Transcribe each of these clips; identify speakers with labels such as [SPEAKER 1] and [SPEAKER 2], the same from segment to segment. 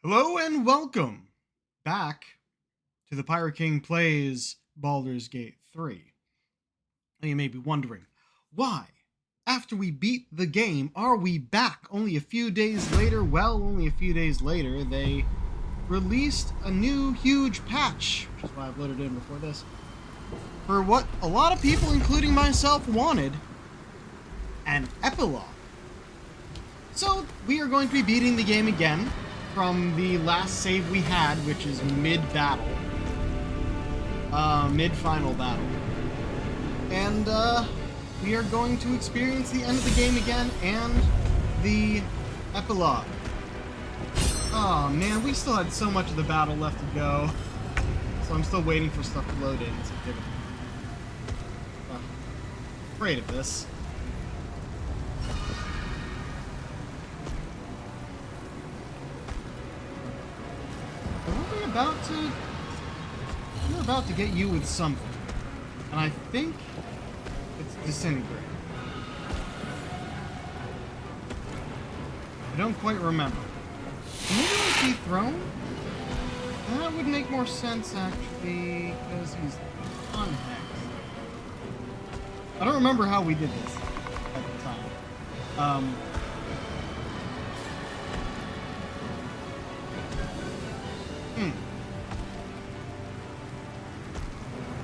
[SPEAKER 1] Hello and welcome back to the Pirate King Plays Baldur's Gate 3. Now you may be wondering, why, after we beat the game, are we back only a few days later? Well, only a few days later, they released a new huge patch, which is why I've loaded in before this, for what a lot of people, including myself, wanted, an epilogue. So, we are going to be beating the game again, from the last save we had, which is mid-battle. Mid-final battle. And, we are going to experience the end of the game again, and the epilogue. Oh man, we still had so much of the battle left to go. So I'm still waiting for stuff to load in. So afraid of this. We're about to get you with something, and I think it's disintegrate. I don't quite remember. Maybe like dethroned? That would make more sense actually, because he's on Hex. I don't remember how we did this at the time.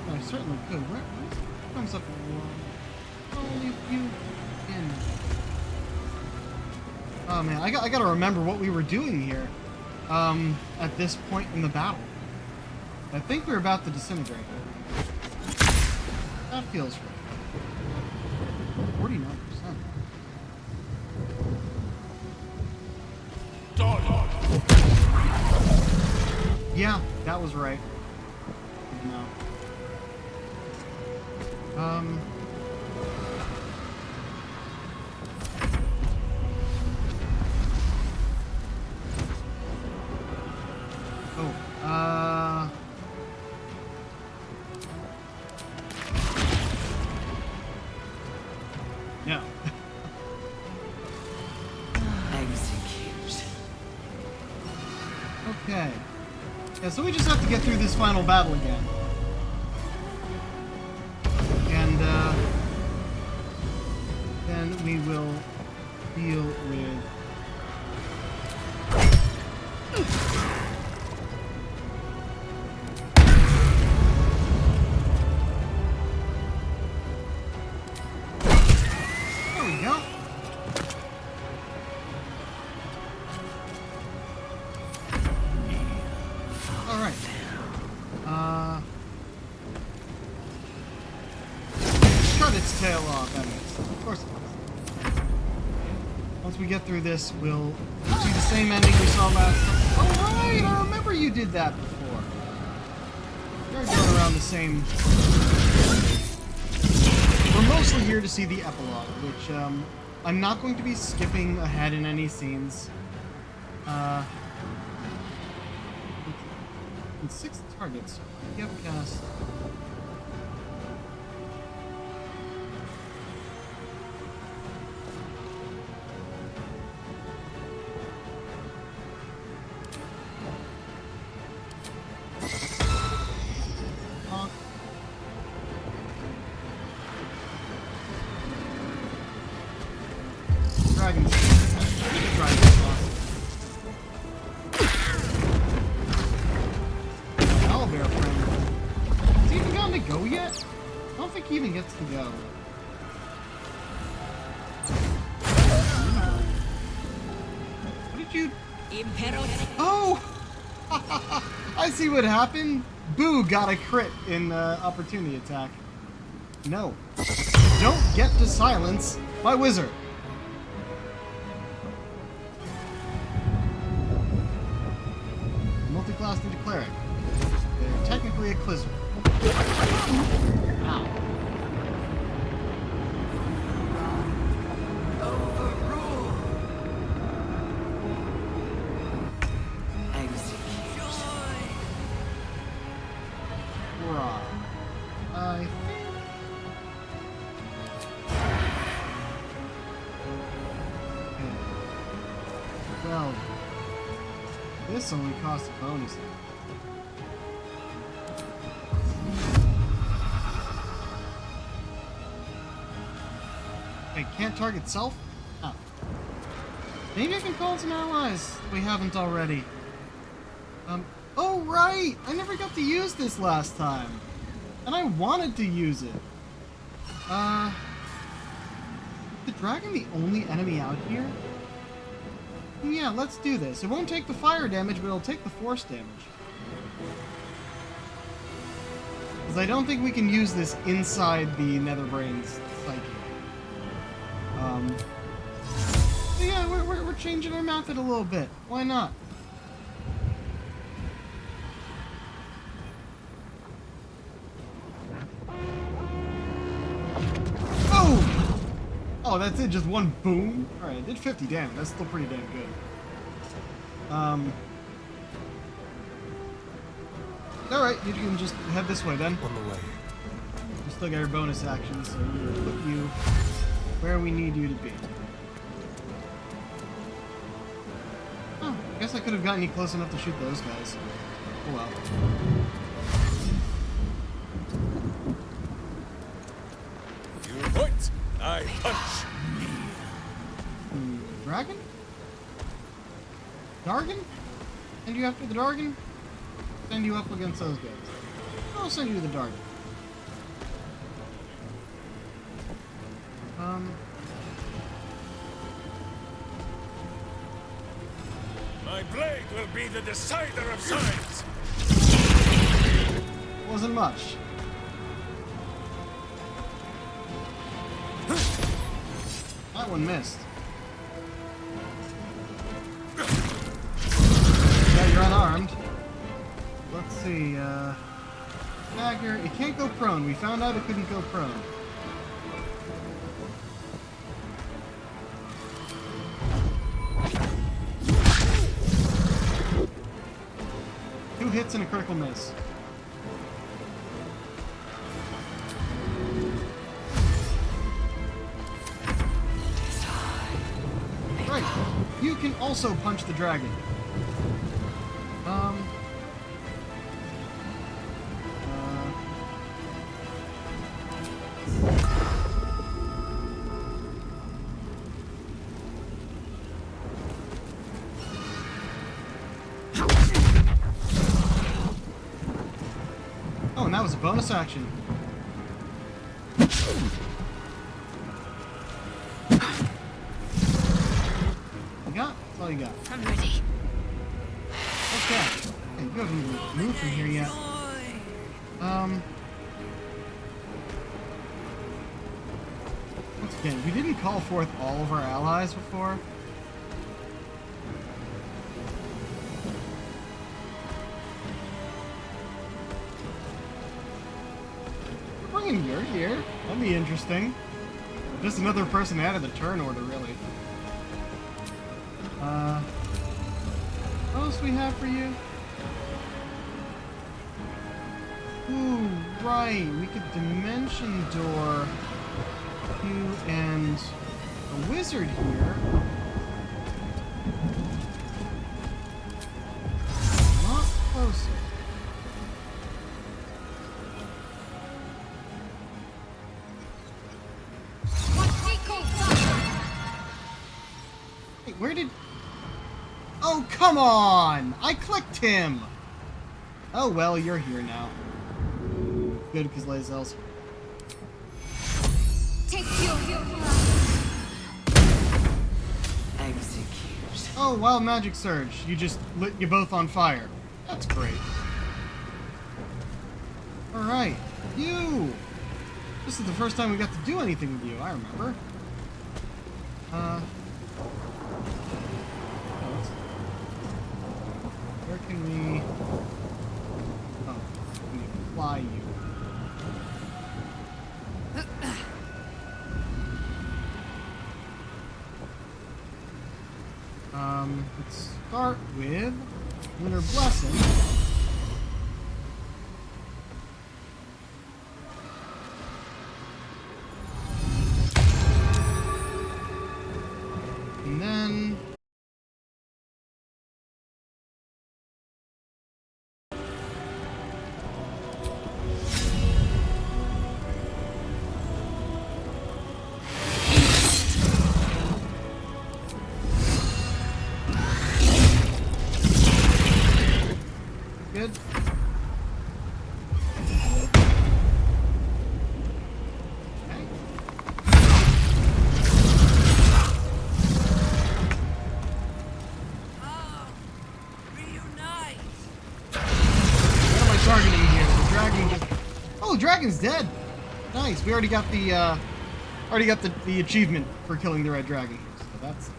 [SPEAKER 1] I certainly could. Where comes up only a few in. Oh man, I gotta remember what we were doing here. At this point in the battle. I think we're about to disintegrate. That feels right. 49%. Yeah, that was right. No. No.
[SPEAKER 2] Execute.
[SPEAKER 1] Okay. Yeah, so we just have to get through this final battle again. And, then we will deal with... There we go. Alright. Cut its tail off, that makes sense. Of course it does. Once we get through this, we'll see the same ending we saw last time. Oh, right! I remember you did that before. You're going around the same... We're mostly here to see the epilogue, which, I'm not going to be skipping ahead in any scenes. And 6 targets. You have cast... Dragon's Owlbear friend. Has he even gotten to go yet? I don't think he even gets to go. What did you... Oh! I see what happened. Boo got a crit in opportunity attack. No. Don't get to silence my wizard. Multi-class ninja cleric. They're technically a clizzer. Ow. Right. I think... Okay. Well... This this only costs a bonus. Wait, can't target self? Oh. Maybe I can call some allies we haven't already. Oh right! I never got to use this last time. And I wanted to use it. The dragon the only enemy out here? Yeah, let's do this. It won't take the fire damage, but it'll take the force damage. Because I don't think we can use this inside the Netherbrain's psyche. So yeah, we're changing our method a little bit. Why not? Oh! Oh, that's it, just one boom? Alright, it did 50 damage. That's still pretty damn good. Alright, you can just head this way then.
[SPEAKER 3] On the way.
[SPEAKER 1] You still got your bonus action, so we're gonna put you where we need you to be. Oh, I guess I could have gotten you close enough to shoot those guys. Oh well.
[SPEAKER 3] You point, I punch.
[SPEAKER 1] Dragon? Dargon? Send you after the Dargon? Send you up against those guys. I'll send you to the Dargon.
[SPEAKER 3] My blade will be the decider of science.
[SPEAKER 1] Wasn't much. That one missed. Yeah, you're unarmed. Let's see, dagger. It can't go prone. We found out it couldn't go prone. Two hits and a critical miss. Right. You can also punch the dragon. Oh, and that was a bonus action. You got? That's all you got.
[SPEAKER 2] I'm ready.
[SPEAKER 1] Okay. Hey, you haven't even moved from here yet. Once again, we didn't call forth all of our allies before. We're bringing Yurt here. That'd be interesting. Just another person out of the turn order, really. What else do we have for you? Ooh, right. We could dimension door you and a wizard here. A lot closer. Wait, where did... Oh, come on! I clicked him! Oh, well, you're here now. Good, because Lae'zel's...
[SPEAKER 2] Take execute.
[SPEAKER 1] Oh, wild magic surge. You just lit you both on fire. That's great. Alright. You! This is the first time we got to do anything with you, I remember. Where can we... Oh, we need to fly you. Let's start with Lunar Blessing. Oh, dragon's dead. Nice. We already got the the achievement for killing the red dragon here. So that's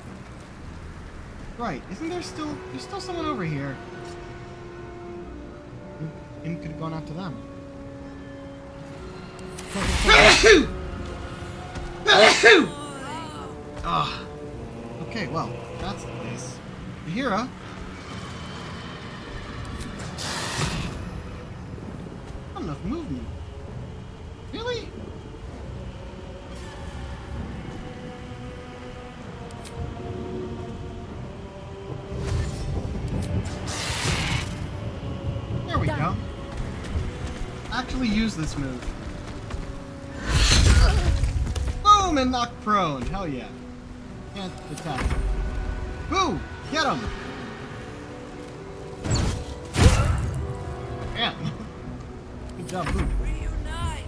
[SPEAKER 1] right. Isn't there still there's still someone over here? And could have gone after them. Ah. Okay, well, that's nice. Hira. Not enough movement. Really? There we go. Actually use this move. Boom, and knock prone. Hell yeah. Can't attack. Boo! Get him! Damn. Good job, Boo.
[SPEAKER 2] Reunite!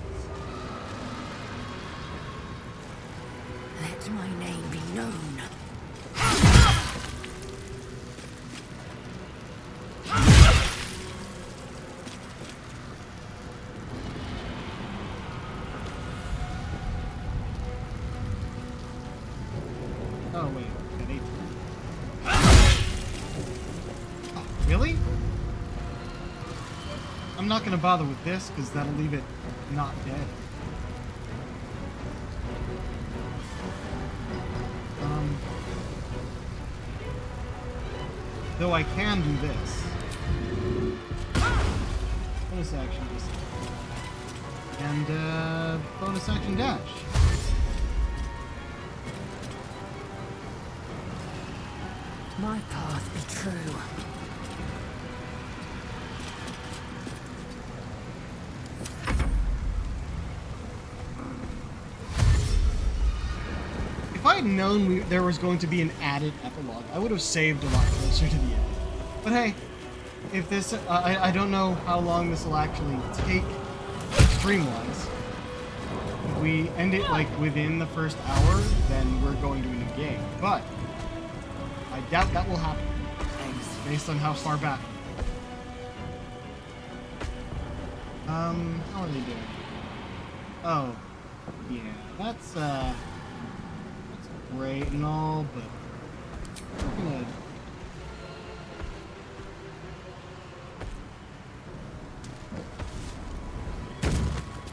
[SPEAKER 2] Let my name be known.
[SPEAKER 1] Oh, wait. Got 8. Oh, really? I'm not gonna bother with this, because that'll leave it not dead. Though I can do this. Bonus action this. And, bonus action dash.
[SPEAKER 2] My path be true.
[SPEAKER 1] If I had known there was going to be an added epilogue, I would have saved a lot closer to the end. But hey, if this, I don't know how long this will actually take stream-wise. If we end it like within the first hour, then we're going to a new game. But I doubt that will happen, based on how far back. How are they doing? Oh, yeah, that's great and all, but we're gonna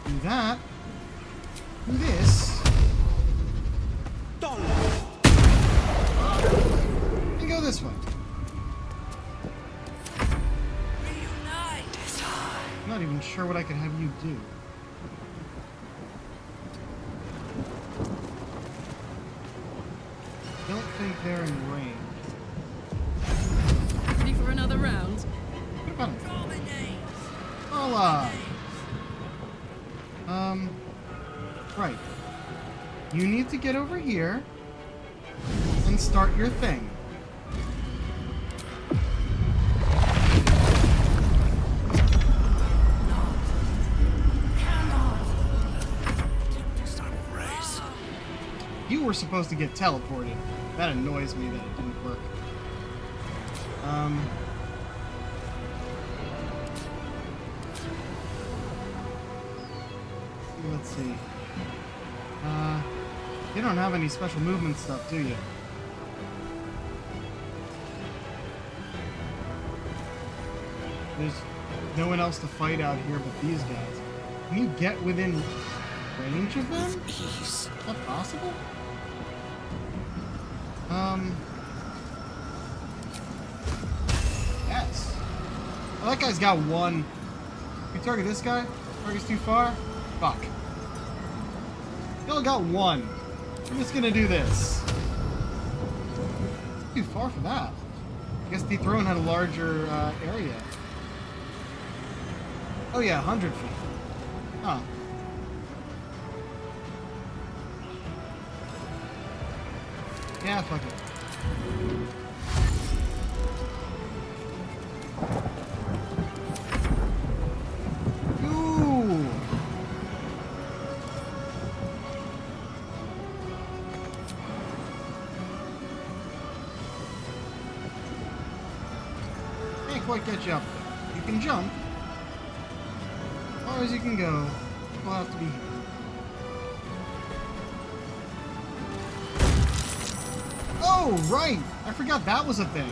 [SPEAKER 1] do that. Do this. And go this way.
[SPEAKER 2] Reunite!
[SPEAKER 1] I'm not even sure what I could have you do. Don't think they're in range.
[SPEAKER 4] Ready for another round?
[SPEAKER 1] What about him?
[SPEAKER 2] Dominate!
[SPEAKER 1] Hola! Right. You need to get over here and start your thing. You were supposed to get teleported. That annoys me that it didn't work. Let's see. You don't have any special movement stuff, do you? There's no one else to fight out here but these guys. Can you get within range of them? Is that possible? Yes. Oh, that guy's got one. You target this guy? Target's too far? Fuck. He only got one. I'm just gonna do this. Too far for that. I guess the throne had a larger area. Oh yeah, 100 feet. Huh. Yeah, fuck it. Ooh. Can't quite get you up there. You can jump. As far as you can go. we'll have to be here. Oh, right! I forgot that was a thing.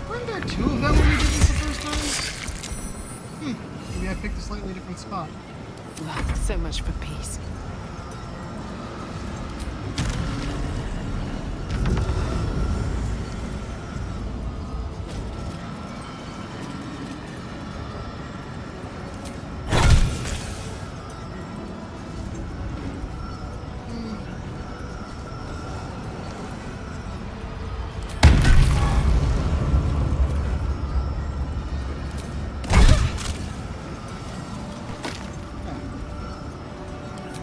[SPEAKER 1] Weren't there two of them when we did this the first time? Maybe I picked a slightly different spot.
[SPEAKER 4] Well, so much for peace.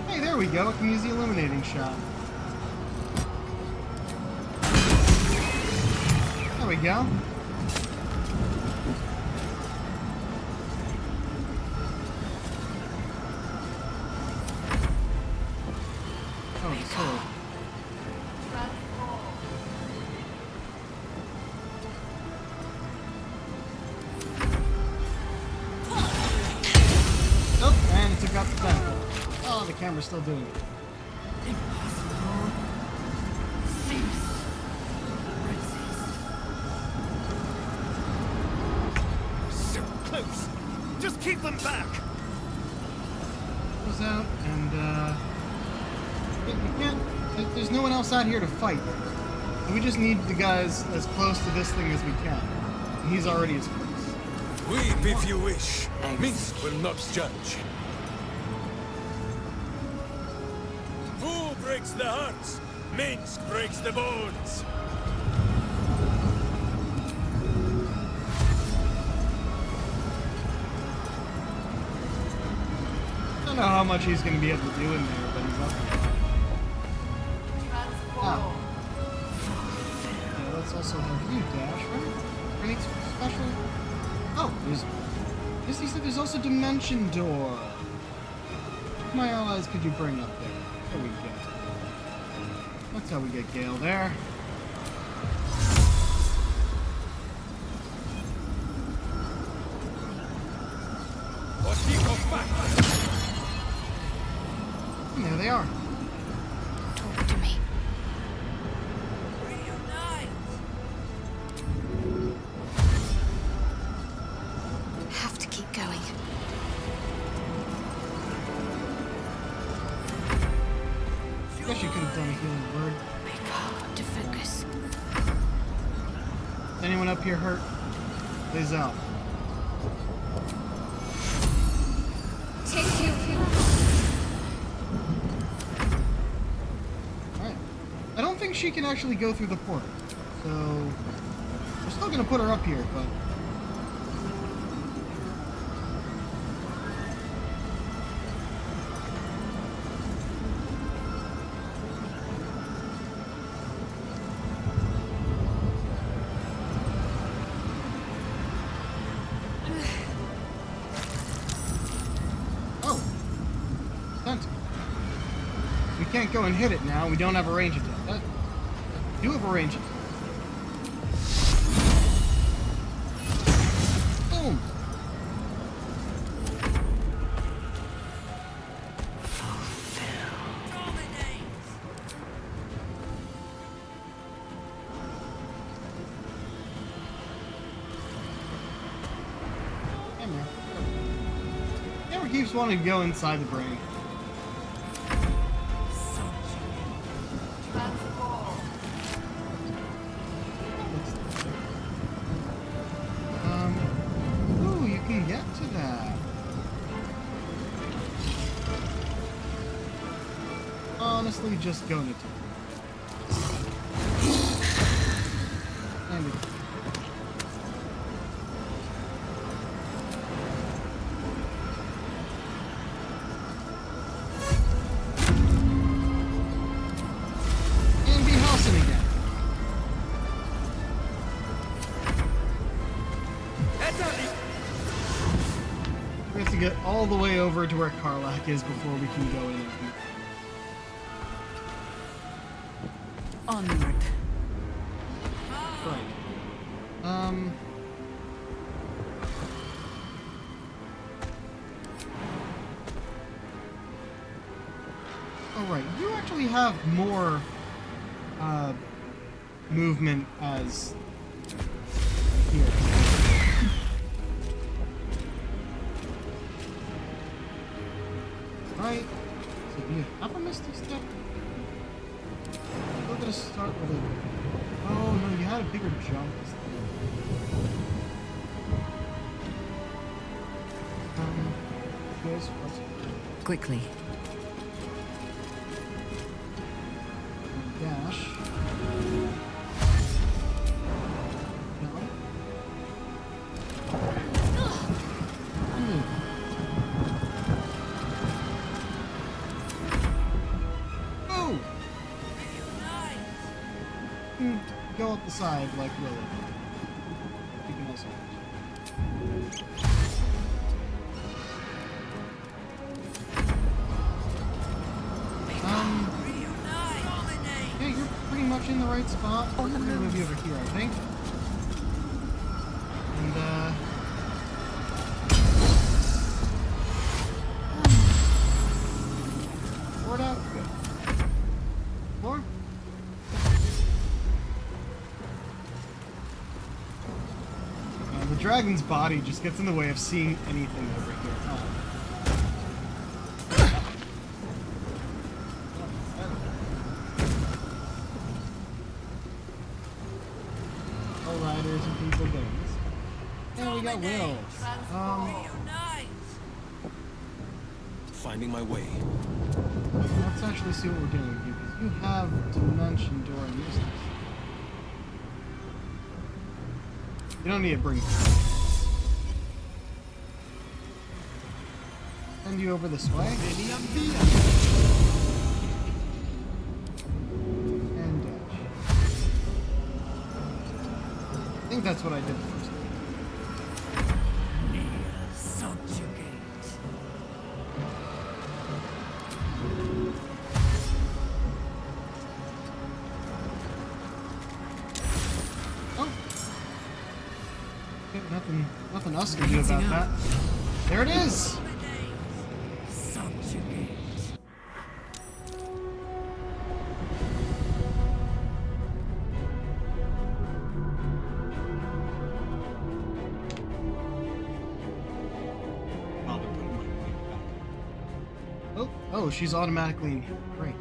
[SPEAKER 1] There we go, I can use the illuminating shot. There we go. Oh, the sword. Oh, and it took out the temple. Oh, the camera's still doing it.
[SPEAKER 2] Impossible. Cease. Resist.
[SPEAKER 3] So close. Just keep them back.
[SPEAKER 1] Goes out, and we can't. There's no one else out here to fight. We just need the guys as close to this thing as we can. And he's already as close.
[SPEAKER 3] Weep if you wish. Minsk will not judge. Who breaks the hearts? Minsk breaks the bones.
[SPEAKER 1] I don't know how much he's going to be able to do in there, but he's up there. Ah. Yeah, let's also have you dash, right? Anything special? Oh, there's... Yes, he said there's also Dimension Door. What my allies could you bring up there? There we go. That's how we get Gale there. And there they are.
[SPEAKER 2] Talk to me. Reunite. Have to keep going.
[SPEAKER 1] Guess you could have done a healing word.
[SPEAKER 2] Make hard to focus.
[SPEAKER 1] Anyone up here hurt? Lays out.
[SPEAKER 2] Take you.
[SPEAKER 1] Alright. I don't think she can actually go through the portal. So we're still gonna put her up here, but oh. Sent. We can't go and hit it now. We don't have a range attack. Do have a range attack. Boom. Camera. Camera keeps wanting to go inside the brain. Ooh, you can get to that. Honestly, just go to it. And it. And be Halson again. We have to get all the way over to where Karlak is before we can go in.
[SPEAKER 4] Onward.
[SPEAKER 1] Right. right. You actually have more movement as here. Right. So do you have a Misty Step? We're gonna start with a... Oh no, you had a bigger jump. Yes,
[SPEAKER 4] Quickly.
[SPEAKER 1] dash. No. Oh! Go up the side like Willow. You can also. Yeah, you're pretty much in the right spot. I'm gonna move you over here, I think. And Sword out. Good. Floor. The dragon's body just gets in the way of seeing anything over here. Oh. All riders and people things. Yeah, we got Will.
[SPEAKER 3] Finding my way.
[SPEAKER 1] Let's actually see what we're doing with you, because you have dimension door uses. You don't need to bring. Send you over this way. And dash. I think that's what I did the first time. Oh. Okay, nothing else can do about that. There it is! Oh, she's automatically in here. Great.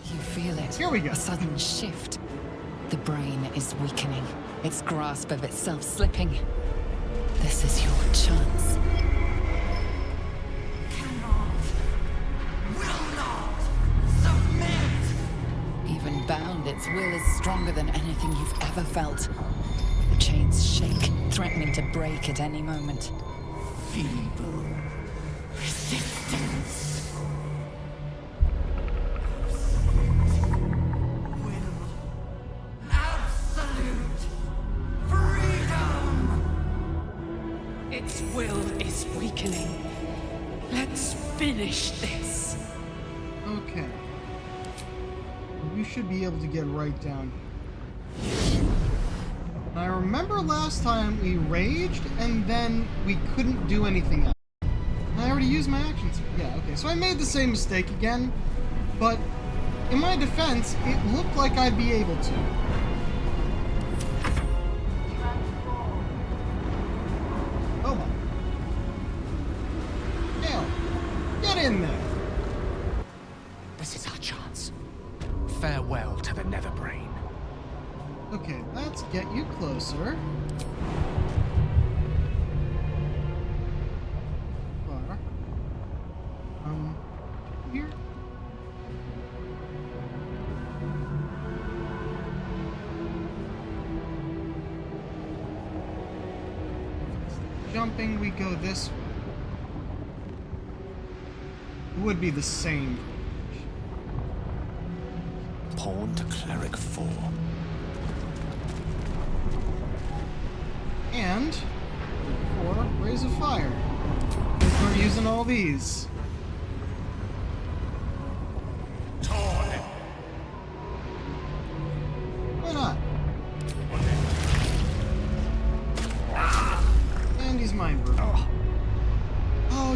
[SPEAKER 4] You feel it.
[SPEAKER 1] Here we go.
[SPEAKER 4] A sudden shift. The brain is weakening, its grasp of itself slipping. This is your chance. Even bound, its will is stronger than anything you've ever felt. The chains shake, threatening to break at any moment.
[SPEAKER 5] Feeble resistance. Will. Absolute freedom.
[SPEAKER 4] Its will is weakening. Let's finish this.
[SPEAKER 1] Okay. We should be able to get right down here. I remember last time we raged and then we couldn't do anything else. I already used my actions. Yeah, okay. So I made the same mistake again, but in my defense, it looked like I'd be able to. Oh my. Hell, get in there.
[SPEAKER 5] This is our chance. Farewell to the Netherbrain.
[SPEAKER 1] Okay, let's get you closer. Far. Here. Jumping, we go this way. It would be the same.
[SPEAKER 3] Pawn to Cleric 4.
[SPEAKER 1] And or Rays of Fire. We're using all these. Why not? And he's mind broken. Oh,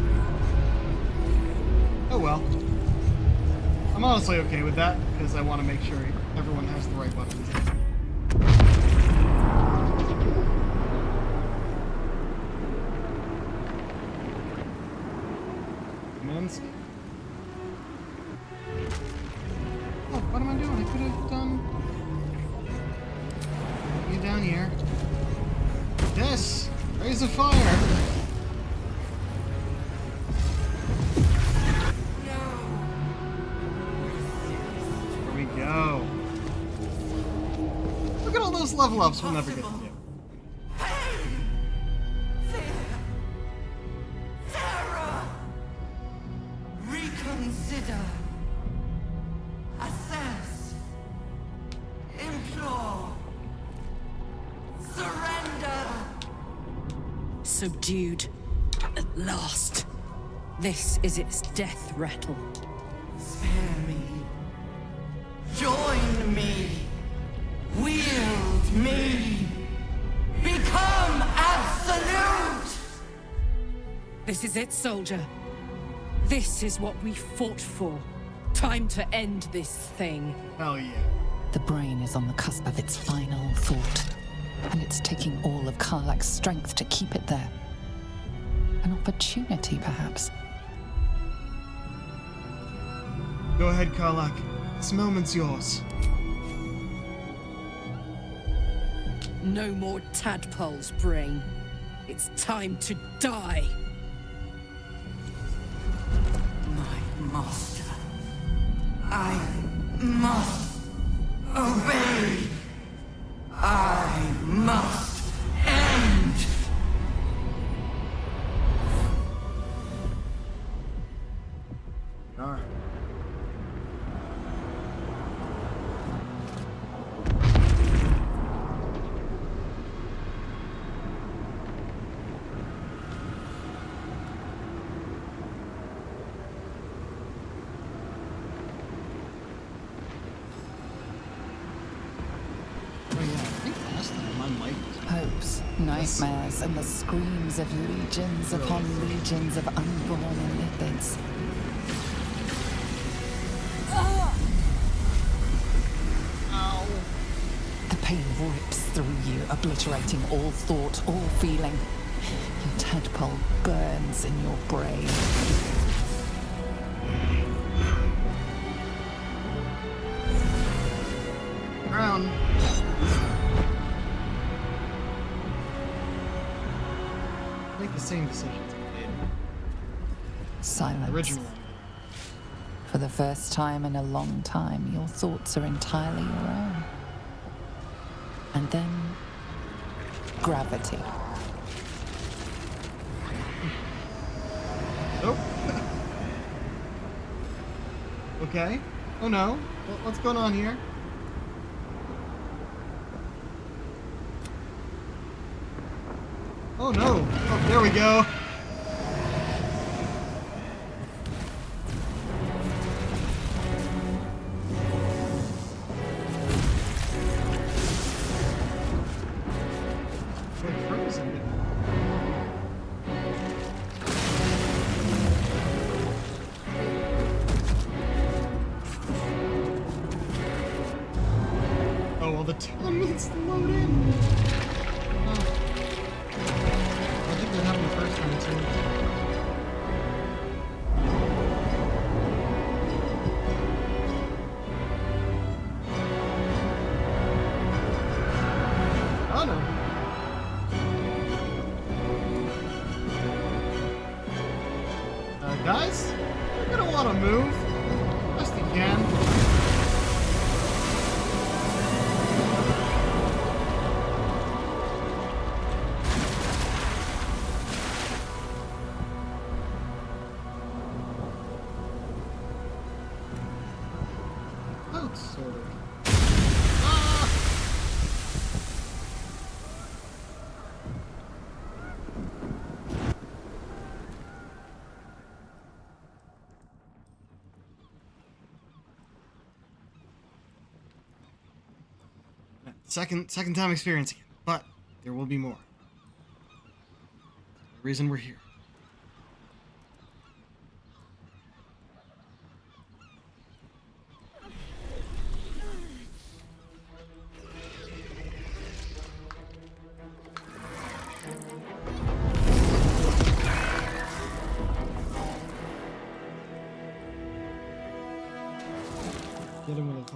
[SPEAKER 1] I'm honestly okay with that, because I want to make sure everyone has the right weapons. Minsk. Oh, what am I doing? I could have done... Get down here. This! Raise the fire! There we go. Look at all those level ups we'll never get to do.
[SPEAKER 6] Reconsider. Assess. Implore. Surrender.
[SPEAKER 7] Subdued. At last. This is its death rattle.
[SPEAKER 6] Spare me. Join me. Wield me. Become absolute.
[SPEAKER 7] This is it, soldier. This is what we fought for. Time to end this thing.
[SPEAKER 1] Hell yeah.
[SPEAKER 4] The brain is on the cusp of its final thought, and it's taking all of Karlak's strength to keep it there. An opportunity, perhaps.
[SPEAKER 1] Go ahead, Karlak. This moment's yours.
[SPEAKER 7] No more tadpoles, brain. It's time to die.
[SPEAKER 6] My master. I must obey. I must end.
[SPEAKER 1] Alright.
[SPEAKER 4] Hopes, nightmares, and the screams of legions upon legions of unborn lipids. The pain rips through you, obliterating all thought, all feeling. Your tadpole burns in your brain.
[SPEAKER 1] Brown. Make the same decisions I did
[SPEAKER 4] Silence.
[SPEAKER 1] originally.
[SPEAKER 4] For the first time in a long time, your thoughts are entirely your own. And then, gravity.
[SPEAKER 1] Nope. Okay. Oh no. What's going on here? Oh no. Oh, there we go. We're frozen. Oh, well, the town needs to load in. Oh. I think that happened the first time too. Oh no. Guys, you're gonna want to move. Best you can. Oh, sort of. Ah! Second time experiencing it, but there will be more. The reason we're here.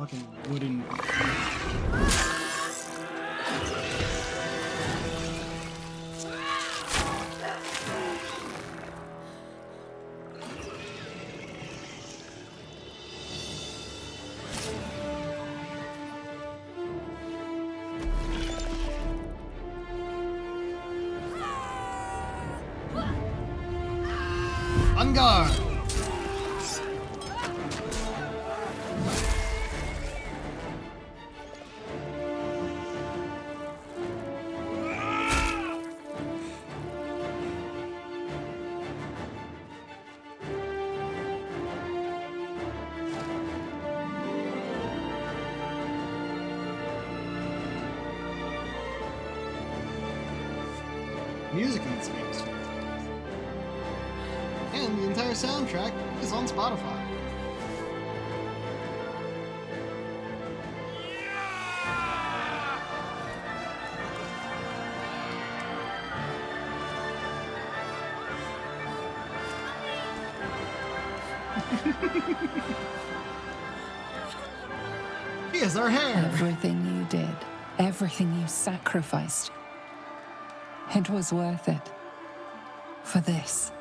[SPEAKER 1] fucking wooden. On guard! Music in this game is fantastic. And the entire soundtrack is on Spotify. Here's our hair.
[SPEAKER 4] Everything you did, everything you sacrificed, it was worth it. For this.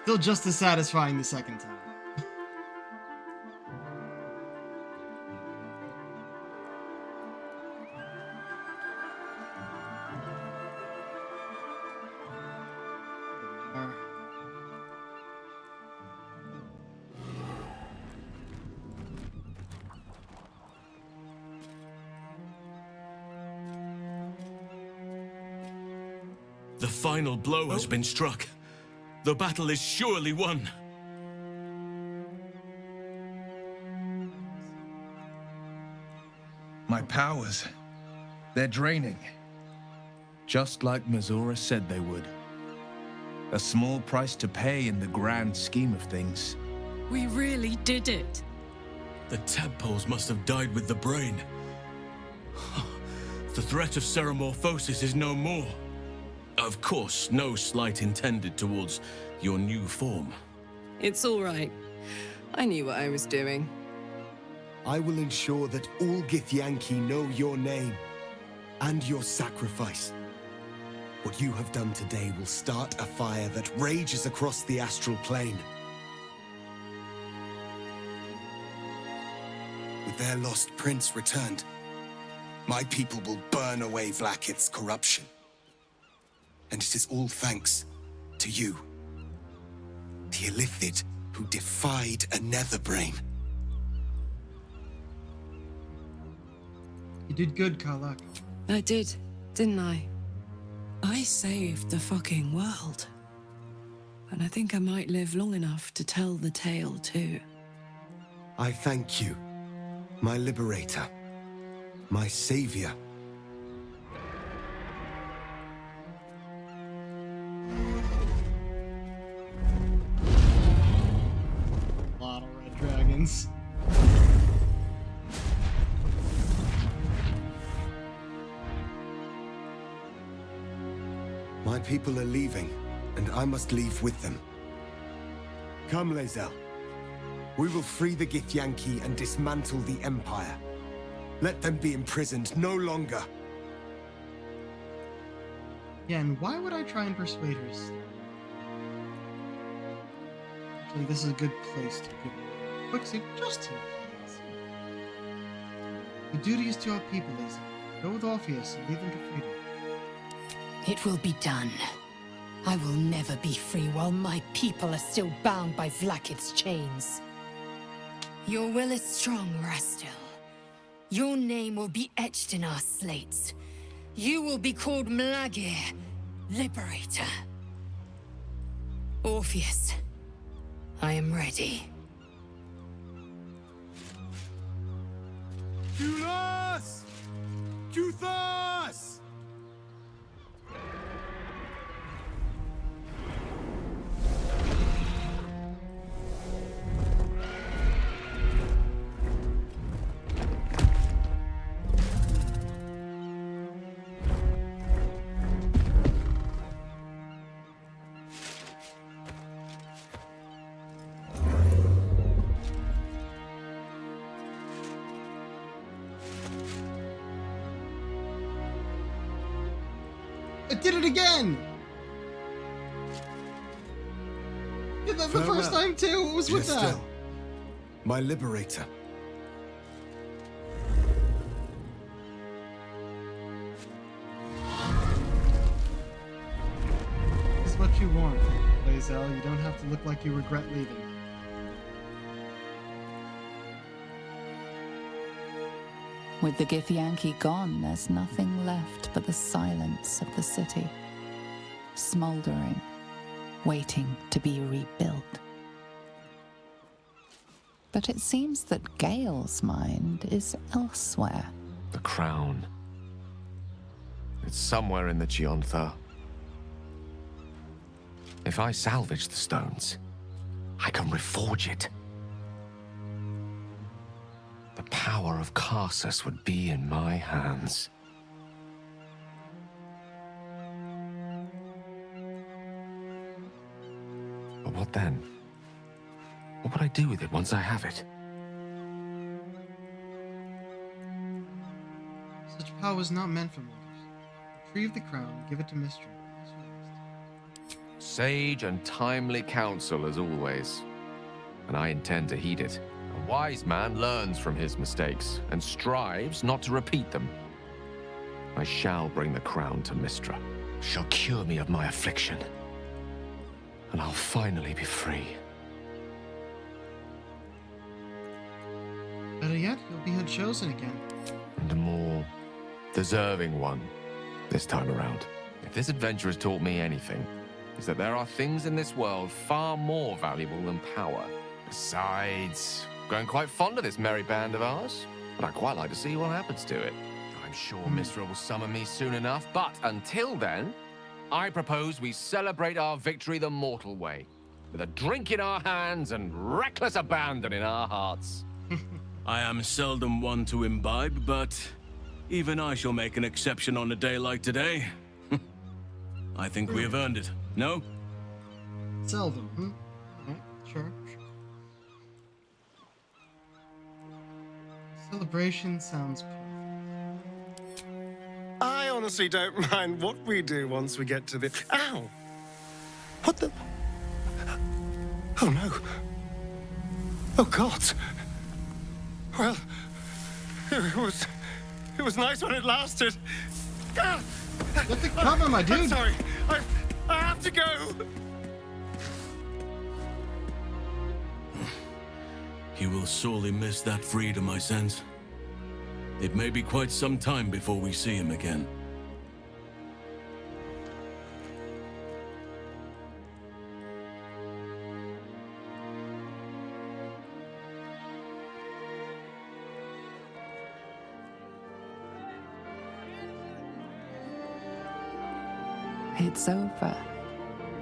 [SPEAKER 1] Still just as satisfying the second time.
[SPEAKER 3] The final blow has been struck. The battle is surely won.
[SPEAKER 5] My powers, they're draining. Just like Mazora said they would. A small price to pay in the grand scheme of things.
[SPEAKER 7] We really did it.
[SPEAKER 3] The tadpoles must have died with the brain. The threat of ceremorphosis is no more. Of course, no slight intended towards your new form.
[SPEAKER 7] It's all right. I knew what I was doing.
[SPEAKER 8] I will ensure that all Githyanki know your name and your sacrifice. What you have done today will start a fire that rages across the astral plane. With their lost prince returned, my people will burn away Vlaakith's corruption. And it is all thanks to you, the Illithid who defied a netherbrain.
[SPEAKER 1] You did good, Karlach.
[SPEAKER 7] I did, didn't I? I saved the fucking world. And I think I might live long enough to tell the tale too.
[SPEAKER 8] I thank you, my liberator, my savior.
[SPEAKER 1] A lot of red dragons.
[SPEAKER 8] My people are leaving, and I must leave with them. Come, Lae'zel. We will free the Githyanki and dismantle the Empire. Let them be imprisoned no longer.
[SPEAKER 1] Yeah, and why would I try and persuade her? Actually, this is a good place to give a quick suggestion. The duty is to our people, Lae'zel. Go with Orpheus and lead them to freedom.
[SPEAKER 2] It will be done. I will never be free while my people are still bound by Vlaakith's chains. Your will is strong, Rastil. Your name will be etched in our slates. You will be called Mlagir, Liberator. Orpheus, I am ready.
[SPEAKER 8] Kulas! Kuthas!
[SPEAKER 1] It did it again! Did that the first time too? What was with that?
[SPEAKER 8] Gestel, my liberator.
[SPEAKER 1] This is what you want, Lae'zel. You don't have to look like you regret leaving.
[SPEAKER 4] With the Githyanki gone, there's nothing left but the silence of the city, smoldering, waiting to be rebuilt. But it seems that Gale's mind is elsewhere.
[SPEAKER 9] The crown. It's somewhere in the Giontha. If I salvage the stones, I can reforge it. The power of Karsus would be in my hands. But what then? What would I do with it once I have it?
[SPEAKER 1] Such power was not meant for mortals. Retrieve the crown, give it to Mystra.
[SPEAKER 9] Sage and timely counsel as always, and I intend to heed it. A wise man learns from his mistakes and strives not to repeat them. I shall bring the crown to Mystra. She'll cure me of my affliction, and I'll finally be free.
[SPEAKER 1] Better yet, you'll be chosen again.
[SPEAKER 9] And a more deserving one this time around. If this adventure has taught me anything, is that there are things in this world far more valuable than power. Besides, I'm growing quite fond of this merry band of ours, but I'd quite like to see what happens to it. I'm sure Mystra will summon me soon enough, but until then, I propose we celebrate our victory the mortal way, with a drink in our hands and reckless abandon in our hearts.
[SPEAKER 3] I am seldom one to imbibe, but even I shall make an exception on a day like today. I think we have earned it, no?
[SPEAKER 1] Seldom, Right, sure. Celebration sounds perfect.
[SPEAKER 10] I honestly don't mind what we do once we get to the... Ow! What the... Oh, no. Oh, God. Well, it was nice when it lasted. Ah!
[SPEAKER 1] Get the cover, my dude!
[SPEAKER 10] I'm sorry. I have to go!
[SPEAKER 3] You will sorely miss that freedom, I sense. It may be quite some time before we see him again.
[SPEAKER 4] It's over.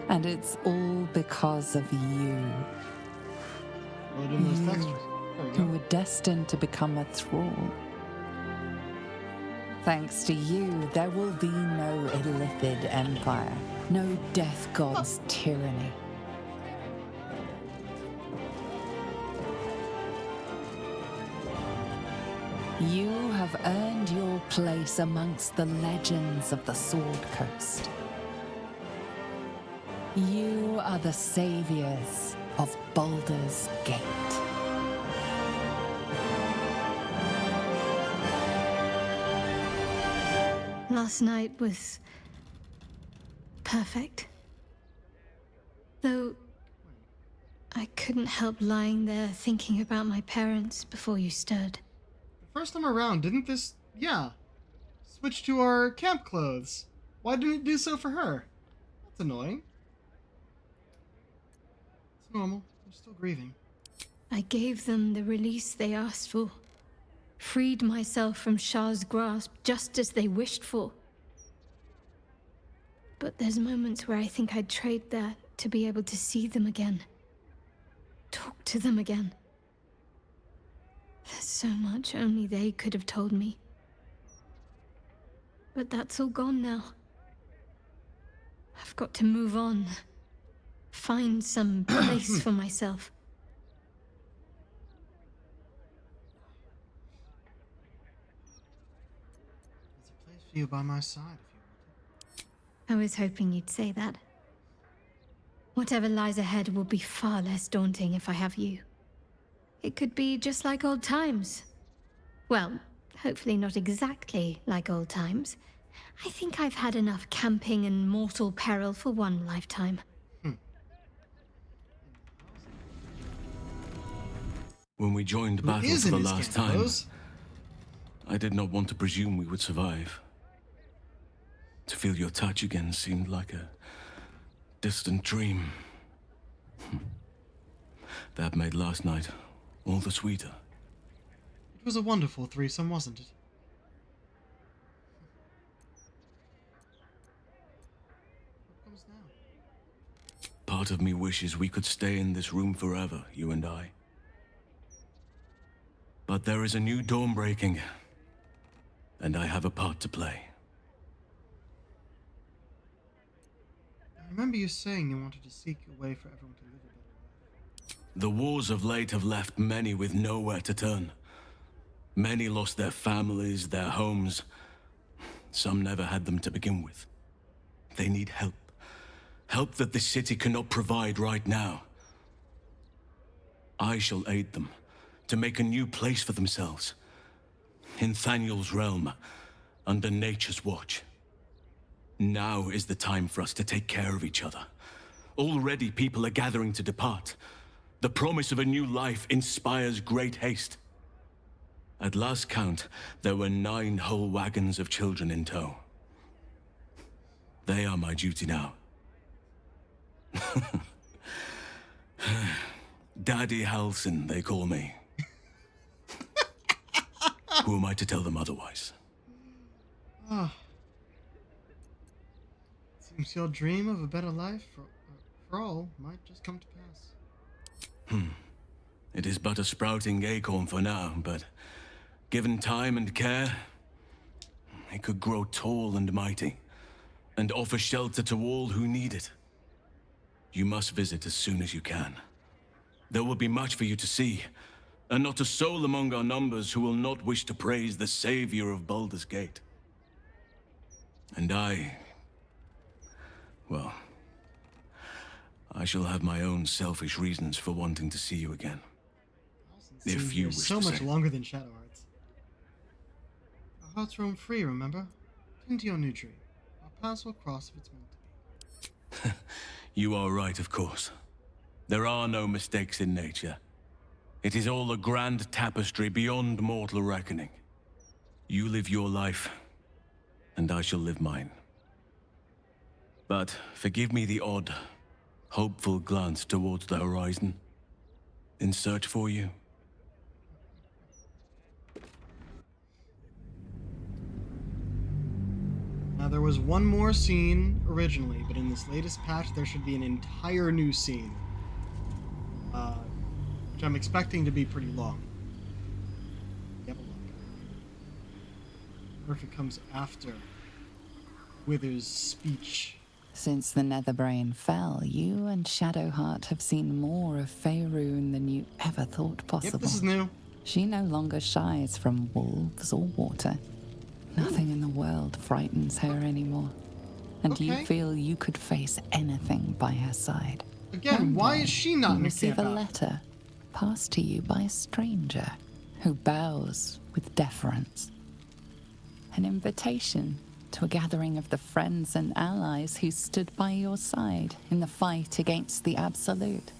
[SPEAKER 4] And it's all because of you.
[SPEAKER 1] Well, in those textures. There we
[SPEAKER 4] Who
[SPEAKER 1] go.
[SPEAKER 4] were destined to become a thrall. Thanks to you, there will be no Illithid empire, no death god's tyranny. You have earned your place amongst the legends of the Sword Coast. You are the saviors of Baldur's Gate.
[SPEAKER 11] Last night was perfect. Though I couldn't help lying there thinking about my parents before you stirred.
[SPEAKER 1] The first time around, didn't this... Yeah. Switch to our camp clothes. Why didn't it do so for her? That's annoying. It's normal. They're still grieving.
[SPEAKER 11] I gave them the release they asked for. Freed myself from Shah's grasp just as they wished for. But there's moments where I think I'd trade that to be able to see them again. Talk to them again. There's so much only they could have told me. But that's all gone now. I've got to move on. Find some place for myself.
[SPEAKER 1] There's a place for you by my side if you want it.
[SPEAKER 11] I was hoping you'd say that. Whatever lies ahead will be far less daunting if I have you. It could be just like old times. Well, hopefully not exactly like old times. I think I've had enough camping and mortal peril for one lifetime.
[SPEAKER 3] When we joined
[SPEAKER 1] Who
[SPEAKER 3] battle
[SPEAKER 1] is
[SPEAKER 3] for
[SPEAKER 1] in
[SPEAKER 3] the
[SPEAKER 1] his
[SPEAKER 3] last
[SPEAKER 1] camp,
[SPEAKER 3] time,
[SPEAKER 1] Rose?
[SPEAKER 3] I did not want to presume we would survive. To feel your touch again seemed like a distant dream. That made last night all the sweeter.
[SPEAKER 1] It was a wonderful threesome, wasn't it? What comes now?
[SPEAKER 3] Part of me wishes we could stay in this room forever, you and I. But there is a new dawn breaking, and I have a part to play.
[SPEAKER 1] I remember you saying you wanted to seek a way for everyone to live a better life.
[SPEAKER 3] The wars of late have left many with nowhere to turn. Many lost their families, their homes. Some never had them to begin with. They need help. Help that this city cannot provide right now. I shall aid them to make a new place for themselves. In Thaniel's realm, under nature's watch. Now is the time for us to take care of each other. Already people are gathering to depart. The promise of a new life inspires great haste. At last count, there were 9 whole wagons of children in tow. They are my duty now. Daddy Halsin, they call me. Who am I to tell them otherwise?
[SPEAKER 1] Ah. Seems your dream of a better life for all might just come to pass.
[SPEAKER 3] It is but a sprouting acorn for now, but given time and care, it could grow tall and mighty, and offer shelter to all who need it. You must visit as soon as you can. There will be much for you to see, and not a soul among our numbers who will not wish to praise the savior of Baldur's Gate. And well, I shall have my own selfish reasons for wanting to see you again. If you wish
[SPEAKER 1] so
[SPEAKER 3] to
[SPEAKER 1] much
[SPEAKER 3] say.
[SPEAKER 1] longer than Shadow Hearts. Our hearts roam free, remember? Tend to your new tree. Our paths will cross if it's meant to be.
[SPEAKER 3] You are right, of course. There are no mistakes in nature. It is all a grand tapestry beyond mortal reckoning. You live your life, and I shall live mine. But forgive me the odd, hopeful glance towards the horizon, in search for you.
[SPEAKER 1] Now, there was one more scene originally, but in this latest patch, there should be an entire new scene. Which I'm expecting to be pretty long. The Epilogue. I wonder if it comes after Wither's speech.
[SPEAKER 4] Since the Netherbrain fell, you and Shadowheart have seen more of Faerun than you ever thought possible.
[SPEAKER 1] Yep, this is new.
[SPEAKER 4] She no longer shies from wolves or water. Nothing in the world frightens her anymore. And you feel you could face anything by her side.
[SPEAKER 1] Again, why is she not
[SPEAKER 4] you
[SPEAKER 1] in a
[SPEAKER 4] receive
[SPEAKER 1] camp
[SPEAKER 4] a
[SPEAKER 1] out?
[SPEAKER 4] letter passed to you by a stranger who bows with deference. An invitation to a gathering of the friends and allies who stood by your side in the fight against the Absolute.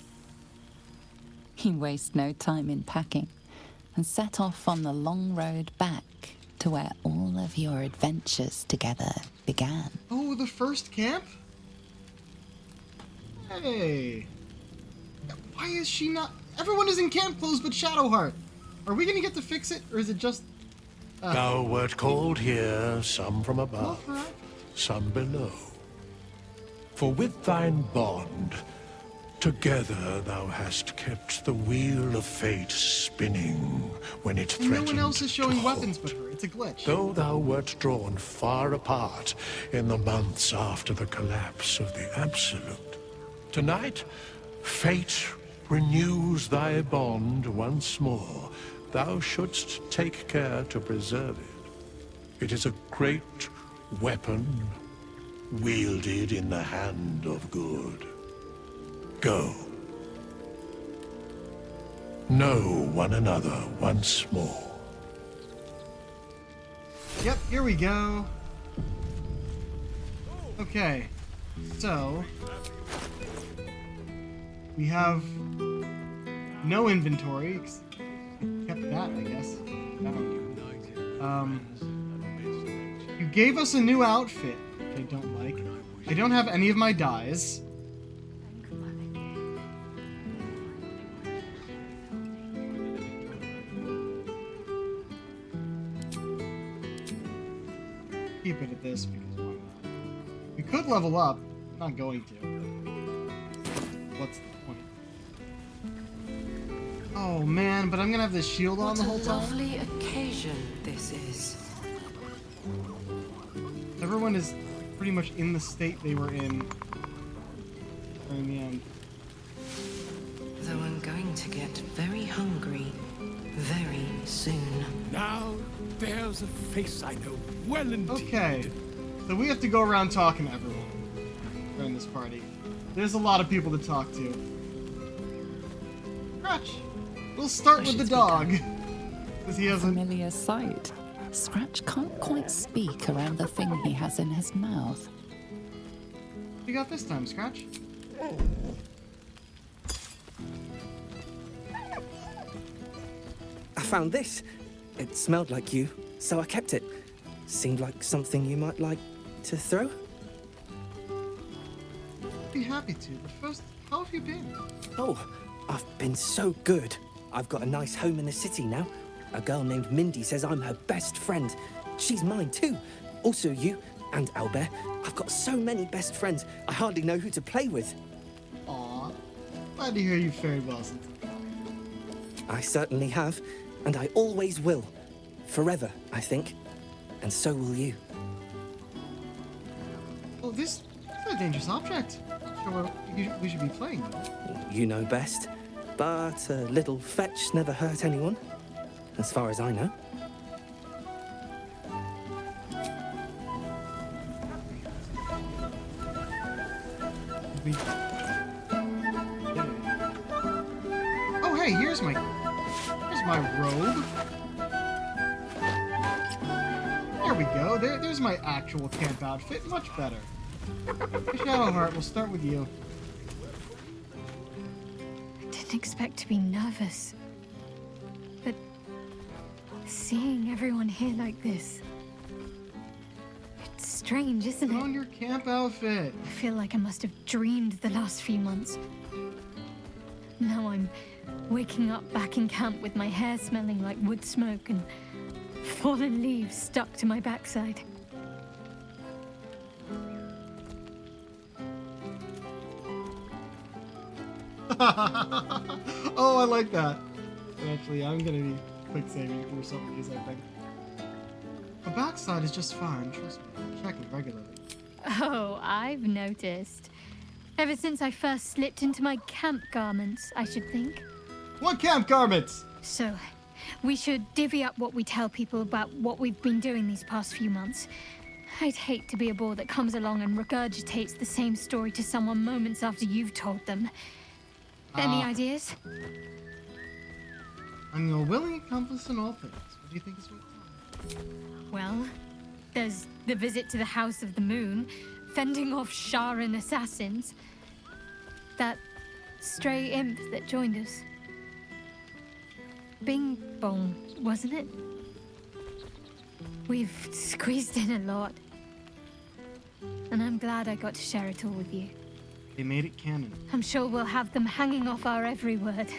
[SPEAKER 4] You waste no time in packing and set off on the long road back to where all of your adventures together began.
[SPEAKER 1] Oh, the first camp? Hey. Why is she not... Everyone is in camp clothes but Shadowheart. Are we gonna get to fix it, or is it just...
[SPEAKER 12] Thou wert called here, some from above, some below. For with thine bond, together thou hast kept the wheel of fate spinning when it
[SPEAKER 1] And
[SPEAKER 12] threatened
[SPEAKER 1] no one else is showing
[SPEAKER 12] to
[SPEAKER 1] weapons
[SPEAKER 12] halt.
[SPEAKER 1] but her. It's a glitch.
[SPEAKER 12] Though thou wert drawn far apart in the months after the collapse of the Absolute, tonight, fate renews thy bond once more. Thou shouldst take care to preserve it. It is a great weapon wielded in the hand of good. Go. Know one another once more.
[SPEAKER 1] Yep, here we go. Okay, so we have no inventory. Kept that, I guess. You gave us a new outfit, which I don't like. I don't have any of my dyes. Keep it at this because why not? We could level up. I'm not going to. What's the point? Oh man, but I'm gonna have this shield on the whole time.
[SPEAKER 7] What a lovely occasion this is.
[SPEAKER 1] Everyone is pretty much in the state they were in during the end.
[SPEAKER 7] Though I'm going to get very hungry very soon.
[SPEAKER 12] Now there's a face I know well indeed.
[SPEAKER 1] Okay, so we have to go around talking to everyone during this party. There's a lot of people to talk to. Scratch. We'll start with the dog. Because he has a
[SPEAKER 4] familiar sight. Scratch can't quite speak around the thing he has in his mouth.
[SPEAKER 1] What you got this time, Scratch?
[SPEAKER 13] I found this. It smelled like you, so I kept it. Seemed like something you might like to throw.
[SPEAKER 1] I'd be happy to, but first, how have you been?
[SPEAKER 13] Oh, I've been so good. I've got a nice home in the city now. A girl named Mindy says I'm her best friend. She's mine too. Also you and Albert. I've got so many best friends, I hardly know who to play with.
[SPEAKER 1] Aw, glad to hear you fared well since.
[SPEAKER 13] I certainly have, and I always will. Forever, I think. And so will you.
[SPEAKER 1] Oh, this is a dangerous object. Sure, we should be playing.
[SPEAKER 13] You know best. But a little fetch never hurt anyone, as far as I know.
[SPEAKER 1] Oh, hey, here's my robe. There we go. There's my actual camp outfit. Much better. Hey, Shadowheart, we'll start with you.
[SPEAKER 11] I didn't expect to be nervous. But seeing everyone here like this, it's strange, isn't it?
[SPEAKER 1] On your camp outfit.
[SPEAKER 11] I feel like I must have dreamed the last few months. Now I'm waking up back in camp with my hair smelling like wood smoke and fallen leaves stuck to my backside.
[SPEAKER 1] Oh, I like that. Actually, I'm gonna be quick saving through some of these, I think. The backside is just fine, trust me. I'm checking regularly.
[SPEAKER 11] Oh, I've noticed. Ever since I first slipped into my camp garments, I should think.
[SPEAKER 1] What camp garments?
[SPEAKER 11] So, we should divvy up what we tell people about what we've been doing these past few months. I'd hate to be a bore that comes along and regurgitates the same story to someone moments after you've told them. Any ideas?
[SPEAKER 1] I'm your willing accomplice in all things. What do you think is what?
[SPEAKER 11] Well, there's the visit to the House of the Moon, fending off Sharan assassins. That stray imp that joined us. Bing Bong, wasn't it? We've squeezed in a lot. And I'm glad I got to share it all with you.
[SPEAKER 1] They made it canon.
[SPEAKER 11] I'm sure we'll have them hanging off our every word.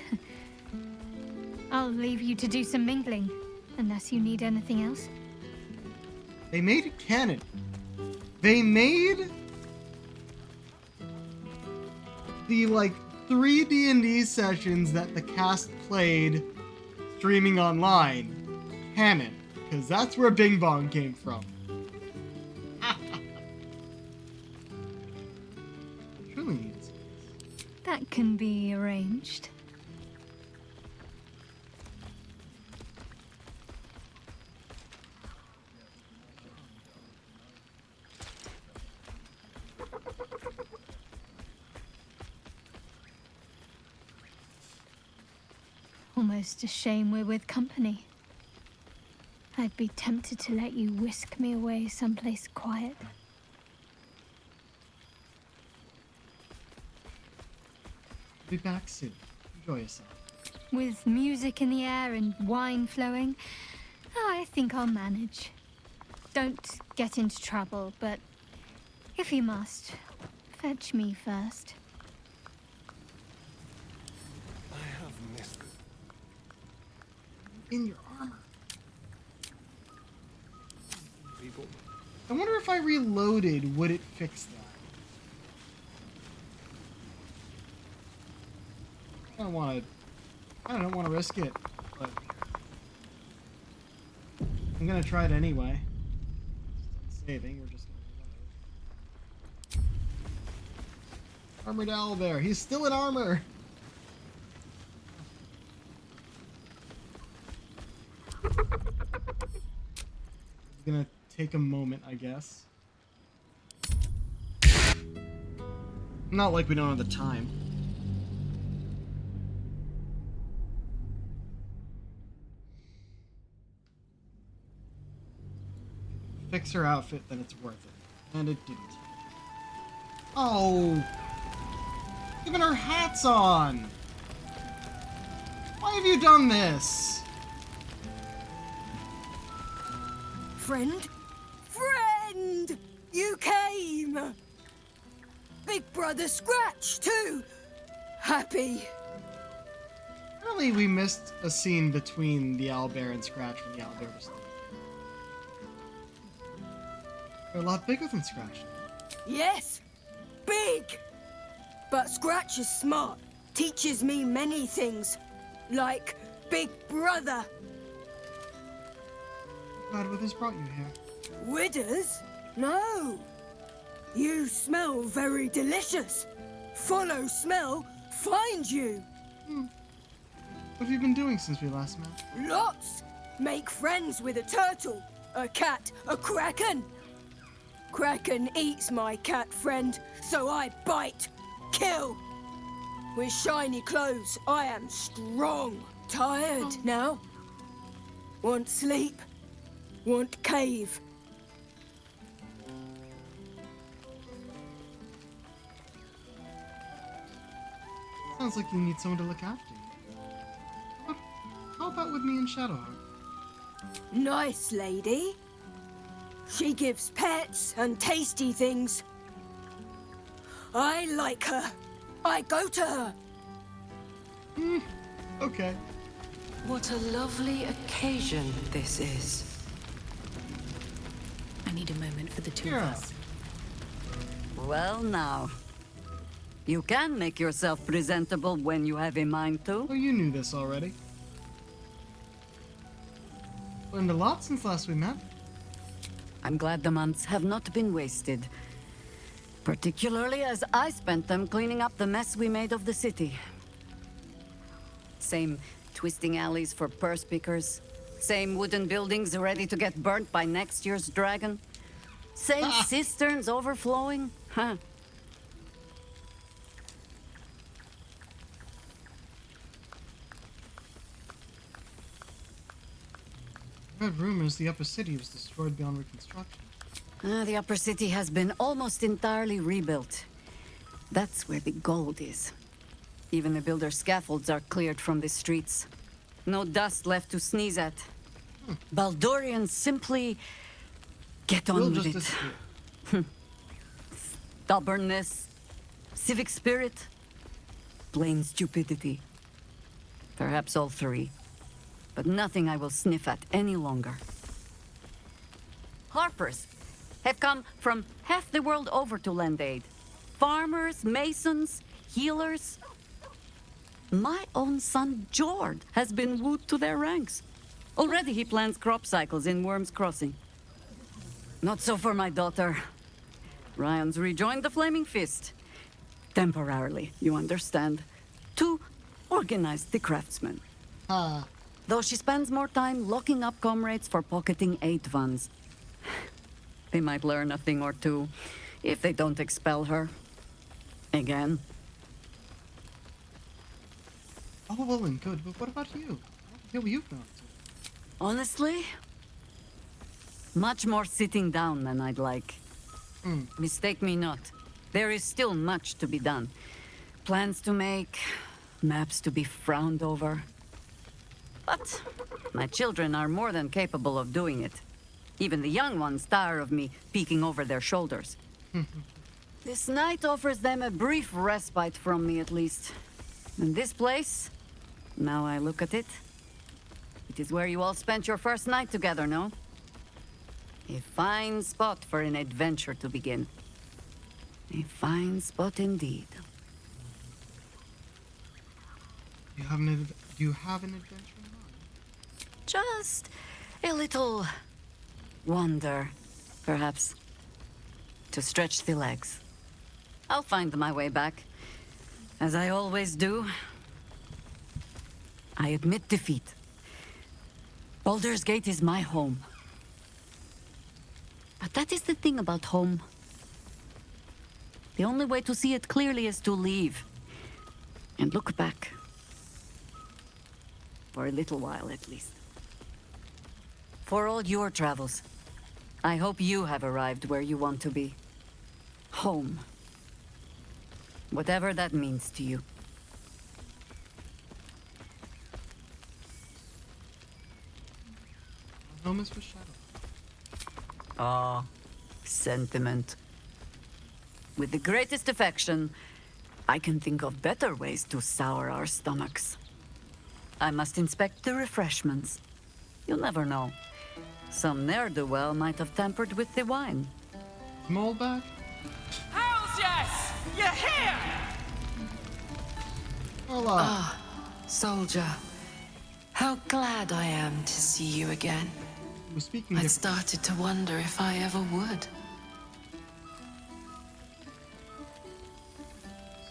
[SPEAKER 11] I'll leave you to do some mingling, unless you need anything else.
[SPEAKER 1] They made it canon. They made the, 3 D&D sessions that the cast played streaming online canon. Because that's where Bing Bong came from. Truly needs.
[SPEAKER 11] That can be arranged. almost a shame we're with company. I'd be tempted to let you whisk me away someplace quiet.
[SPEAKER 1] Be back soon. Enjoy yourself.
[SPEAKER 11] With music in the air and wine flowing, I think I'll manage. Don't get into trouble, but if you must, fetch me first.
[SPEAKER 10] I have missed
[SPEAKER 1] In your armor.
[SPEAKER 10] people.
[SPEAKER 1] I wonder if I reloaded, would it fix that? I don't want to risk it, but I'm gonna try it anyway. Saving, we're just gonna reload. Armored owlbear, he's still in armor. Gonna take a moment, I guess. Not like we don't have the time. Fix her outfit, then it's worth it. And it didn't. Oh! Even her hat's on! Why have you done this?
[SPEAKER 14] Friend? Friend! You came! Big Brother Scratch, too! Happy.
[SPEAKER 1] Apparently we missed a scene between the owlbear and Scratch when the owlbear was still. They're a lot bigger than Scratch.
[SPEAKER 14] Yes! Big! But Scratch is smart. Teaches me many things. Like Big Brother.
[SPEAKER 1] God, what has brought you here?
[SPEAKER 14] Withers? No. You smell very delicious. Follow smell, find you.
[SPEAKER 1] What have you been doing since we last met?
[SPEAKER 14] Lots. Make friends with a turtle, a cat, a kraken. Kraken eats my cat friend, so I bite, kill. With shiny clothes, I am strong. Tired now. Want sleep. Want cave.
[SPEAKER 1] Sounds like you need someone to look after you. How about with me and Shadowheart?
[SPEAKER 14] Nice lady. She gives pets and tasty things. I like her. I go to her.
[SPEAKER 1] Okay.
[SPEAKER 7] What a lovely occasion this is.
[SPEAKER 2] I need a moment for the two of
[SPEAKER 1] Yeah.
[SPEAKER 2] us.
[SPEAKER 15] Well now. You can make yourself presentable when you have a mind to.
[SPEAKER 1] Oh, you knew this already. Learned a lot since last we met.
[SPEAKER 15] I'm glad the months have not been wasted. Particularly as I spent them cleaning up the mess we made of the city. Same twisting alleys for purse pickers. Same wooden buildings ready to get burnt by next year's dragon. Same cisterns overflowing. Huh.
[SPEAKER 1] I heard rumors the upper city was destroyed beyond reconstruction.
[SPEAKER 15] The upper city has been almost entirely rebuilt. That's where the gold is. Even the builder's scaffolds are cleared from the streets. No dust left to sneeze at. Baldurians simply get on with it. Stubbornness, civic spirit, plain stupidity. Perhaps all three. But nothing I will sniff at any longer. Harpers have come from half the world over to lend aid. Farmers, masons, healers. My own son, Jord, has been wooed to their ranks. Already he plans crop cycles in Worm's Crossing. Not so for my daughter. Ryan's rejoined the Flaming Fist. Temporarily, you understand. To organize the craftsmen. Though she spends more time locking up comrades for pocketing aid funds. They might learn a thing or two if they don't expel her. Again.
[SPEAKER 1] Oh, well and good, but what about you? What have you gone to?
[SPEAKER 15] Honestly, much more sitting down than I'd like. Mistake me not. There is still much to be done. Plans to make, maps to be frowned over. But my children are more than capable of doing it. Even the young ones tire of me peeking over their shoulders. This night offers them a brief respite from me, at least. And this place, now I look at it, it is where you all spent your first night together, no? A fine spot for an adventure to begin. A fine spot indeed.
[SPEAKER 1] Do you have an adventure in mind?
[SPEAKER 15] Just a little wander, perhaps. To stretch the legs. I'll find my way back, as I always do. I admit defeat. Baldur's Gate is my home. But that is the thing about home. The only way to see it clearly is to leave. And look back. For a little while, at least. For all your travels, I hope you have arrived where you want to be. Home. Whatever that means to you.
[SPEAKER 1] Home is for Shadow.
[SPEAKER 15] Ah, sentiment. With the greatest affection, I can think of better ways to sour our stomachs. I must inspect the refreshments. You'll never know. Some ne'er-do-well might have tampered with the wine.
[SPEAKER 1] Small back?
[SPEAKER 6] Hells yes! You're here!
[SPEAKER 1] Hola.
[SPEAKER 7] Ah, soldier. How glad I am to see you again.
[SPEAKER 1] We're speaking
[SPEAKER 7] I'd started to wonder if I ever would.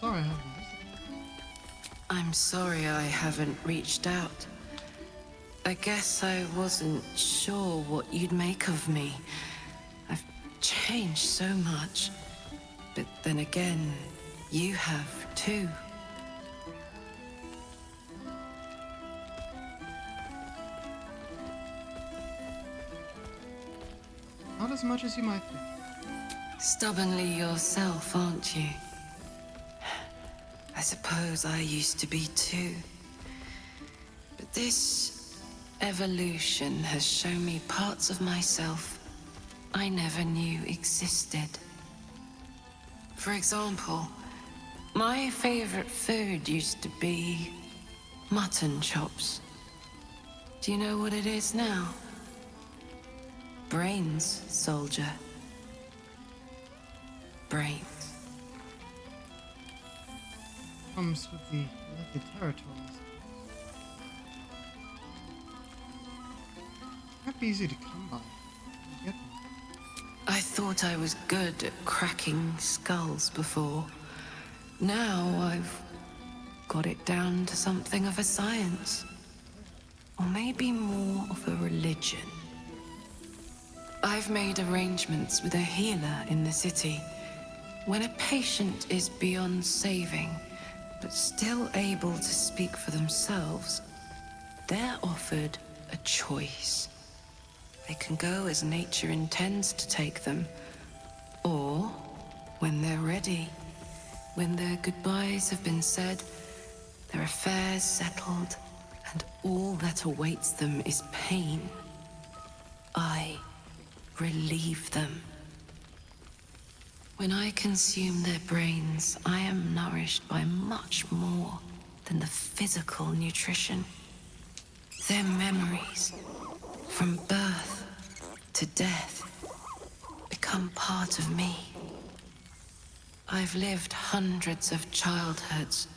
[SPEAKER 1] Sorry, I haven't listened.
[SPEAKER 7] I'm sorry I haven't reached out. I guess I wasn't sure what you'd make of me. I've changed so much. But then again, you have too.
[SPEAKER 1] Not as much as you might think.
[SPEAKER 7] Stubbornly yourself, aren't you? I suppose I used to be too. But this evolution has shown me parts of myself I never knew existed. For example, my favorite food used to be mutton chops. Do you know what it is now? Brains, soldier. Brains.
[SPEAKER 1] Comes with the territories. Not easy to come by. Get them.
[SPEAKER 7] I thought I was good at cracking skulls before. Now I've got it down to something of a science. Or maybe more of a religion. I've made arrangements with a healer in the city. When a patient is beyond saving, but still able to speak for themselves, they're offered a choice. They can go as nature intends to take them, or when they're ready, when their goodbyes have been said, their affairs settled, and all that awaits them is pain, I relieve them. When I consume their brains, I am nourished by much more than the physical nutrition. Their memories, from birth to death, become part of me. I've lived hundreds of childhoods,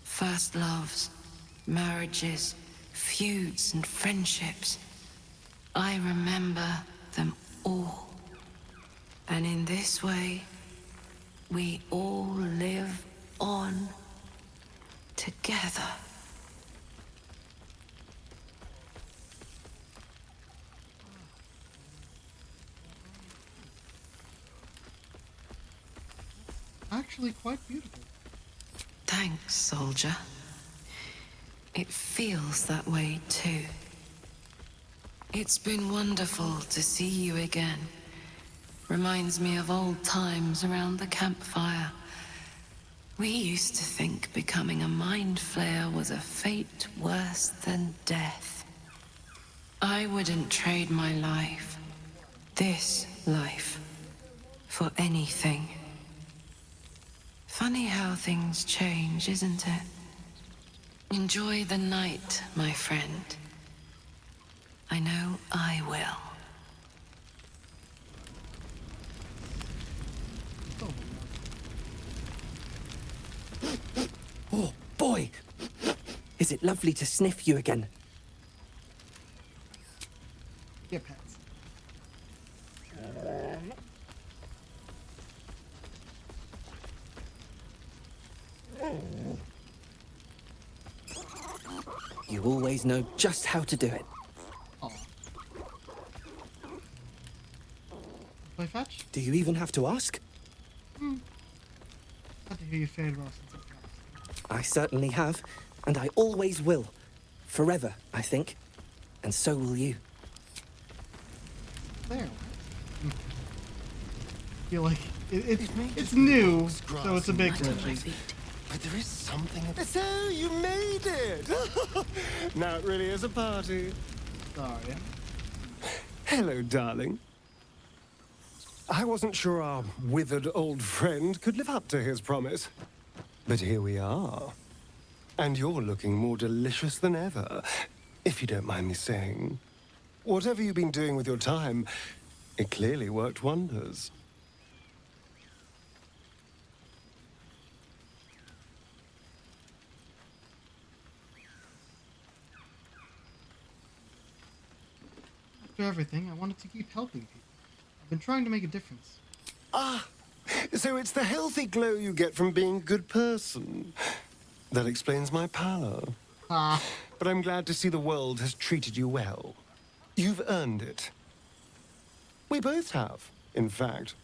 [SPEAKER 7] first loves, marriages, feuds, and friendships. I remember them all. And in this way, we all live on together.
[SPEAKER 1] Actually quite beautiful.
[SPEAKER 7] Thanks, soldier. It feels that way too. It's been wonderful to see you again. Reminds me of old times around the campfire. We used to think becoming a mind flayer was a fate worse than death. I wouldn't trade my life, this life, for anything. Funny how things change, isn't it? Enjoy the night, my friend. I know I will.
[SPEAKER 13] Oh, boy! Is it lovely to sniff you again?
[SPEAKER 1] Get pets.
[SPEAKER 13] You always know just how to do it.
[SPEAKER 1] Play fetch?
[SPEAKER 13] Do you even have to ask?
[SPEAKER 1] Glad to hear you fade well since
[SPEAKER 13] I certainly have, and I always will. Forever, I think. And so will you.
[SPEAKER 1] There. Feel like it's new, so it's a bit glitchy.
[SPEAKER 10] But there is something... So, you made it! Now it really is a party.
[SPEAKER 1] Sorry.
[SPEAKER 10] Hello, darling. I wasn't sure our withered old friend could live up to his promise. But here we are. And you're looking more delicious than ever, if you don't mind me saying. Whatever you've been doing with your time, it clearly worked wonders.
[SPEAKER 1] After everything, I wanted to keep helping people. I've been trying to make a difference.
[SPEAKER 10] Ah, so it's the healthy glow you get from being a good person. That explains my pallor. But I'm glad to see the world has treated you well. You've earned it. We both have, in fact.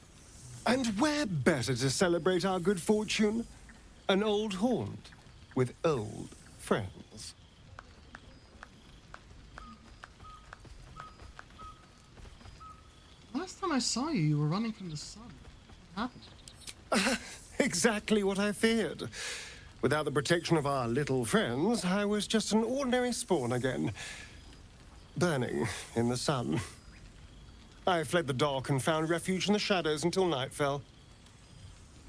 [SPEAKER 10] And where better to celebrate our good fortune? An old haunt with old friends.
[SPEAKER 1] Last time I saw you, you were running from the sun. What happened?
[SPEAKER 10] Exactly what I feared. Without the protection of our little friends, I was just an ordinary spawn again. Burning in the sun. I fled the dock and found refuge in the shadows until night fell.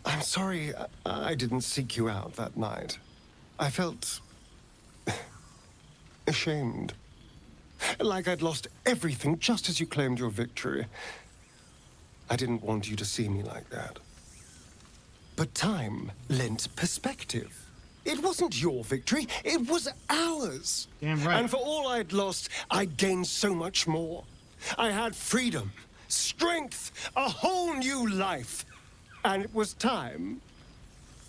[SPEAKER 10] I'm sorry I didn't seek you out that night. I felt... ashamed. Like I'd lost everything just as you claimed your victory. I didn't want you to see me like that. But time lent perspective. It wasn't your victory, it was ours.
[SPEAKER 1] Damn right.
[SPEAKER 10] And for all I'd lost, I'd gained so much more. I had freedom, strength, a whole new life. And it was time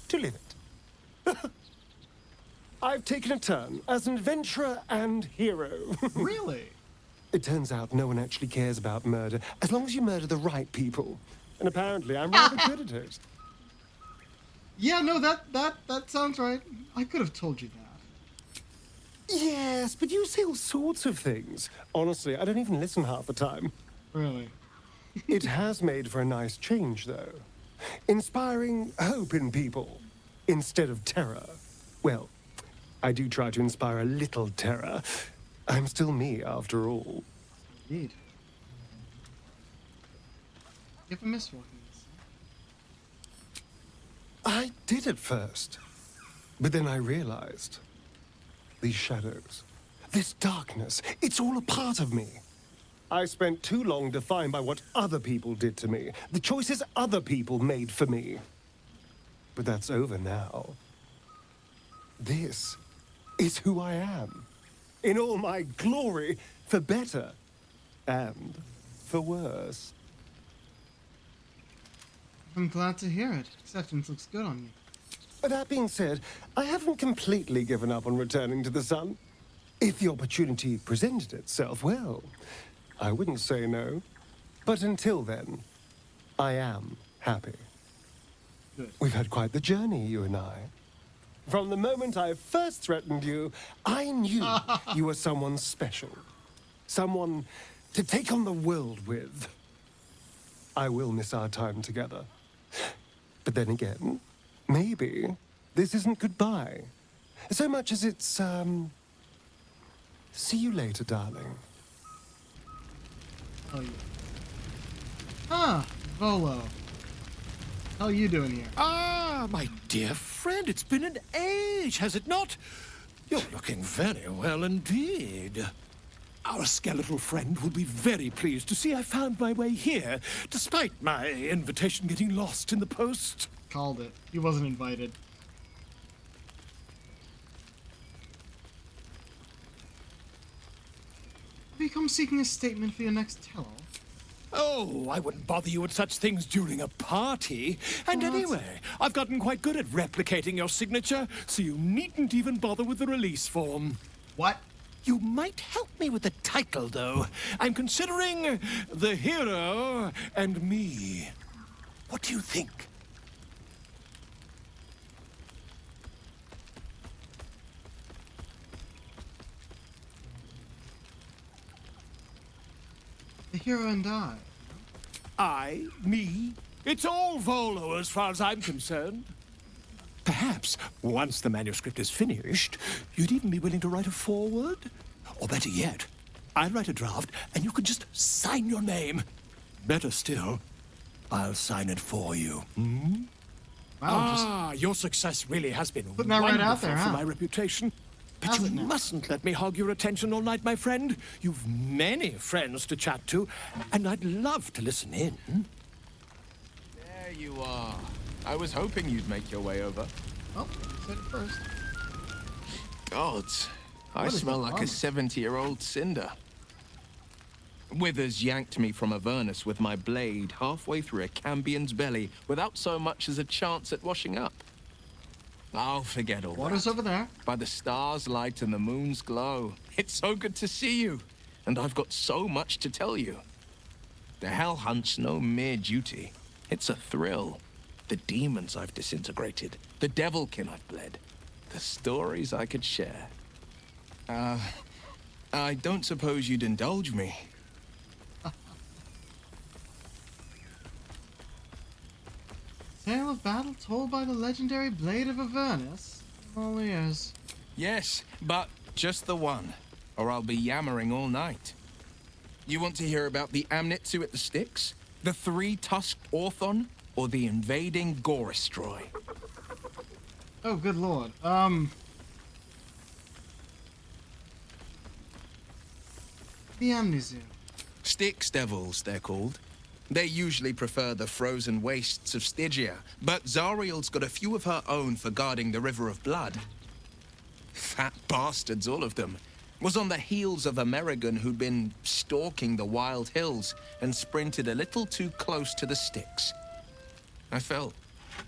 [SPEAKER 10] to live it. I've taken a turn as an adventurer and hero.
[SPEAKER 1] Really?
[SPEAKER 10] It turns out no one actually cares about murder, as long as you murder the right people. And apparently I'm rather good at it.
[SPEAKER 1] Yeah, no, that sounds right. I could have told you that.
[SPEAKER 10] Yes, but you say all sorts of things. Honestly, I don't even listen half the time.
[SPEAKER 1] Really?
[SPEAKER 10] It has made for a nice change, though. Inspiring hope in people, instead of terror. Well, I do try to inspire a little terror. I'm still me, after all.
[SPEAKER 1] Indeed. You ever miss walking this?
[SPEAKER 10] I did at first. But then I realized. These shadows, this darkness, it's all a part of me. I spent too long defined by what other people did to me, the choices other people made for me. But that's over now. This is who I am. In all my glory, for better and for worse.
[SPEAKER 1] I'm glad to hear it. Acceptance looks good on you.
[SPEAKER 10] That being said, I haven't completely given up on returning to the sun. If the opportunity presented itself, well, I wouldn't say no. But until then, I am happy.
[SPEAKER 1] Good.
[SPEAKER 10] We've had quite the journey, you and I. From the moment I first threatened you, I knew you were someone special. Someone to take on the world with. I will miss our time together. But then again, maybe this isn't goodbye. So much as it's, see you later, darling.
[SPEAKER 1] Oh, yeah. Ah, Volo. How are you doing here?
[SPEAKER 12] Ah, my dear friend, it's been an age, has it not? You're looking very well indeed. Our skeletal friend will be very pleased to see I found my way here, despite my invitation getting lost in the post.
[SPEAKER 1] Called it. He wasn't invited. Have you come seeking a statement for your next tell-all?
[SPEAKER 12] Oh, I wouldn't bother you with such things during a party. And anyway, I've gotten quite good at replicating your signature, so you needn't even bother with the release form.
[SPEAKER 1] What?
[SPEAKER 12] You might help me with the title, though. I'm considering The Hero and Me. What do you think?
[SPEAKER 1] The Hero and I.
[SPEAKER 12] Me? It's all Volo as far as I'm concerned. Perhaps, once the manuscript is finished, you'd even be willing to write a foreword? Or better yet, I'll write a draft and you can just sign your name. Better still, I'll sign it for you. Hmm?
[SPEAKER 1] Wow,
[SPEAKER 12] your success really has been
[SPEAKER 1] putting that right out there,
[SPEAKER 12] for
[SPEAKER 1] huh?
[SPEAKER 12] my reputation. But you mustn't let me hog your attention all night, my friend. You've many friends to chat to, and I'd love to listen in.
[SPEAKER 9] There you are. I was hoping you'd make your way over.
[SPEAKER 1] Oh, said it first.
[SPEAKER 9] Gods, I
[SPEAKER 1] What is
[SPEAKER 9] smell
[SPEAKER 1] the
[SPEAKER 9] like a 70-year-old cinder. Withers yanked me from Avernus with my blade halfway through a Cambion's belly without so much as a chance at washing up. I'll forget all
[SPEAKER 1] Water's
[SPEAKER 9] that.
[SPEAKER 1] over there.
[SPEAKER 9] By the stars' light and the moon's glow. It's so good to see you, and I've got so much to tell you. The Hell Hunt's no mere duty. It's a thrill. The demons I've disintegrated, the devilkin I've bled, the stories I could share. I don't suppose you'd indulge me.
[SPEAKER 1] Tale of battle told by the legendary Blade of Avernus. All ears.
[SPEAKER 9] Yes, but just the one, or I'll be yammering all night. You want to hear about the Amnitsu at the Styx, the three-tusked Orthon, or the invading Goristroy?
[SPEAKER 1] Oh, good lord. The Amnitsu.
[SPEAKER 9] Styx devils, they're called. They usually prefer the frozen wastes of Stygia, but Zariel's got a few of her own for guarding the River of Blood. Fat bastards, all of them. Was on the heels of Amerigan who'd been stalking the wild hills and sprinted a little too close to the Styx. I felt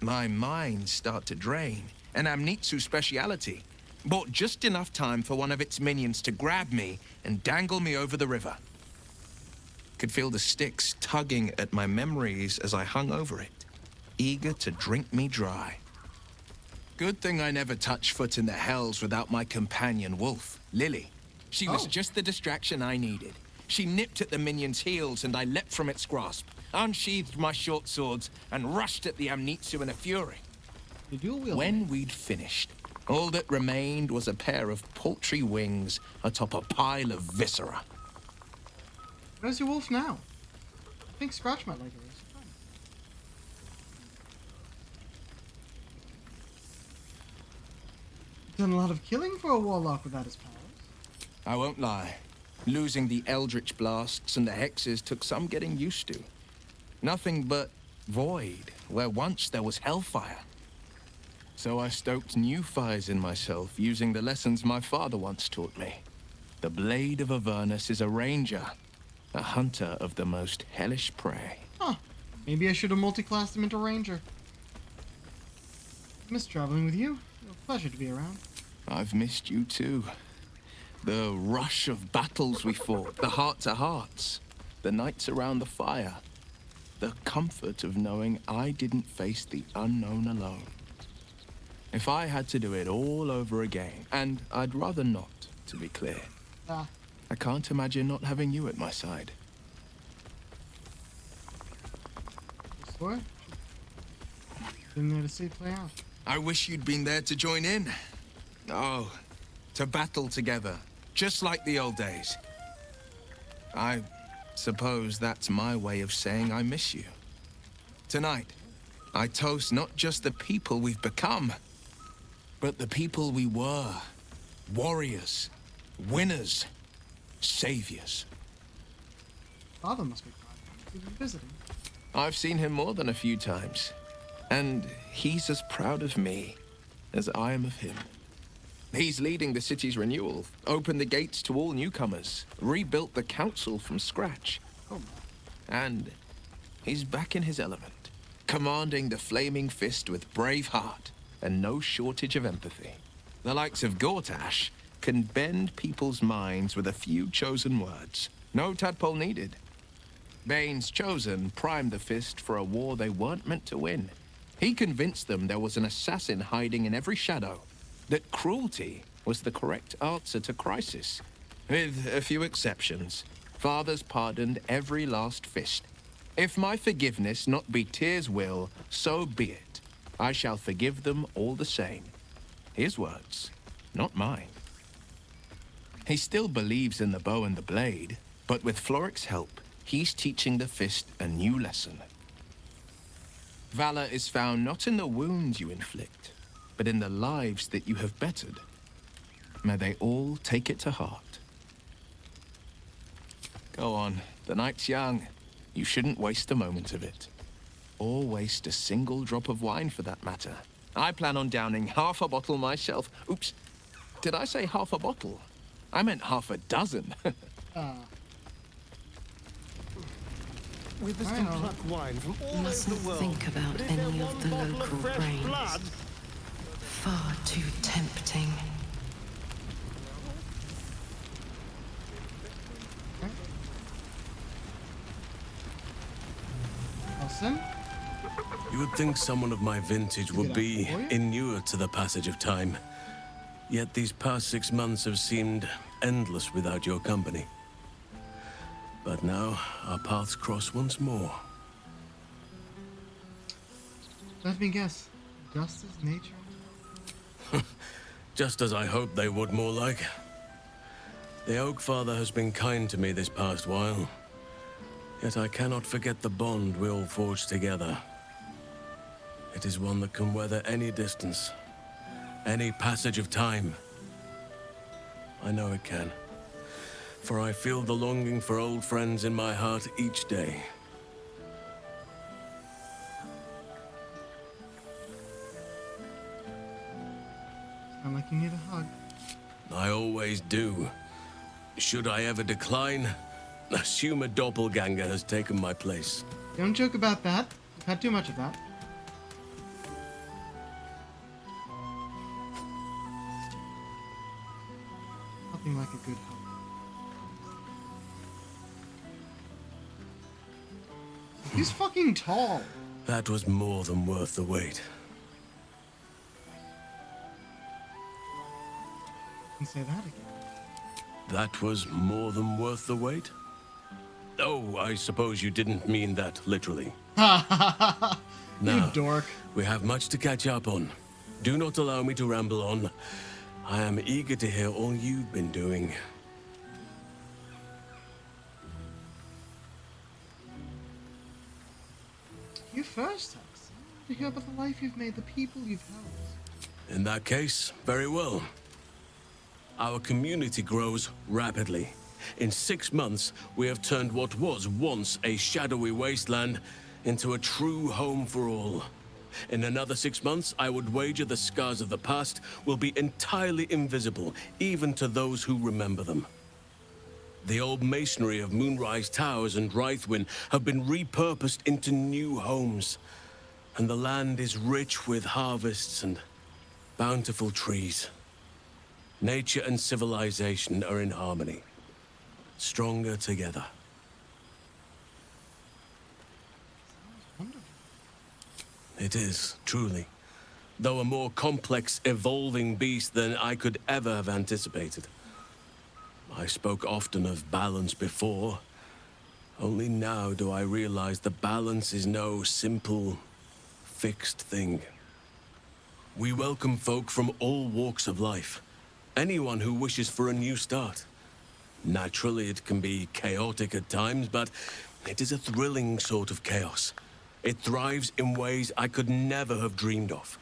[SPEAKER 9] my mind start to drain, an Amnitsu speciality. Bought just enough time for one of its minions to grab me and dangle me over the river. Could feel the Styx tugging at my memories as I hung over it, eager to drink me dry. Good thing I never touched foot in the hells without my companion wolf, Lily. She was just the distraction I needed. She nipped at the minion's heels and I leapt from its grasp, unsheathed my short swords, and rushed at the Amnitsu in a fury. When we'd finished, all that remained was a pair of paltry wings atop a pile of viscera.
[SPEAKER 1] Where's your wolf now? I think Scratch might like it. Done a lot of killing for a warlock without his powers.
[SPEAKER 9] I won't lie. Losing the eldritch blasts and the hexes took some getting used to. Nothing but void, where once there was hellfire. So I stoked new fires in myself using the lessons my father once taught me. The Blade of Avernus is a ranger, a hunter of the most hellish prey.
[SPEAKER 1] Huh. Maybe I should have multi-classed him into ranger. Miss traveling with you. A pleasure to be around.
[SPEAKER 9] I've missed you too. The rush of battles we fought, the heart-to-hearts, the nights around the fire, the comfort of knowing I didn't face the unknown alone.
[SPEAKER 5] If I had to do it all over again, and I'd rather not, to be clear.
[SPEAKER 1] Ah.
[SPEAKER 5] I can't imagine not having you at my side.
[SPEAKER 1] This way? Been there to see it play out.
[SPEAKER 5] I wish you'd been there to join in. Oh, to battle together, just like the old days. I suppose that's my way of saying I miss you. Tonight, I toast not just the people we've become, but the people we were. Warriors, winners, saviors.
[SPEAKER 1] Father must be proud. He's been visiting.
[SPEAKER 5] I've seen him more than a few times, and he's as proud of me as I am of him. He's leading the city's renewal, opened the gates to all newcomers, rebuilt the council from scratch.
[SPEAKER 1] Oh,
[SPEAKER 5] and he's back in his element, commanding the Flaming Fist with brave heart and no shortage of empathy. The likes of Gortash can bend people's minds with a few chosen words. No tadpole needed. Bane's Chosen primed the Fist for a war they weren't meant to win. He convinced them there was an assassin hiding in every shadow, that cruelty was the correct answer to crisis. With a few exceptions, fathers pardoned every last fist. If my forgiveness not be Tyr's will, so be it. I shall forgive them all the same. His words, not mine. He still believes in the bow and the blade, but with Floric's help, he's teaching the Fist a new lesson. Valor is found not in the wounds you inflict, but in the lives that you have bettered. May they all take it to heart. Go on, the night's young. You shouldn't waste a moment of it. Or waste a single drop of wine for that matter. I plan on downing half a bottle myself. Oops, did I say half a bottle? I meant half a dozen.
[SPEAKER 10] With this pluck wine from all over
[SPEAKER 7] Mustn't
[SPEAKER 10] the world.
[SPEAKER 7] think about any of the local brains.
[SPEAKER 10] Blood.
[SPEAKER 7] Far too tempting.
[SPEAKER 1] Nelson?
[SPEAKER 3] You would think someone of my vintage would be inured to the passage of time. Yet these past 6 months have seemed endless without your company. But now, our paths cross once more.
[SPEAKER 1] Let me guess. Just as nature?
[SPEAKER 3] Just as I hoped they would, more like. The Oak Father has been kind to me this past while. Yet I cannot forget the bond we all forged together. It is one that can weather any distance, any passage of time. I know it can, for I feel the longing for old friends in my heart each day.
[SPEAKER 1] Sound like you need a hug.
[SPEAKER 3] I always do. Should I ever decline, assume a doppelganger has taken my place.
[SPEAKER 1] Don't joke about that. You've had too much of that. Nothing like a good hug. He's fucking tall.
[SPEAKER 3] That was more than worth the wait.
[SPEAKER 1] You can say that again.
[SPEAKER 3] That was more than worth the wait? Oh, I suppose you didn't mean that literally.
[SPEAKER 1] You
[SPEAKER 3] Now,
[SPEAKER 1] dork.
[SPEAKER 3] we have much to catch up on. Do not allow me to ramble on. I am eager to hear all you've been doing.
[SPEAKER 1] You first, Hux. To hear about the life you've made, the people you've helped.
[SPEAKER 3] In that case, very well. Our community grows rapidly. In 6 months, we have turned what was once a shadowy wasteland into a true home for all. In another 6 months, I would wager the scars of the past will be entirely invisible, even to those who remember them. The old masonry of Moonrise Towers and Rythwin have been repurposed into new homes, and the land is rich with harvests and bountiful trees. Nature and civilization are in harmony, stronger together. It is, truly. though a more complex, evolving beast than I could ever have anticipated. I spoke often of balance before. Only now do I realize the balance is no simple, fixed thing. We welcome folk from all walks of life. Anyone who wishes for a new start. Naturally, it can be chaotic at times, but it is a thrilling sort of chaos. It thrives in ways I could never have dreamed of.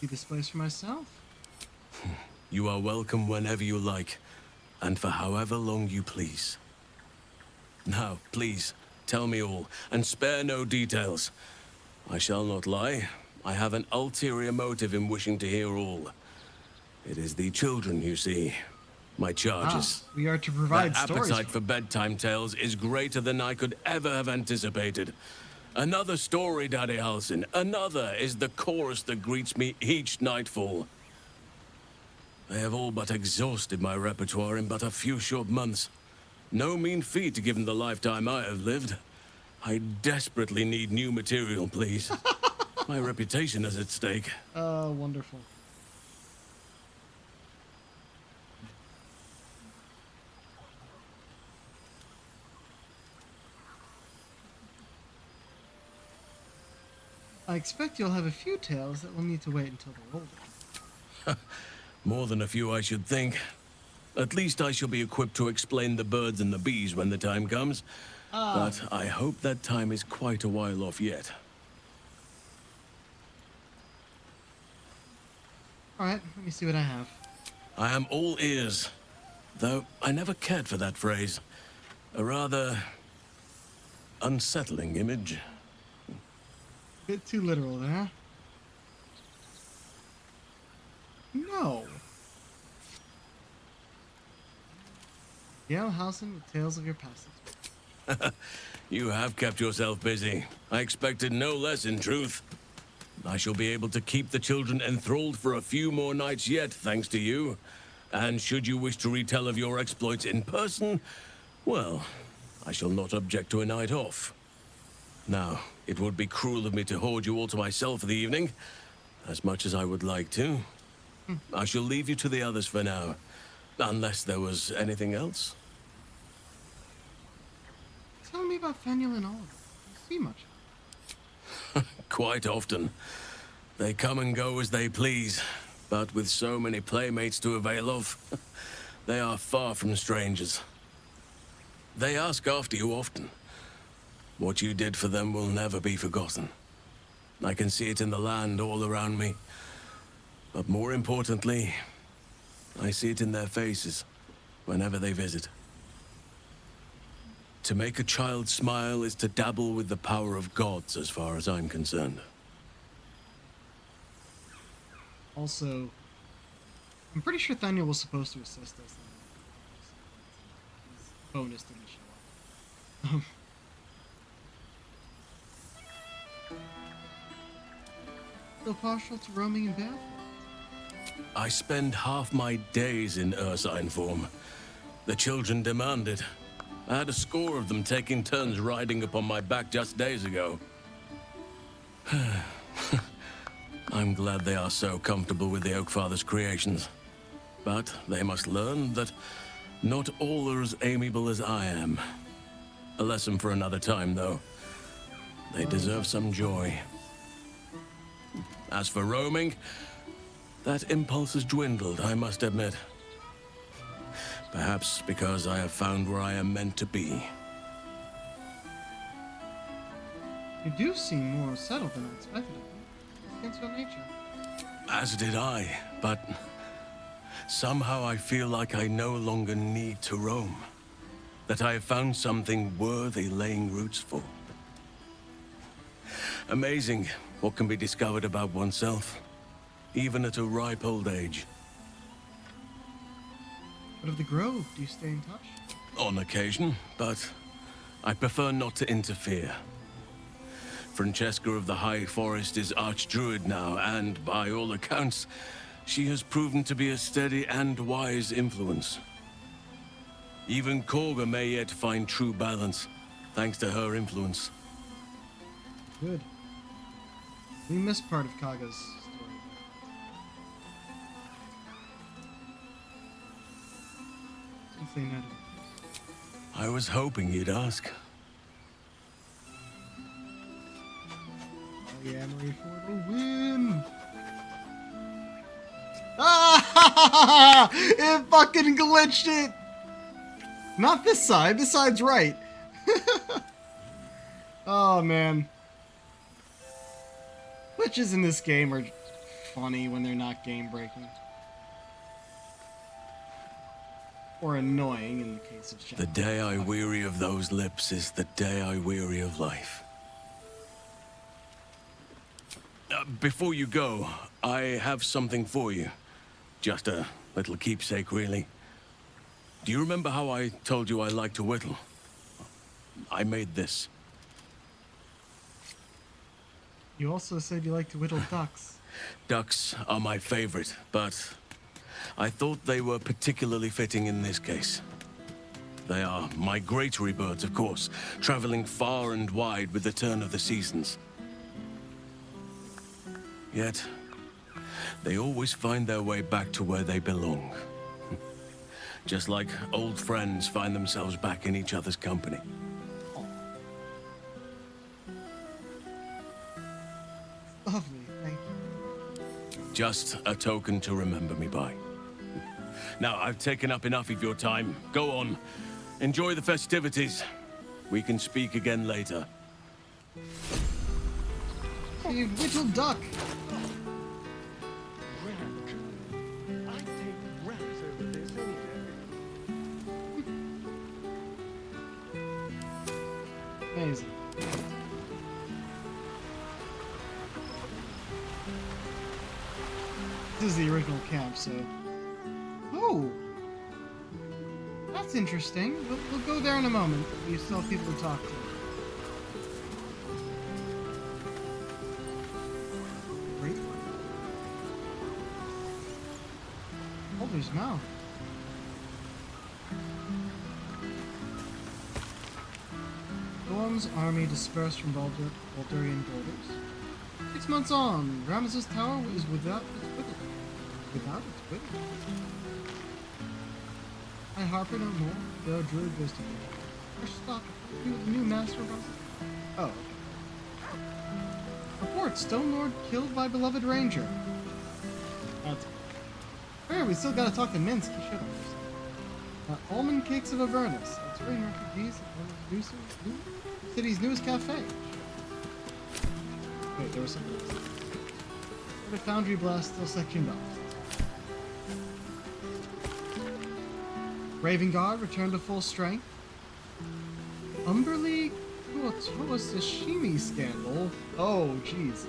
[SPEAKER 1] See this place for myself?
[SPEAKER 3] You are welcome whenever you like, and for however long you please. Now, please, tell me all, and spare no details. I shall not lie. I have an ulterior motive in wishing to hear all. It is the children, you see. My charges.
[SPEAKER 1] We are to provide
[SPEAKER 3] Their
[SPEAKER 1] stories.
[SPEAKER 3] appetite for bedtime tales is greater than I could ever have anticipated. Another story, Daddy Halsin. Another is the chorus that greets me each nightfall. They have all but exhausted my repertoire in but a few short months. No mean feat given the lifetime I have lived. I desperately need new material, please. My reputation is at stake.
[SPEAKER 1] Oh, wonderful. I expect you'll have a few tales that will need to wait until they're older.
[SPEAKER 3] More than a few, I should think. At least I shall be equipped to explain the birds and the bees when the time comes. But I hope that time is quite a while off yet.
[SPEAKER 1] Alright, let me see what I have.
[SPEAKER 3] I am all ears. Though I never cared for that phrase. A rather unsettling image.
[SPEAKER 1] Bit too literal there. No. Gail Halsin with Tales of Your Passage.
[SPEAKER 3] You have kept yourself busy. I expected no less, in truth. I shall be able to keep the children enthralled for a few more nights yet, thanks to you. And should you wish to retell of your exploits in person, well, I shall not object to a night off. Now, it would be cruel of me to hoard you all to myself for the evening, as much as I would like to. I shall leave you to the others for now, unless there was anything else.
[SPEAKER 1] Tell me about Faniel and Oliver. You see much.
[SPEAKER 3] Quite often. They come and go as they please, but with so many playmates to avail of, they are far from strangers. They ask after you often. What you did for them will never be forgotten. I can see it in the land all around me. But more importantly, I see it in their faces whenever they visit. To make a child smile is to dabble with the power of gods, as far as I'm concerned.
[SPEAKER 1] Also, I'm pretty sure Thaniel was supposed to assist us. His bonus didn't show up. Still partial to roaming in Baldur?
[SPEAKER 3] I spend half my days in Ursine form. The children demand it. I had a score of them taking turns riding upon my back just days ago. I'm glad they are so comfortable with the Oakfather's creations. But they must learn that not all are as amiable as I am. A lesson for another time, though. They deserve some joy. As for roaming, that impulse has dwindled, I must admit. Perhaps because I have found where I am meant to be.
[SPEAKER 1] You do seem more settled than I expected. Against your nature.
[SPEAKER 3] As did I, but somehow I feel like I no longer need to roam. That I have found something worthy laying roots for. Amazing what can be discovered about oneself, even at a ripe old age.
[SPEAKER 1] What of the Grove? Do you stay in touch?
[SPEAKER 3] On occasion, but I prefer not to interfere. Francesca of the High Forest is Archdruid now, and by all accounts, she has proven to be a steady and wise influence. Even Korga may yet find true balance, thanks to her influence.
[SPEAKER 1] Good. We missed part of Kaga's story. Since they met him.
[SPEAKER 3] I was hoping you'd ask.
[SPEAKER 1] Polyamory for the win! Ah! It fucking glitched it! Not this side. This side's right. Oh, man. Glitches in this game are funny when they're not game-breaking. Or annoying in the case of Shadow.
[SPEAKER 3] The day I weary of those lips is the day I weary of life. Before you go, I have something for you. Just a little keepsake, really. Do you remember how I told you I like to whittle? I made this.
[SPEAKER 1] You also said you like to whittle ducks.
[SPEAKER 3] Ducks are my favorite, but I thought they were particularly fitting in this case. They are migratory birds, of course, traveling far and wide with the turn of the seasons. Yet, they always find their way back to where they belong. Just like old friends find themselves back in each other's company.
[SPEAKER 1] Lovely, thank you.
[SPEAKER 3] Just a token to remember me by. Now, I've taken up enough of your time. Go on. Enjoy the festivities. We can speak again later.
[SPEAKER 1] You whittled duck. Amazing. This is the original camp, so... Oh! That's interesting. We'll go there in a moment. We still have people to talk to. Great. Baldur's mouth. Gorm's army dispersed from Baldurian borders. 6 months on, Ramesses Tower is without its wither. Without its wither. I harper no more. The druid goes to bed. Fresh stock. The new master of us. Oh, okay. Report: Stone Lord killed by beloved ranger. That's good. Hey, we still gotta talk to Minsk. He should understand. Almond Cakes of Avernus. Australian refugees at the city's newest cafe. Wait, there was something else. The Foundry Blast still sectioned off. Raven Guard returned to full strength. Umberly Kuotoa Sashimi scandal. Oh, jeez.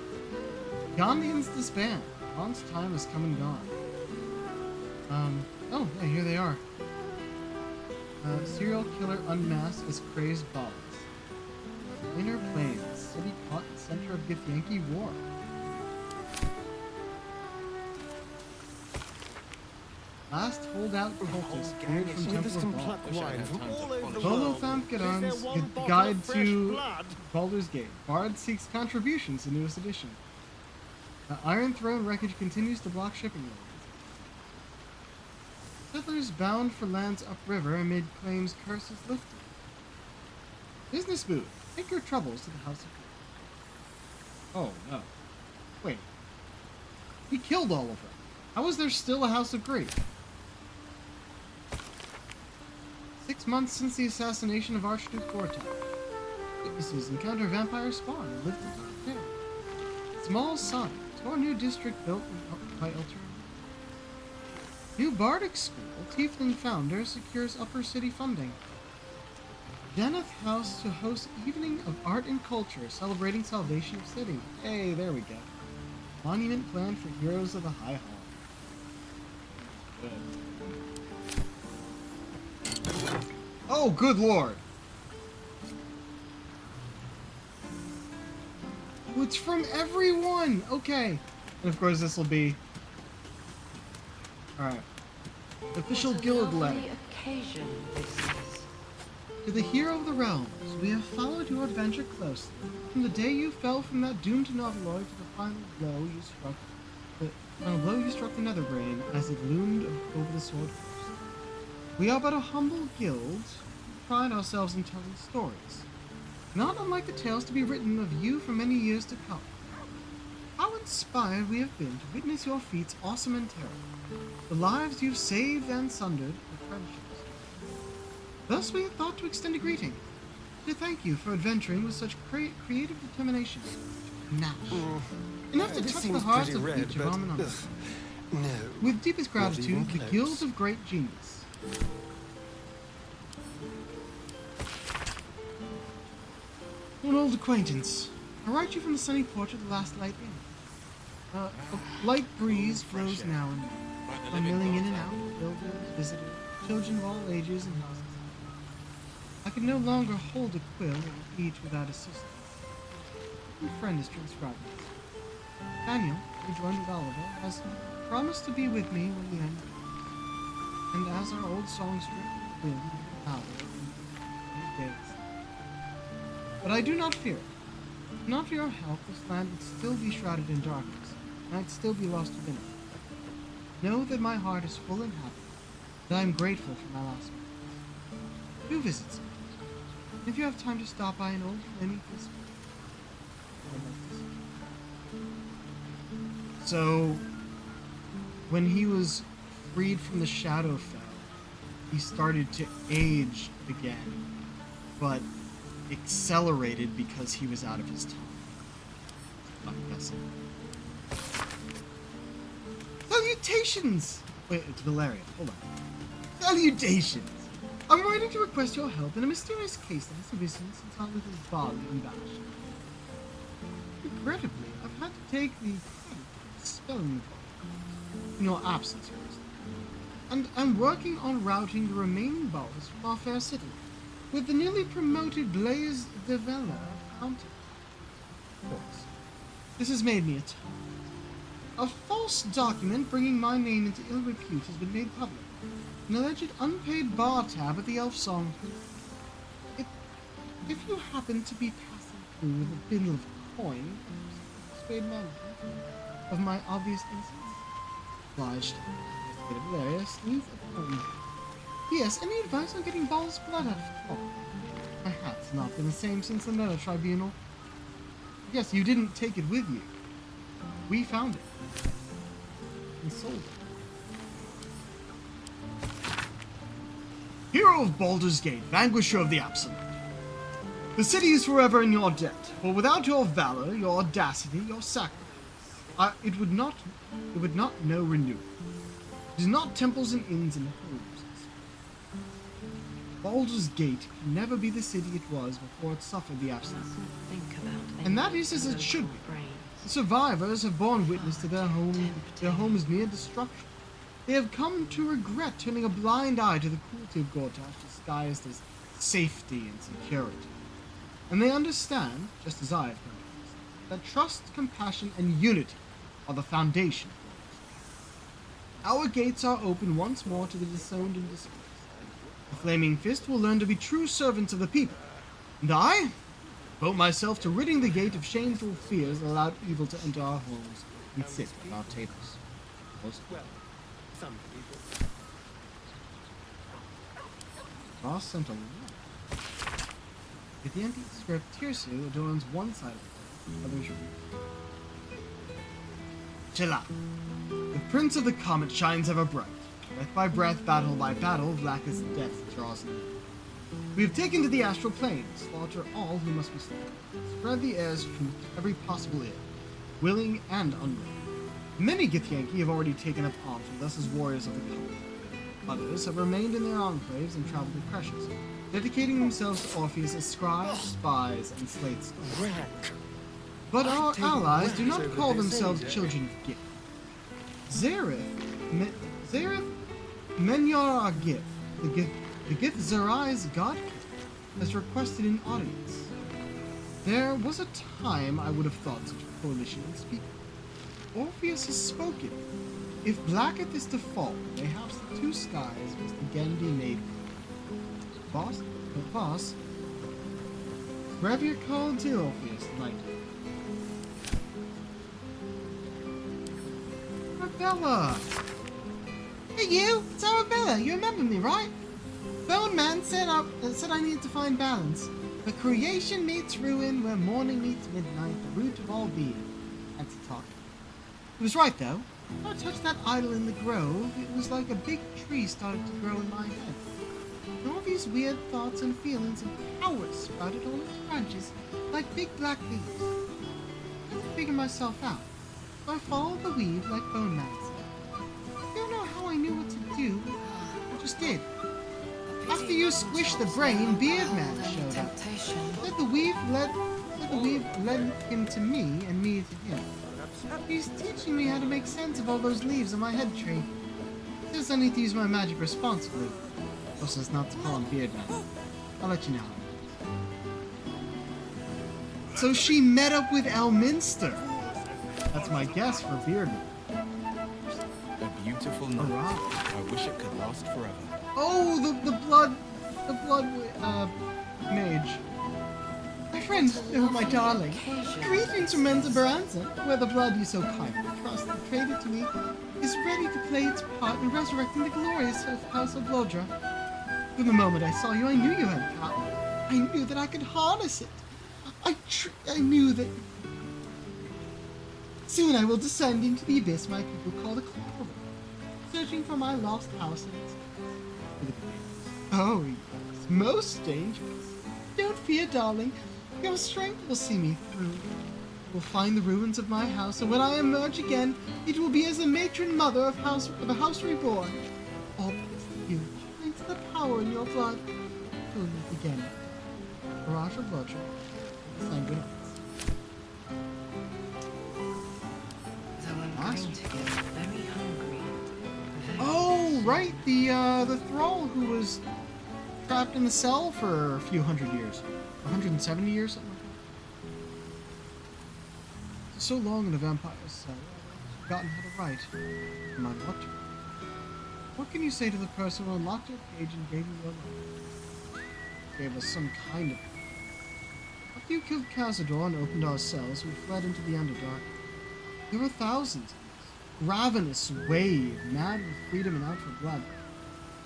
[SPEAKER 1] Ghanaians disband. Han's time has come and gone. Oh, yeah, here they are. Serial killer unmasked as crazed balls. Inner Plains, city caught in center of Githyanki war. Last holdout cultist cleared from Temple of Baldur. Volo found Geron's guide to Baldur's Gate. Bard seeks contributions to newest edition. The Iron Throne wreckage continues to block shipping lanes. Settlers bound for lands upriver amid claims curses lifted. Business booth. Take your troubles to the House of Grief. Oh, no. Wait. He killed all of them. How is there still a House of Grief? 6 months since the assassination of Archduke Gortak. Witnesses encounter vampire spawn and live in town. Small sign. Tour new district built by Elter. New Bardic School. Tiefling founder secures upper city funding. Deneth House to host evening of art and culture celebrating salvation of city. Hey, there we go. Monument planned for heroes of the High Hall. Good. Oh, good lord. Oh, it's from everyone. Okay. And of course this will be... Alright. Official guild letter.
[SPEAKER 16] Occasion, this is.
[SPEAKER 1] To the hero of the realms, we have followed your adventure closely, from the day you fell from that doomed nautiloid to the final blow you struck the Netherbrain as it loomed over the Sword Coast. We are but a humble guild who pride ourselves in telling stories, not unlike the tales to be written of you for many years to come. How inspired we have been to witness your feats awesome and terrible, the lives you've saved and sundered, the friendships. Thus we have thought to extend a greeting, to thank you for adventuring with such creative determination. Now, enough to touch the hearts of each of arm in arm.
[SPEAKER 10] No.
[SPEAKER 1] With deepest gratitude, the Guild of Great Genius. An old acquaintance. I write you from the sunny porch of the Last Light Inn. A light breeze blows now and then. I'm milling in and out, builders, visitors, children of all ages and houses. I can no longer hold a quill or a page without assistance. My friend is transcribing this. Daniel, who joined with Oliver, has promised to be with me when the end comes. And as our old songstress will be power in these days. But I do not fear it. If not for your help, this land would still be shrouded in darkness, and I'd still be lost within it. Know that my heart is full and happy, that I am grateful for my last moments. Do visit some. If you have time to stop by an old flaming fist. So, when he was freed from the Shadowfell, he started to age again, but accelerated because he was out of his time. I'm guessing. Salutations! Wait, it's Valerian. Hold on. Salutations! I'm writing to request your help in a mysterious case that has arisen since our little Bali vanished. Regrettably, I've had to take the spelling in your absence, first. And I'm working on routing the remaining balls from our fair city, with the newly promoted Blaze Develler counter. Of course, this has made me a ton. A false document bringing my name into ill repute has been made public. An alleged unpaid bar tab at the Elf Song. If you happen to be passing through with a bundle of coin, persuade management of my obvious innocence. Obliged. Bit of hilarious. Needs a phone. Yes, any advice on getting Bal's blood out of the cloth? My hat's not been the same since the Nether Tribunal. Yes, you didn't take it with you. We found it. And sold it. Hero of Baldur's Gate, vanquisher of the absolute. The city is forever in your debt, for without your valor, your audacity, your sacrifice, it would not know renewal. It is not temples and inns and homes. Baldur's Gate can never be the city it was before it suffered the absolute. And that is as it should be. The survivors have borne witness to their home's near destruction. They have come to regret turning a blind eye to the cruelty of Gortash disguised as safety and security. And they understand, just as I have come to understand, that trust, compassion, and unity are the foundation. Our gates are open once more to the disowned and displaced. The Flaming Fist will learn to be true servants of the people. And I devote myself to ridding the gate of shameful fears that allowed evil to enter our homes and sit at our tables. Well, some people. Ross sent a letter. With the empty script, Tirsu adorns one side of the other's room. Chilla. The Prince of the Comet shines ever bright. Breath by breath, battle by battle, blackest death draws near. We have taken to the astral plane, slaughter all who must be slaughtered, spread the air's truth to every possible ear, willing and unwilling. Many Githyanki have already taken up arms with us as warriors of the comet. Others have remained in their enclaves and traveled to Precious, dedicating themselves to Orpheus as scribes, spies, and slates. But our allies do not call themselves children of Gith. Zareth Menyor Gith, the Gith Zarai's god king, has requested an audience. There was a time I would have thought such a coalition would speak. Orpheus has spoken. If Blacketh is to fall, perhaps the two skies must again be made. Boss, But boss, wherever you're called to, Orpheus, like Arabella! Hey you! It's Arabella! You remember me, right? Bone Man said I needed to find balance. Where creation meets ruin, where morning meets midnight, the root of all being. That's a talk. He was right, though. When I touched that idol in the grove, it was like a big tree started to grow in my head. And all these weird thoughts and feelings and powers sprouted on its branches like big black leaves. I had to figure myself out, so I followed the weave like Bone Man said. I don't know how I knew what to do, I just did. After you squished the brain, Beardman showed up. Said the weave led him to me and me to him. He's teaching me how to make sense of all those leaves on my head tree. He says I need to use my magic responsibly. Also says not to call him Beardman. I'll let you know. So she met up with Elminster. That's my guess for Beardman.
[SPEAKER 5] A beautiful night. I wish it could last forever.
[SPEAKER 1] Oh, the blood mage. My friend, my darling. Greetings from Menzabaranza, where the blood you so kindly trusted traded to me is ready to play its part in resurrecting the glorious House of Lodra. From the moment I saw you, I knew you had power. I knew that I could harness it. I knew that soon I will descend into the abyss my people call the cloud, searching for my lost house and its oh, yes, most dangerous. Don't fear, darling. Your strength will see me through. I will find the ruins of my house, and when I emerge again, it will be as a matron mother of a house reborn. All thanks to you, thanks to the power in your blood. Till we meet again. Barrage of Lodra, Sanguine. Oh, right, the thrall who was trapped in the cell for a few hundred years. 170 years, something like that. So long in the vampire's cell, I've forgotten how to write. I'm unlocked. What can you say to the person who unlocked your cage and gave you your life? Gave us some kind of... After you killed Cazador and opened our cells, we fled into the Underdark. There were thousands of us. Ravenous wave, mad with freedom and out for blood.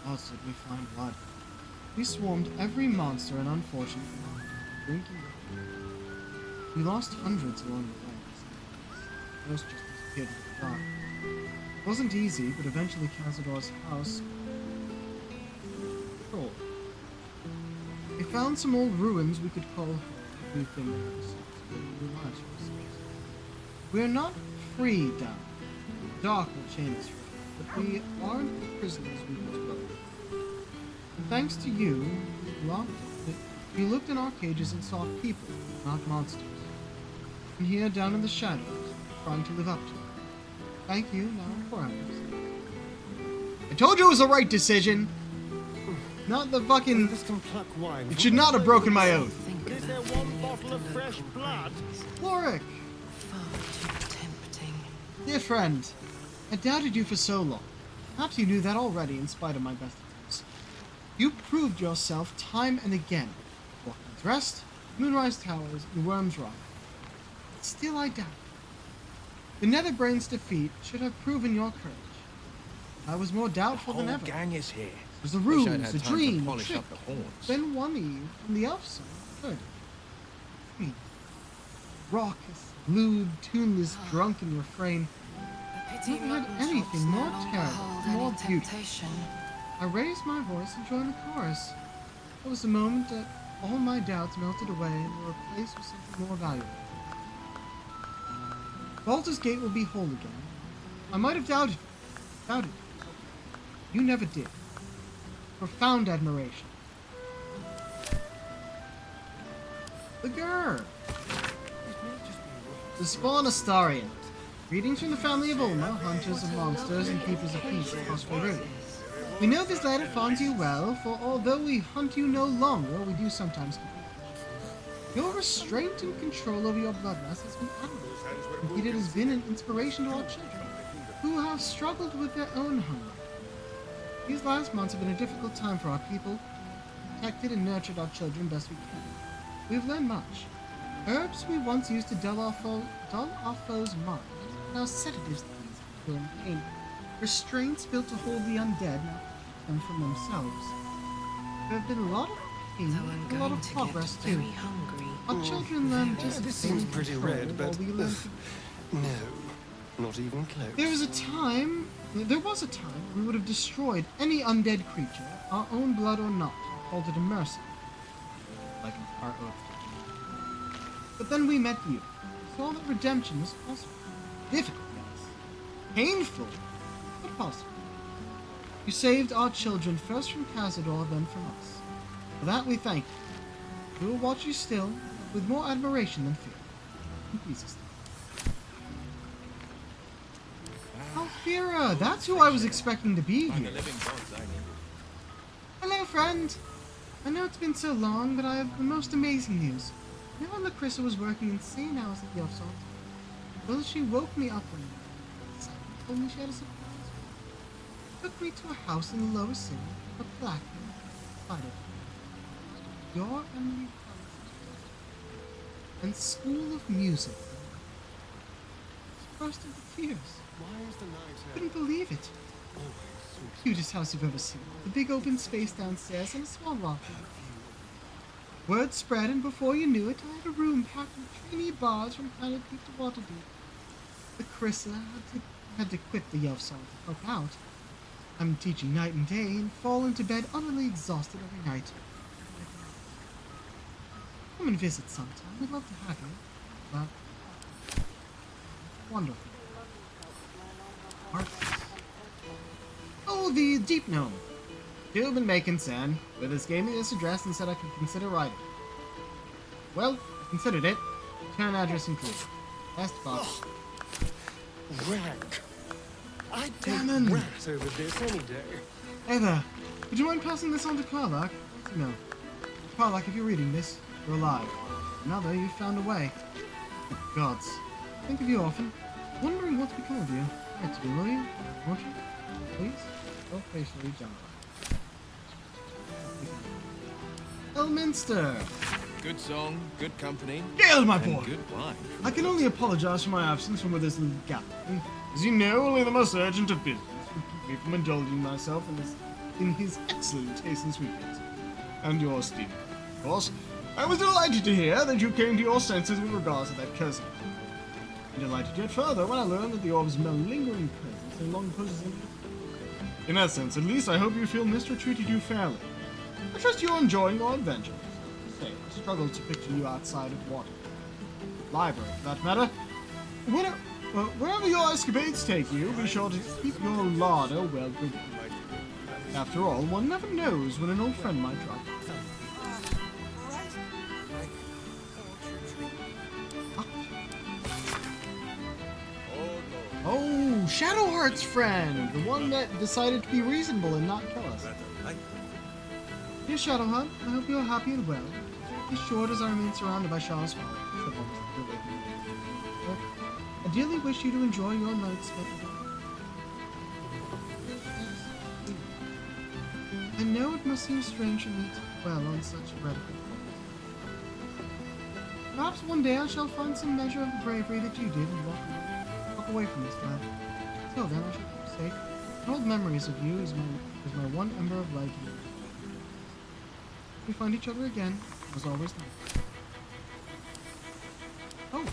[SPEAKER 1] How else did we find blood? We swarmed every monster and unfortunately drinking. We lost hundreds along the way. Most just disappeared in the dark. It wasn't easy, but eventually Cazador's house controlled. We found some old ruins we could call home. We've been there since new lives for ourselves. We are not free down. The dark will chain us forever, but we aren't the prisoners we once were. And thanks to you, we looked in our cages and saw people, not monsters. And here, down in the shadows, trying to live up to it. Thank you, now and forever. I told you it was the right decision! Not the fucking... It should not have broken my oath.
[SPEAKER 10] Is there one bottle of fresh blood?
[SPEAKER 1] Lorik! Dear friend, I doubted you for so long. Perhaps you knew that already in spite of my best attempts. You proved yourself time and again. Walking's Rest, Moonrise Towers, and Worm's Rock. But still I doubt. The Netherbrain's defeat should have proven your courage. I was more doubtful than ever.
[SPEAKER 5] The gang is here.
[SPEAKER 1] It was a ruse, a dream, a trick. Then one eve, from the elf song, I heard it. Me. Raucous, lewd, tuneless, drunken refrain. Never had anything more terrible, more beautiful. I raised my voice and joined the chorus. It was the moment that all my doubts melted away and were replaced with something more valuable. Baldur's Gate will be whole again. I might have doubted you. You never did. Profound admiration. The Grr! The Spawn Astarian. Greetings from the family of Ulma, hunters of monsters and keepers of peace across Faerun. We know this land finds you well, for although we hunt you no longer, we do sometimes compete. Your restraint and control over your bloodlust has been admirable. Indeed, it has been an inspiration to our children, who have struggled with their own hunger. These last months have been a difficult time for our people. protected and nurtured our children best we can. We've learned much. Herbs we once used to dull our foes' minds, now sedatives that ease people in pain. Restraints built to hold the undead, now protect them from themselves. There have been a lot of pain, a lot of progress too. Our children learn just
[SPEAKER 10] this seems pretty red, but
[SPEAKER 1] no,
[SPEAKER 10] not even close.
[SPEAKER 1] There was a time we would have destroyed any undead creature, our own blood or not, and called it a mercy, like our oath. But then we met you. We saw that redemption was possible. Difficult, yes. Painful, but possible. You saved our children first from Cazador, then from us. For that we thank you. We will watch you still, with more admiration than fear. In Jesus' name. Alfira, that's who I was expecting to be here. Hello, friend. I know it's been so long, but I have the most amazing news. You know, Lacrissa was working insane hours at the Offsalt. Well, she woke me up one night. Told me she had a surprise. Took me to a house in the lower city, a plaque beside it. Your Emily and School of Music. She burst into tears.
[SPEAKER 10] Why is the night?
[SPEAKER 1] Couldn't believe it. Cutest house you've ever seen. The big open space downstairs and a small loft. Word spread, and before you knew it, I had a room packed with trainee bars from Planet Peak to Waterdeep. Lacrissa had to quit the Yelf Song to help out. I'm teaching night and day and fall into bed utterly exhausted every night. Come and visit sometime. We'd love to have you. But wonderful. Oh, the Deep Gnome. Human may concern. Withers gave me this address and said I could consider writing. Well, I considered it. Return address included. Best box.
[SPEAKER 10] Rank. I'd
[SPEAKER 1] Gammon.
[SPEAKER 10] rat over this any day.
[SPEAKER 1] Hey there. Would you mind passing this on to Karlach? No. Karlach, if you're reading this, you're alive. Another, you found a way. Good gods. Think of you often. Wondering what's become of you. Right to be, will you? Won't you? Please? Go facially general. Elminster!
[SPEAKER 5] Good song, good company.
[SPEAKER 1] Gale, my boy!
[SPEAKER 5] Good wine.
[SPEAKER 1] I can only apologize for my absence from Withers and Gatlin. As you know, only the most urgent of business would keep me from indulging myself in his excellent taste in sweetmeats. And yours, Stephen. Of course, I was delighted to hear that you came to your senses with regards to that cousin. And delighted yet further when I learned that the orb's malingering presence no longer poses any difficulty. In that sense, at least, I hope you feel Mr. treated you fairly. I trust you're enjoying your adventures. Say, I struggle to picture you outside of water. Library, for that matter. Wherever your escapades take you, be sure to keep your larder well prepared. After all, one never knows when an old friend might drop in. Oh, Shadowheart's friend! The one that decided to be reasonable and not kill us. Dear Shadowheart, I hope you are happy and well. As short as I remain surrounded by Shaw's followers. I dearly wish you to enjoy your night spent with them. I know it must seem strange for me to dwell on such radical points. Perhaps one day I shall find some measure of the bravery that you did and walk away from this land. Till then, I shall keep safe and hold memories of you as my one ember of light here. If we find each other again, it was always nice. Oh.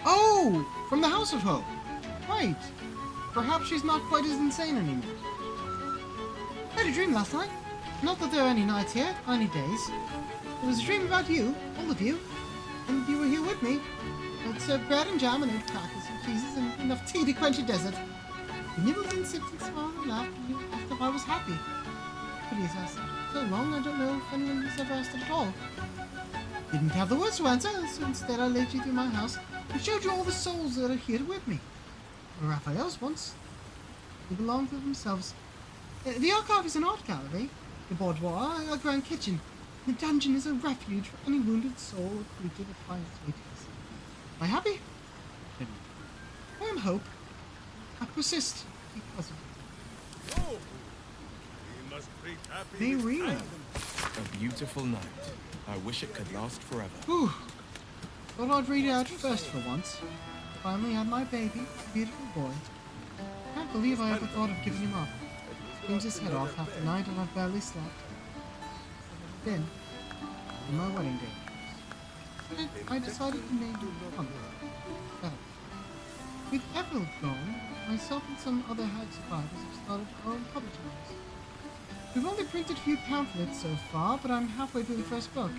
[SPEAKER 1] Oh! From the House of Hope! Right. Perhaps she's not quite as insane anymore. I had a dream last night. Not that there are any nights here, any days. It was a dream about you, all of you. And you were here with me. I'd served bread and jam and crackers and cheeses and enough tea to quench a desert. We nibbled and sipped and smiled and laughed and you asked if I was happy. But as I said, so long I don't know if anyone has ever asked it at all. Didn't have the words to answer, so instead I led you through my house and showed you all the souls that are here with me. Or Raphael's once. They belong to themselves. The archive is an art gallery, the boudoir, a grand kitchen. The dungeon is a refuge for any wounded soul or creature that finds its way to us. Am I happy? I am hope. I persist. because of
[SPEAKER 16] Oh, we must treat happy
[SPEAKER 1] Mayrina.
[SPEAKER 5] A beautiful night. I wish it could last forever.
[SPEAKER 1] Whew. Thought I'd read it out first for once. Finally had my baby, a beautiful boy. Can't believe I ever thought of giving him up. Screams his head off half the night and I've barely slept. I've never been. On my wedding day. I decided to name him Baldur. With Epilogue gone, myself and some other hag survivors have started our own publishing house. We've only printed a few pamphlets so far, but I'm halfway through the first book.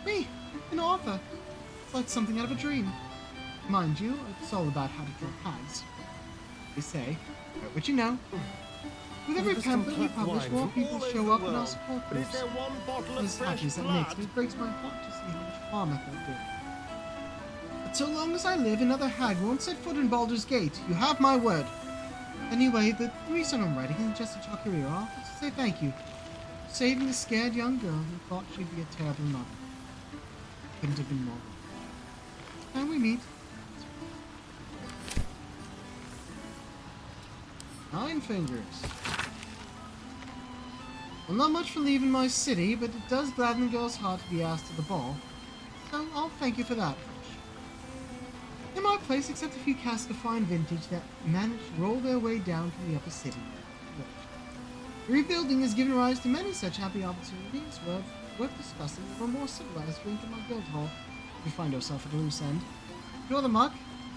[SPEAKER 1] Me, an author. It's like something out of a dream. Mind you, it's all about how to kill hags. They say, write what you know. With every pamphlet we publish, more people show up in our support groups. As happy as that makes me, it breaks my heart to see how much harm I've done. But so long as I live, another hag won't set foot in Baldur's Gate. You have my word. Anyway, the reason I'm writing isn't just to chalk your ear off, it's to say thank you for saving the scared young girl who thought she'd be a terrible mother. Couldn't have been more. Can we meet? 9 fingers. Well, not much for leaving my city, but it does gladden the girl's heart to be asked to the ball. So I'll thank you for that. In my place, except a few casts of fine vintage that manage to roll their way down to the upper city. Rebuilding has given rise to many such happy opportunities worth discussing for a more civilized drink in my guild hall if we find ourselves at a loose end. Draw the muck,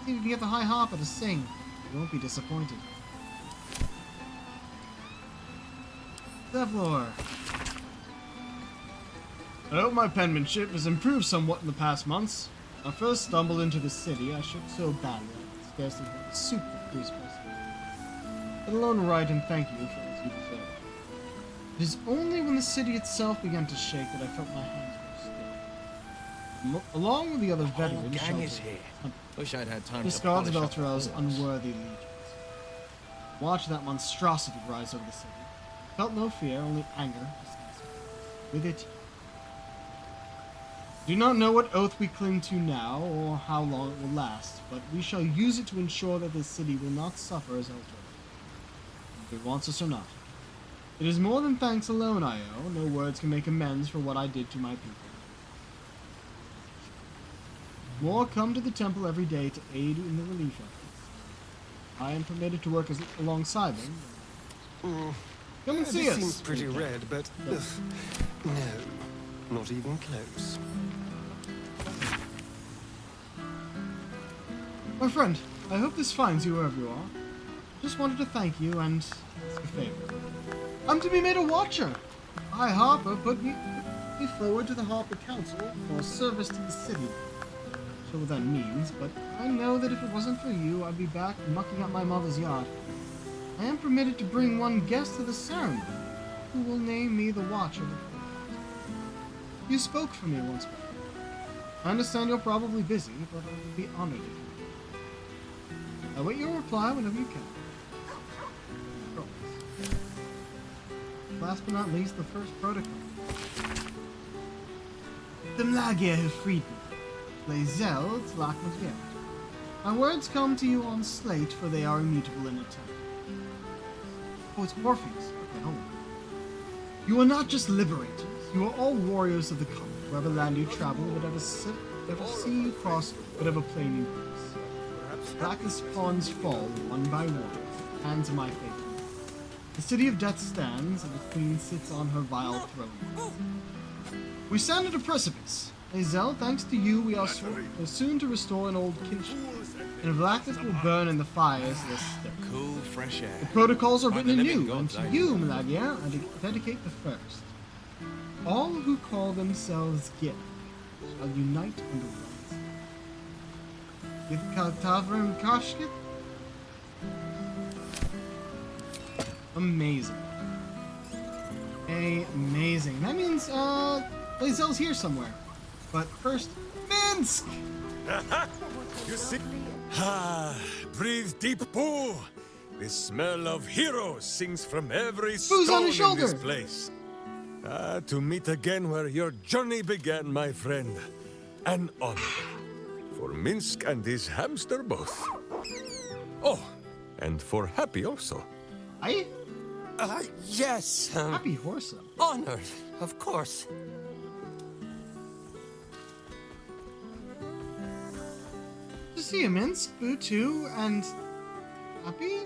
[SPEAKER 1] see if we can get the High Harper to sing. You won't be disappointed. Devlor. I hope my penmanship has improved somewhat in the past months. When I first stumbled into the city, I shook so badly I could scarcely hold the soup that Bruce was. Let alone write and thank you for as you deserve. It is only when the city itself began to shake that I felt my hands were still. Along with the other veterans,
[SPEAKER 5] gang is here. Wish I'd had time to
[SPEAKER 1] discards of
[SPEAKER 5] polish up
[SPEAKER 1] Elturel's
[SPEAKER 5] the horns.
[SPEAKER 1] unworthy legions. Watch that monstrosity rise over the city. Felt no fear, only anger. With it, do not know what oath we cling to now, or how long it will last, but we shall use it to ensure that this city will not suffer as Elturel, if it wants us or not. It is more than thanks alone I owe. No words can make amends for what I did to my people. More come to the temple every day to aid in the relief efforts. I am permitted to work alongside them. Come and see
[SPEAKER 10] this
[SPEAKER 1] us.
[SPEAKER 10] Seems pretty red, but no, not even close.
[SPEAKER 1] My friend, I hope this finds you wherever you are. Just wanted to thank you and ask a favor. I'm to be made a watcher. High Harper put me forward to the Harper Council for service to the city. Not sure what that means, but I know that if it wasn't for you, I'd be back mucking up my mother's yard. I am permitted to bring one guest to the ceremony, who will name me the Watcher. You spoke for me once before. I understand you're probably busy, but I would be honored if you would. I wait your reply whenever you can. Last but not least, the first protocol. The Mlagia have freed me. Lae'zel Tlakmagel. My words come to you on slate, for they are immutable in a time. Oh, it's Orpheus. Okay, hold on. You are not just liberators. You are all warriors of the common. Wherever land you travel, whatever sea you cross, whatever plane you cross. Blackest pawns fall, one by one, hands of my faithful. The city of death stands, and the queen sits on her vile throne. We stand at a precipice. Lae'zel, thanks to you, we are soon to restore an old kinship. And Blackest will burn in the fires this step.
[SPEAKER 5] Cool, fresh air.
[SPEAKER 1] The protocols are written anew, and to you, Mlagia, I dedicate the first. All who call themselves Gith shall unite under one. Gith Kaltavrim Kashkit? Amazing. Amazing. That means, Lae'zel's here somewhere. But first, Minsk!
[SPEAKER 16] You see? Ah, breathe deep, Pooh. The smell of heroes sings from every stone
[SPEAKER 1] on his
[SPEAKER 16] in this
[SPEAKER 1] shoulder?
[SPEAKER 16] place. To meet again where your journey began, my friend. An honor. For Minsk and his hamster both. Oh, and for Happy also. Yes.
[SPEAKER 1] Happy horse.
[SPEAKER 16] Honored, of course.
[SPEAKER 1] To see him in Boo too, and Happy?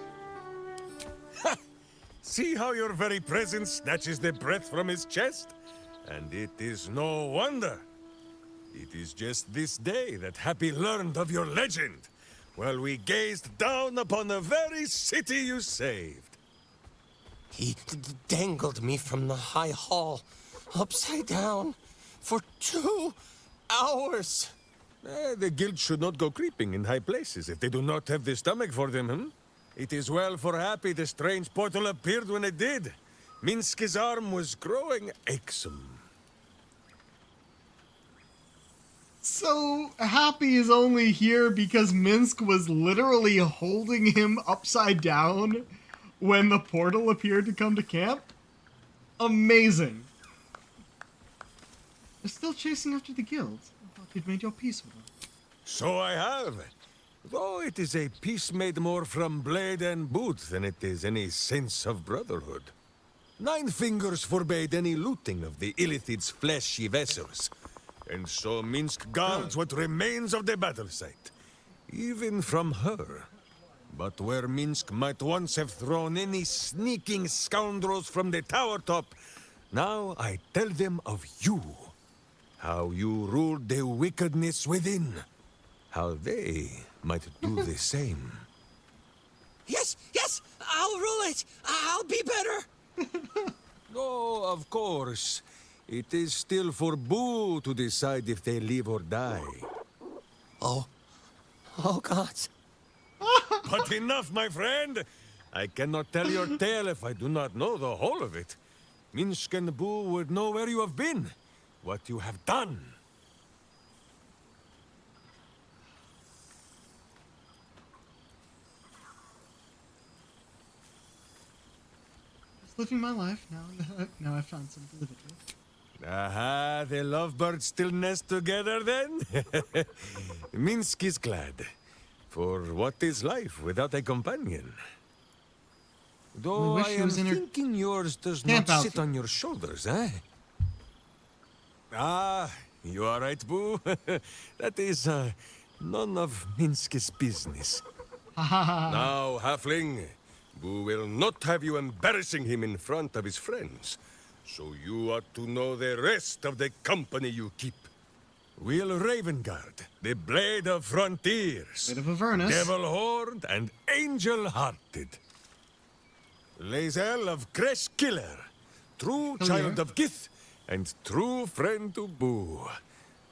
[SPEAKER 16] See how your very presence snatches the breath from his chest? And it is no wonder. It is just this day that Happy learned of your legend, while we gazed down upon the very city you saved.
[SPEAKER 10] He dangled me from the high hall, upside down, for 2 hours.
[SPEAKER 16] The guild should not go creeping in high places if they do not have the stomach for them, hmm? It is well for Happy the strange portal appeared when it did. Minsk's arm was growing aexum.
[SPEAKER 1] So Happy is only here because Minsk was literally holding him upside down when the portal appeared to come to camp? Amazing. They're still chasing after the guild. I thought you'd made your peace with them.
[SPEAKER 16] So I have. Though it is a peace made more from blade and boot than it is any sense of brotherhood. 9 Fingers forbade any looting of the Illithid's fleshy vessels. And so Minsk guards what remains of the battle site. Even from her. But where Minsk might once have thrown any sneaking scoundrels from the tower top, now I tell them of you. How you ruled the wickedness within. How they might do the same.
[SPEAKER 10] Yes, I'll rule it. I'll be better.
[SPEAKER 16] Oh, of course. It is still for Boo to decide if they live or die.
[SPEAKER 10] Oh God.
[SPEAKER 16] But enough, my friend! I cannot tell your tale if I do not know the whole of it. Minsk and Boo would know where you have been, what you have done.
[SPEAKER 1] Just living my life now I've found something to live it with.
[SPEAKER 16] Aha, the lovebirds still nest together then? Minsk is glad. For what is life without a companion? Though I am thinking yours does not sit on your shoulders, eh? Ah, you are right, Boo. That is none of Minsk's business. Now, halfling, Boo will not have you embarrassing him in front of his friends. So you ought to know the rest of the company you keep. Will Ravengard, the Blade of Frontiers,
[SPEAKER 1] Blade of Avernus,
[SPEAKER 16] Devil-Horned and Angel-Hearted. Lae'zel of Creshkiller, true child of Gith and true friend to Boo.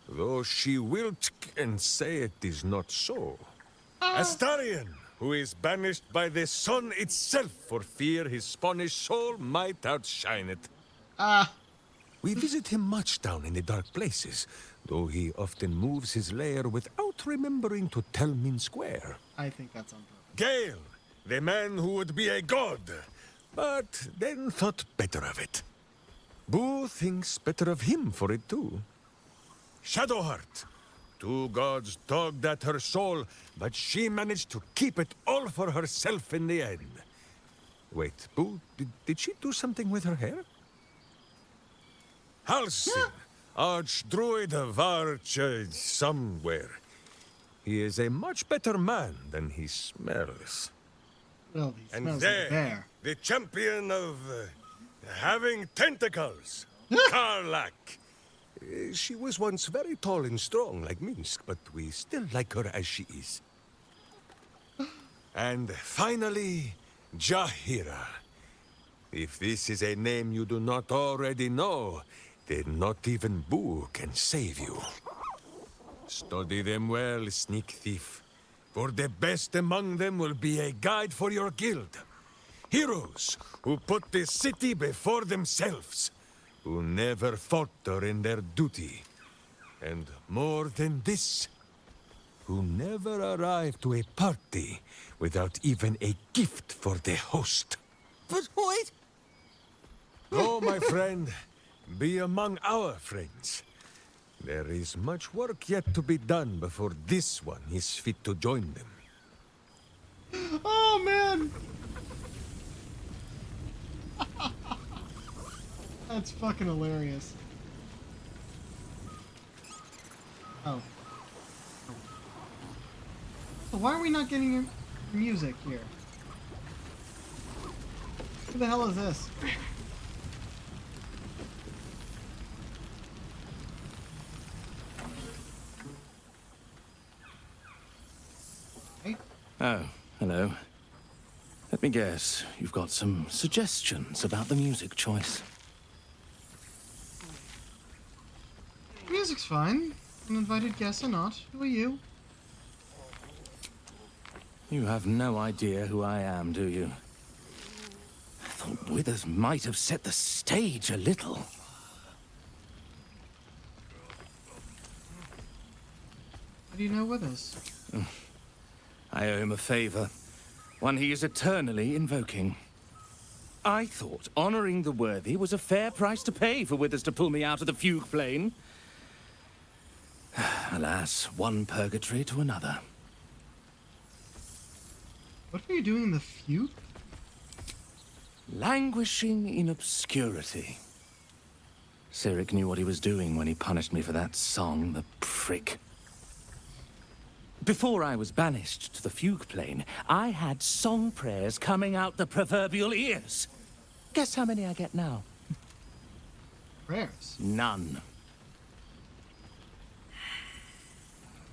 [SPEAKER 16] Though she will and say it is not so. Astarion, who is banished by the sun itself for fear his Spanish soul might outshine it. We visit him much down in the dark places, though he often moves his lair without remembering to tell Minsk where.
[SPEAKER 1] I think that's on purpose.
[SPEAKER 16] Gale, the man who would be a god, but then thought better of it. Boo thinks better of him for it too. Shadowheart, 2 gods tugged at her soul, but she managed to keep it all for herself in the end. Wait, Boo, did she do something with her hair? Halsin, Archdruid of Arch somewhere. He is a much better man than he smells.
[SPEAKER 1] Well, he
[SPEAKER 16] And
[SPEAKER 1] smells
[SPEAKER 16] there,
[SPEAKER 1] like a bear.
[SPEAKER 16] the champion of having tentacles, Karlak. She was once very tall and strong like Minsk, but we still like her as she is. And finally, Jahira. If this is a name you do not already know, then not even Boo can save you. Study them well, sneak thief. For the best among them will be a guide for your guild. Heroes who put the city before themselves. Who never falter in their duty. And more than this, who never arrive to a party without even a gift for the host.
[SPEAKER 10] But wait!
[SPEAKER 16] Oh, my friend, be among our friends. There is much work yet to be done before this one is fit to join them.
[SPEAKER 1] Oh, man! That's fucking hilarious. Oh. So why are we not getting your music here? Who the hell is this? Hey.
[SPEAKER 17] Oh, hello. Let me guess, you've got some suggestions about the music choice.
[SPEAKER 1] Music's fine. An invited guest or not. Who are you?
[SPEAKER 17] You have no idea who I am, do you? I thought Withers might have set the stage a little.
[SPEAKER 1] How do you know Withers?
[SPEAKER 17] I owe him a favor. One he is eternally invoking. I thought honoring the worthy was a fair price to pay for Withers to pull me out of the fugue plane. Alas, one purgatory to another.
[SPEAKER 1] What were you doing in the fugue?
[SPEAKER 17] Languishing in obscurity. Cyric knew what he was doing when he punished me for that song, the prick. Before I was banished to the fugue plane, I had song prayers coming out the proverbial ears. Guess how many I get now?
[SPEAKER 1] Prayers?
[SPEAKER 17] None.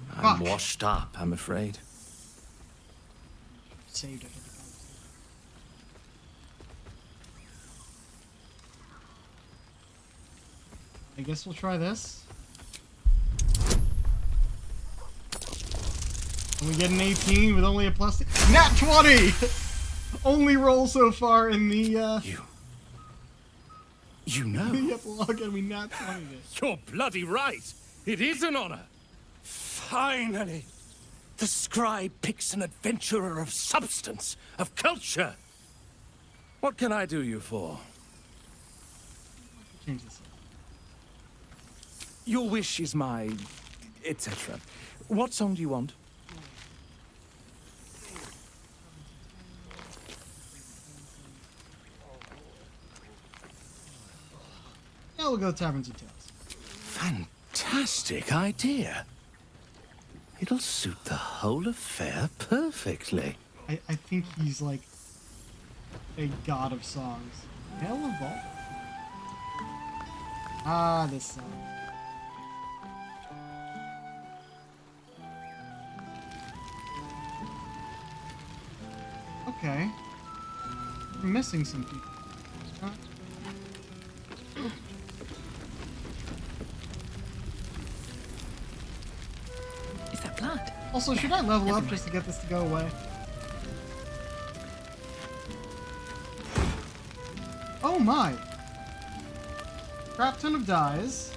[SPEAKER 1] Fuck.
[SPEAKER 17] I'm washed up, I'm afraid.
[SPEAKER 1] Saved it. I guess we'll try this. And we get an 18 with only a plus. Nat 20! Only roll so far in the,
[SPEAKER 17] You know?
[SPEAKER 1] the epilogue, and we nat 20 this.
[SPEAKER 17] You're bloody right! It is an honor! Finally! The scribe picks an adventurer of substance, of culture! What can I do you for?
[SPEAKER 1] Change this up.
[SPEAKER 17] Your wish is my... etc. What song do you want?
[SPEAKER 1] Yeah, we'll go Taverns and Tales.
[SPEAKER 17] Fantastic idea. It'll suit the whole affair perfectly.
[SPEAKER 1] I think he's like a god of songs. Hail of Baldur. Ah, this song. Okay. We're missing some people.
[SPEAKER 18] Is that blood?
[SPEAKER 1] Also, should I level up just to get this to go away? Oh my! Crap ton of dyes.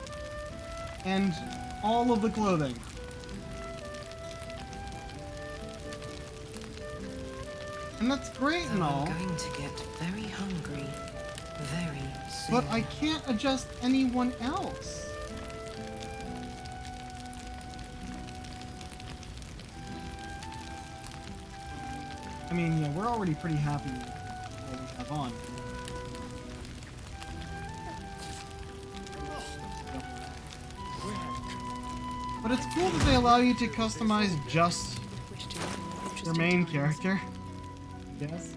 [SPEAKER 1] And all of the clothing. And that's great and all.
[SPEAKER 7] I'm going to get very hungry very soon.
[SPEAKER 1] But I can't adjust anyone else. I mean, yeah, we're already pretty happy with what we have on. But it's cool that they allow you to customize just your main character. Yes.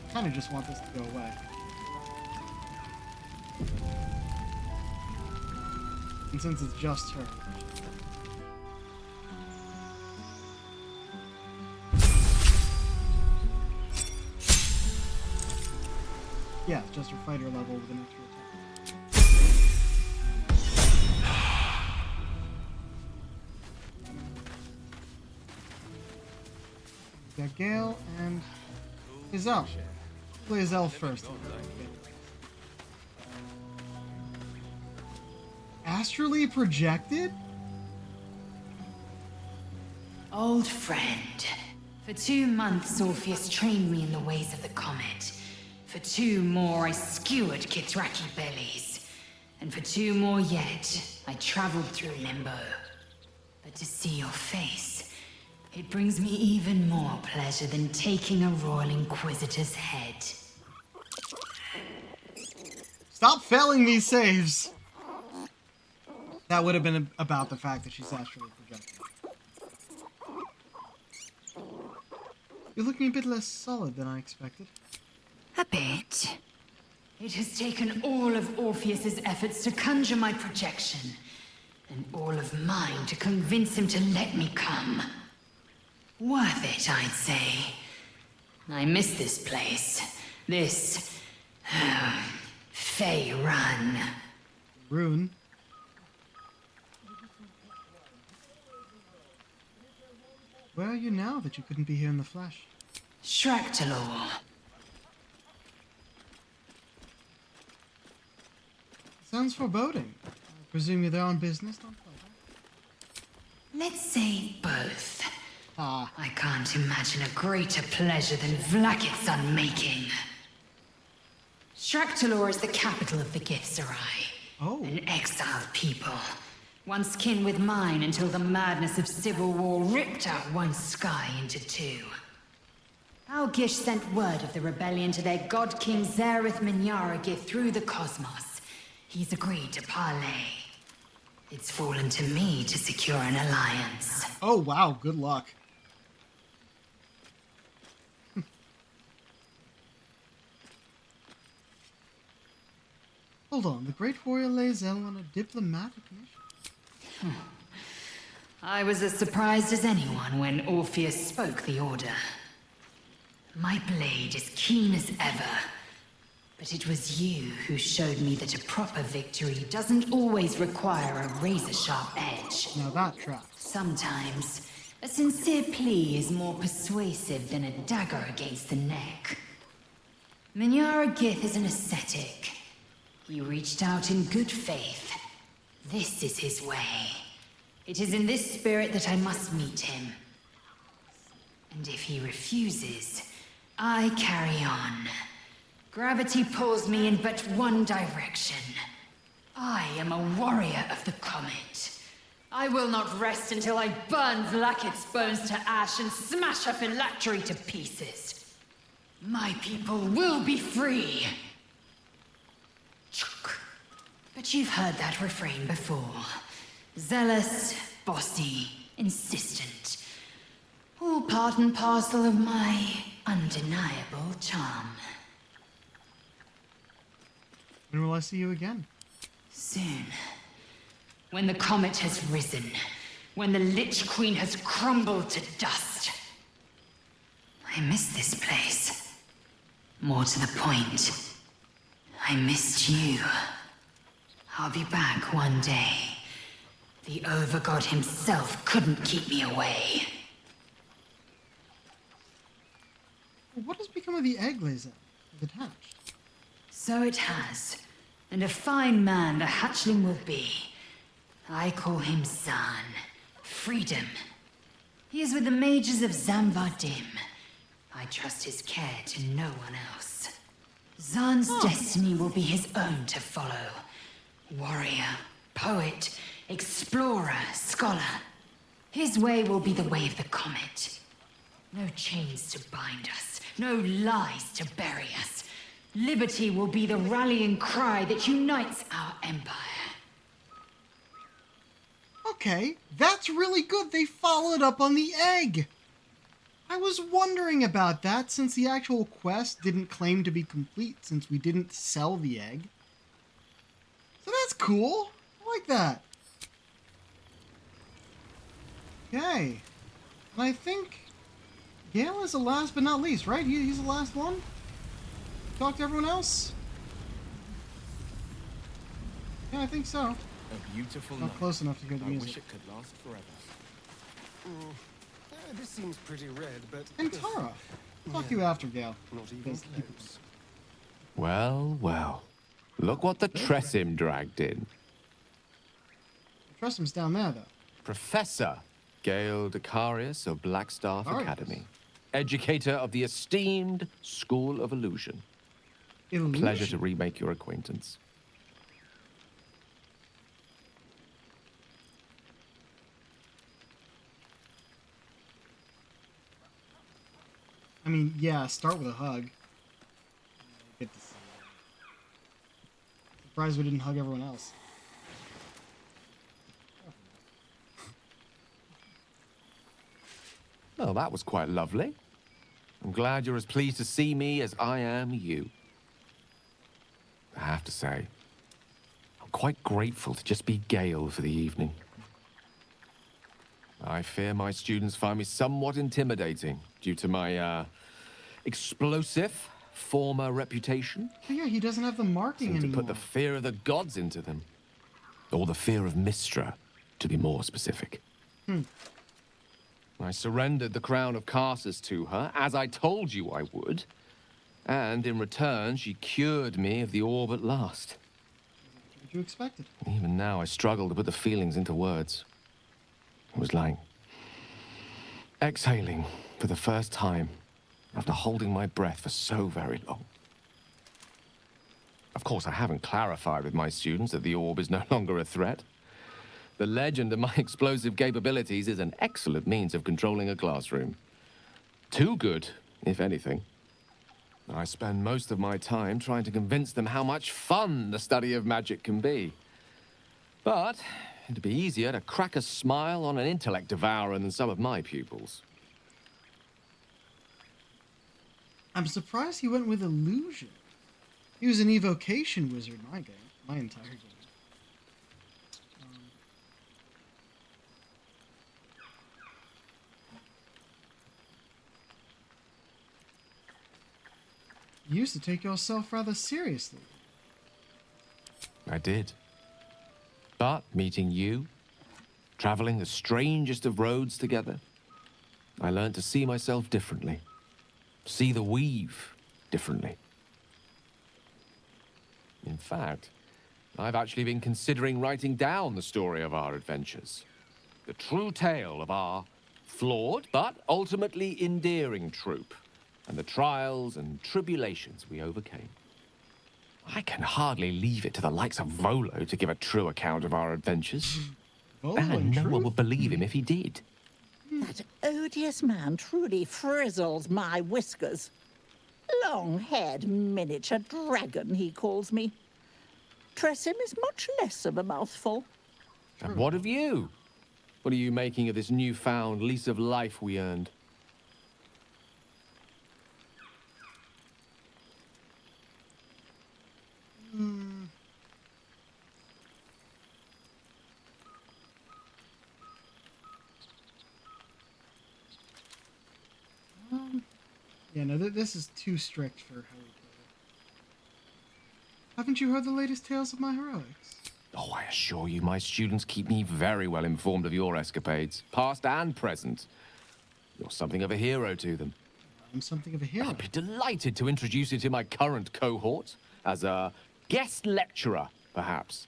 [SPEAKER 1] I kind of just want this to go away. And since it's just her. Yeah, just her fighter level with an extra attack. We got Gale and Izelle. Play Izelle first. Astrally projected?
[SPEAKER 2] Old friend. For 2 months, Orpheus trained me in the ways of the comet. For 2 more, I skewered Kithraki bellies. And for 2 more yet, I traveled through Limbo. But to see your face, It brings me even more pleasure than taking a Royal Inquisitor's head.
[SPEAKER 1] Stop failing these saves! That would have been about the fact that she's actually projecting. You're looking a bit less solid than I expected.
[SPEAKER 2] A bit. It has taken all of Orpheus's efforts to conjure my projection, and all of mine to convince him to let me come. Worth it, I'd say. I miss this place. This... Fey Run.
[SPEAKER 1] Rune? Where are you now that you couldn't be here in the flesh?
[SPEAKER 2] Shractalor.
[SPEAKER 1] Sounds foreboding. I presume you're there on business, don't
[SPEAKER 2] Let's say both. I can't imagine a greater pleasure than Vlaakith's unmaking. Shractalor is the capital of the Githzerai. An exiled people. Once kin with mine until the madness of civil war ripped out one sky into two. Algish sent word of the rebellion to their god king Zareth Minyaragith through the cosmos. He's agreed to parley. It's fallen to me to secure an alliance.
[SPEAKER 1] Oh wow, good luck. Hold on, the Great Warrior Lae'zel on a diplomatic mission?
[SPEAKER 2] I was as surprised as anyone when Orpheus spoke the order. My blade is keen as ever, but it was you who showed me that a proper victory doesn't always require a razor-sharp edge.
[SPEAKER 1] Now that tracks.
[SPEAKER 2] Sometimes, a sincere plea is more persuasive than a dagger against the neck. Minyaragith is an ascetic. He reached out in good faith. This is his way. It is in this spirit that I must meet him. And if he refuses, I carry on. Gravity pulls me in but one direction. I am a warrior of the comet. I will not rest until I burn Vlaakith's bones to ash and smash her phylactery to pieces. My people will be free. But you've heard that refrain before. Zealous, bossy, insistent. All part and parcel of my undeniable charm.
[SPEAKER 1] When will I see you again?
[SPEAKER 2] Soon. When the comet has risen. When the Lich Queen has crumbled to dust. I miss this place. More to the point, I missed you. I'll be back one day. The Overgod himself couldn't keep me away.
[SPEAKER 1] What has become of the egg, Lae'zel? Is it hatched?
[SPEAKER 2] So it has. And a fine man the hatchling will be. I call him Zaan. Freedom. He is with the mages of Zambardim. I trust his care to no one else. Zaan's destiny will be his own to follow. Warrior, poet, explorer, scholar. His way will be the way of the comet. No chains to bind us, no lies to bury us. Liberty will be the rallying cry that unites our empire.
[SPEAKER 1] Okay, that's really good. They followed up on the egg. I was wondering about that since the actual quest didn't claim to be complete since we didn't sell the egg. So that's cool. I like that. Okay. And I think Gale is the last but not least, right? He's the last one? Talk to everyone else? Yeah, I think so.
[SPEAKER 5] A beautiful
[SPEAKER 1] Not
[SPEAKER 5] night.
[SPEAKER 1] close enough to hear the
[SPEAKER 5] I
[SPEAKER 1] music.
[SPEAKER 5] wish it could last forever.
[SPEAKER 10] This seems pretty red, but...
[SPEAKER 1] And Tara. Talk to you after, Gale.
[SPEAKER 10] Not even close.
[SPEAKER 9] Well, well. Look what the Tressim dragged in.
[SPEAKER 1] Tressim's down there, though.
[SPEAKER 9] Professor Gale Decarius of Blackstaff
[SPEAKER 1] Decarius.
[SPEAKER 9] Academy. Educator of the esteemed School of Illusion.
[SPEAKER 1] Illusion?
[SPEAKER 9] Pleasure to remake your acquaintance.
[SPEAKER 1] I mean, yeah, start with a hug. Good to see you. Surprised we didn't hug everyone else.
[SPEAKER 9] Well, that was quite lovely. I'm glad you're as pleased to see me as I am you. I have to say, I'm quite grateful to just be Gale for the evening. I fear my students find me somewhat intimidating due to my, explosive former reputation.
[SPEAKER 1] But yeah, he doesn't have the marking
[SPEAKER 9] Seem to
[SPEAKER 1] anymore.
[SPEAKER 9] put the fear of the gods into them. Or the fear of Mystra, to be more specific. I surrendered the crown of Carsus to her, as I told you I would. And in return, she cured me of the orb at last.
[SPEAKER 1] What you expected?
[SPEAKER 9] Even now, I struggle to put the feelings into words. It was like exhaling for the first time after holding my breath for so very long. Of course, I haven't clarified with my students that the orb is no longer a threat. The legend of my explosive capabilities is an excellent means of controlling a classroom. Too good, if anything. I spend most of my time trying to convince them how much fun the study of magic can be. But it'd be easier to crack a smile on an intellect devourer than some of my pupils.
[SPEAKER 1] I'm surprised he went with illusion. He was an evocation wizard my entire game. You used to take yourself rather seriously.
[SPEAKER 9] I did. But meeting you, traveling the strangest of roads together, I learned to see myself differently. See the weave differently. In fact, I've actually been considering writing down the story of our adventures. The true tale of our flawed but ultimately endearing troupe, and the trials and tribulations we overcame. I can hardly leave it to the likes of Volo to give a true account of our adventures. And no one would believe him if he did.
[SPEAKER 18] That odious man truly frizzles my whiskers. Long-haired miniature dragon, he calls me. Tressym is much less of a mouthful.
[SPEAKER 9] And what of you? What are you making of this newfound lease of life we earned?
[SPEAKER 1] Yeah, no, this is too strict for how we play it. Haven't you heard the latest tales of my heroics?
[SPEAKER 9] Oh, I assure you, my students keep me very well informed of your escapades, past and present. You're something of a hero to them.
[SPEAKER 1] I'm something of a hero.
[SPEAKER 9] I'd be delighted to introduce you to my current cohort as a guest lecturer, perhaps.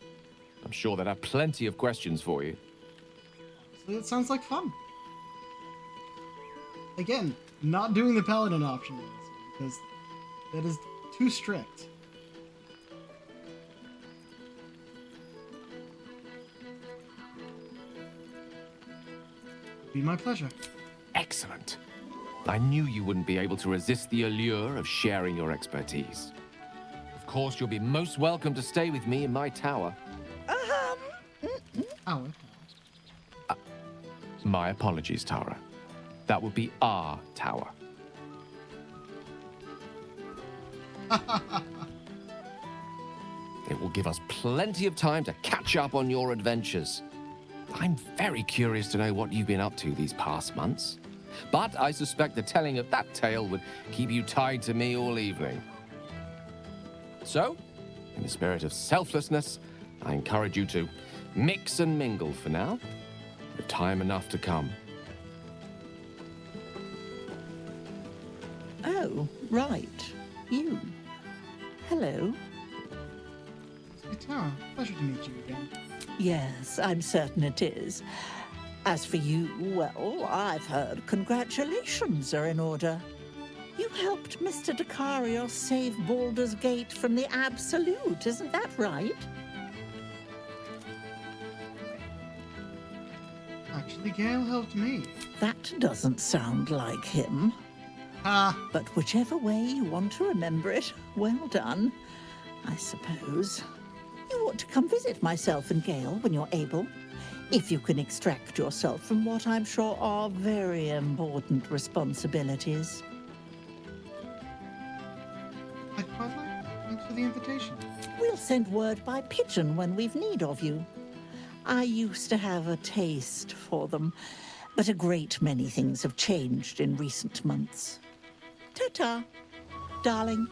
[SPEAKER 9] I'm sure they'd have plenty of questions for you.
[SPEAKER 1] So it sounds like fun. Again, not doing the paladin option in this one, because that is too strict. Be my pleasure.
[SPEAKER 9] Excellent. I knew you wouldn't be able to resist the allure of sharing your expertise. Of course, you'll be most welcome to stay with me in my tower.
[SPEAKER 1] Our
[SPEAKER 9] My apologies, Tara. That would be our tower. It will give us plenty of time to catch up on your adventures. I'm very curious to know what you've been up to these past months. But I suspect the telling of that tale would keep you tied to me all evening. So, in the spirit of selflessness, I encourage you to mix and mingle for now, with time enough to come.
[SPEAKER 18] Oh, right. You. Hello.
[SPEAKER 1] Hey, Tara, pleasure to meet you again.
[SPEAKER 18] Yes, I'm certain it is. As for you, well, I've heard congratulations are in order. You helped Mr. Dicarios save Baldur's Gate from the Absolute, isn't that right?
[SPEAKER 1] Actually, Gale helped me.
[SPEAKER 18] That doesn't sound like him. But whichever way you want to remember it, well done, I suppose. You ought to come visit myself and Gale when you're able, if you can extract yourself from what I'm sure are very important responsibilities.
[SPEAKER 1] I'd quite like that. Thanks for the invitation.
[SPEAKER 18] We'll send word by pigeon when we've need of you. I used to have a taste for them, but a great many things have changed in recent months. Ta-ta, darling.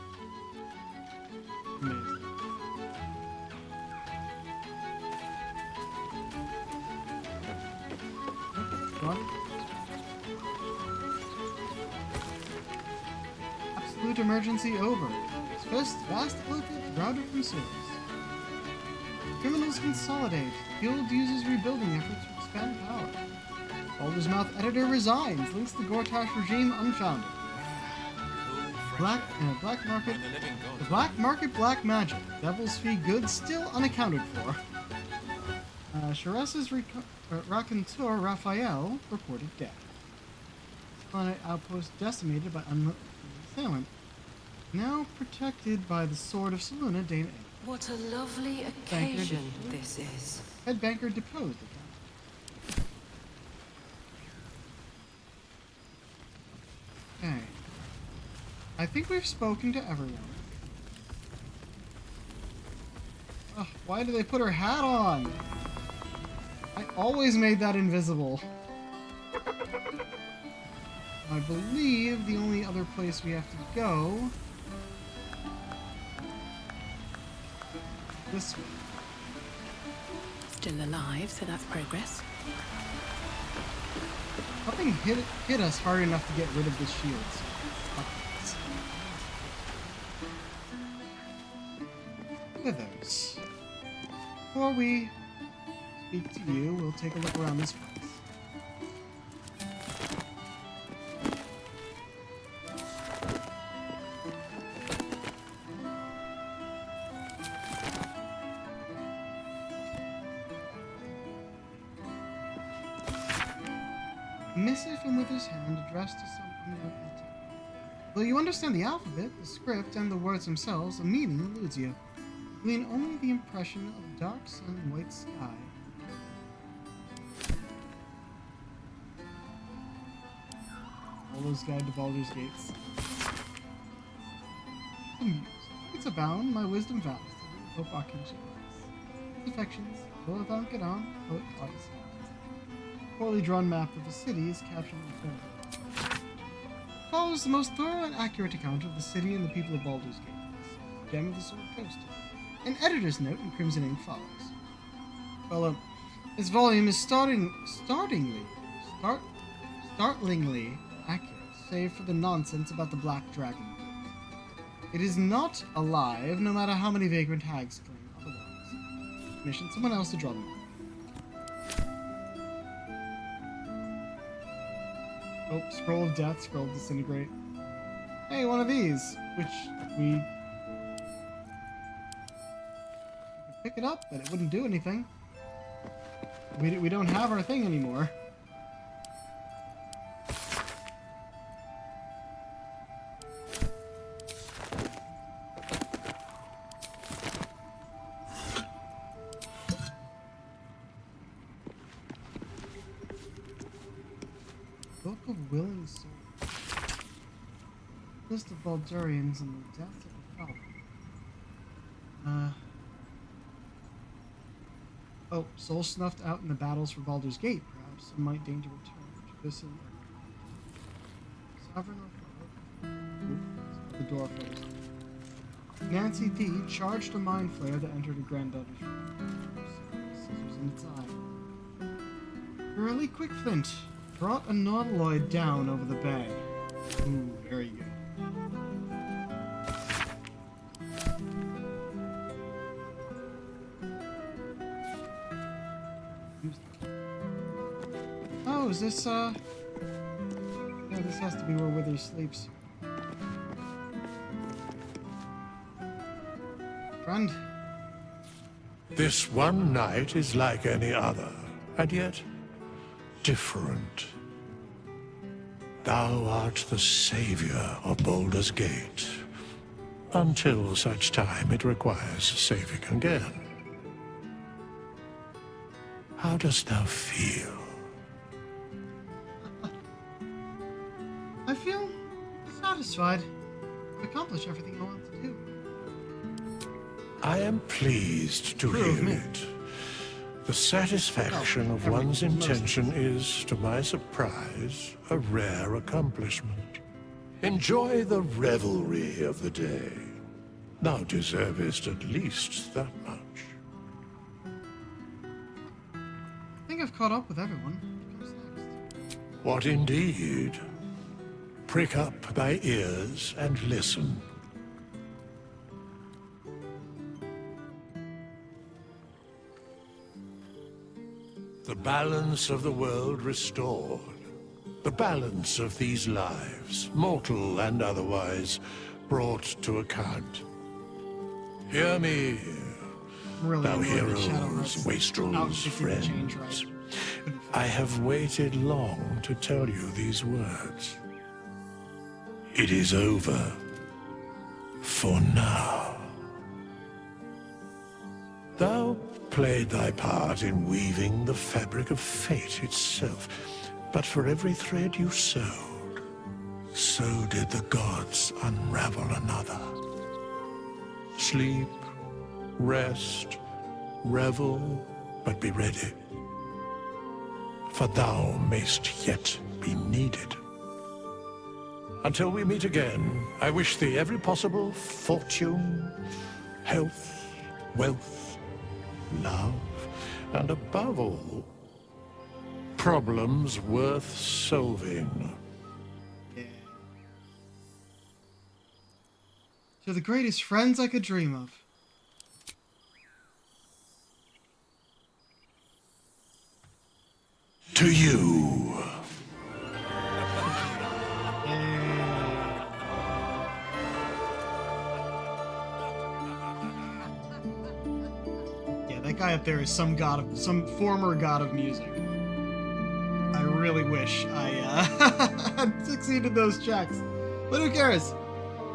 [SPEAKER 1] Amazing. Absolute emergency over. First vast elephant routed from service. Criminals consolidate. Guild uses rebuilding efforts to expand power. Baldur's Mouth editor resigns. Links the Gortash regime unfounded. Black market. The black market black magic. Devil's Fee goods still unaccounted for. Sharesa's raconteur Raphael reported dead. Planet outpost decimated by unknown assailant. Now protected by the sword of Selûne, Dane.
[SPEAKER 7] What a lovely occasion this is.
[SPEAKER 1] Head banker deposed again. Okay. I think we've spoken to everyone. Ugh, why do they put her hat on? I always made that invisible. I believe the only other place we have to go... this way.
[SPEAKER 19] Still alive, so that's progress.
[SPEAKER 1] Nothing hit us hard enough to get rid of the shields. Withers. Before we speak to you, we'll take a look around this place. Missive in Wither's hand addressed to some unknown entity. Though you understand the alphabet, the script, and the words themselves, the meaning eludes you. You glean only the impression of dark sun and white sky. Baldur's Guide to Baldur's Gates. Amused. It's abound, my wisdom vast. Hope I can share. Affections. Will thou get on? Poet Odyssey. Poorly drawn map of the city is captured in the film. Follows the most thorough and accurate account of the city and the people of Baldur's Gate. Gem of the Sword Coast. An editor's note in crimson ink follows. Well, this volume is startlingly accurate, save for the nonsense about the Black Dragon. It is not alive, no matter how many vagrant hags claim otherwise. Commission someone else to draw them. Oh, Scroll of Death, Scroll of Disintegrate. Hey, one of these, which we could pick it up, but it wouldn't do anything. We don't have our thing anymore. Book of Willing Souls. List of Baldurians and the deaths that befell them. Oh, souls snuffed out in the battles for Baldur's Gate. Perhaps some might deign to return to this in Sovereign of the door closed. Nancy D charged a mind flare that entered her granddaughter's room. Scissors in its eye. Early quick flint. Brought a nautiloid down over the bay. Ooh, very good. Oh, is this, yeah, this has to be where Withers sleeps. Friend.
[SPEAKER 12] This one night is like any other, and yet different. Thou art the savior of Baldur's Gate, until such time it requires saving again. How dost thou feel?
[SPEAKER 1] I feel satisfied to accomplish everything I want to do.
[SPEAKER 12] I am pleased to hear it. The satisfaction of one's intention is, to my surprise, a rare accomplishment. Enjoy the revelry of the day. Thou deservest at least that much.
[SPEAKER 1] I think I've caught up with everyone. What comes next?
[SPEAKER 12] What indeed? Prick up thy ears and listen. The balance of the world restored. The balance of these lives, mortal and otherwise, brought to account. Hear me,
[SPEAKER 1] Really
[SPEAKER 12] thou
[SPEAKER 1] annoyed that
[SPEAKER 12] heroes,
[SPEAKER 1] Shadowrunner's
[SPEAKER 12] wastrels,
[SPEAKER 1] outfit didn't change
[SPEAKER 12] friends.
[SPEAKER 1] right.
[SPEAKER 12] I have waited long to tell you these words. It is over. For now. Thou played thy part in weaving the fabric of fate itself, but for every thread you sewed, so did the gods unravel another. Sleep, rest, revel, but be ready. For thou mayst yet be needed. Until we meet again, I wish thee every possible fortune, health, wealth, love, and above all, problems worth solving.
[SPEAKER 1] To the greatest friends I could dream of.
[SPEAKER 12] To you.
[SPEAKER 1] Yeah, that guy up there is some former god of music. I really wish I had succeeded those checks. But who cares?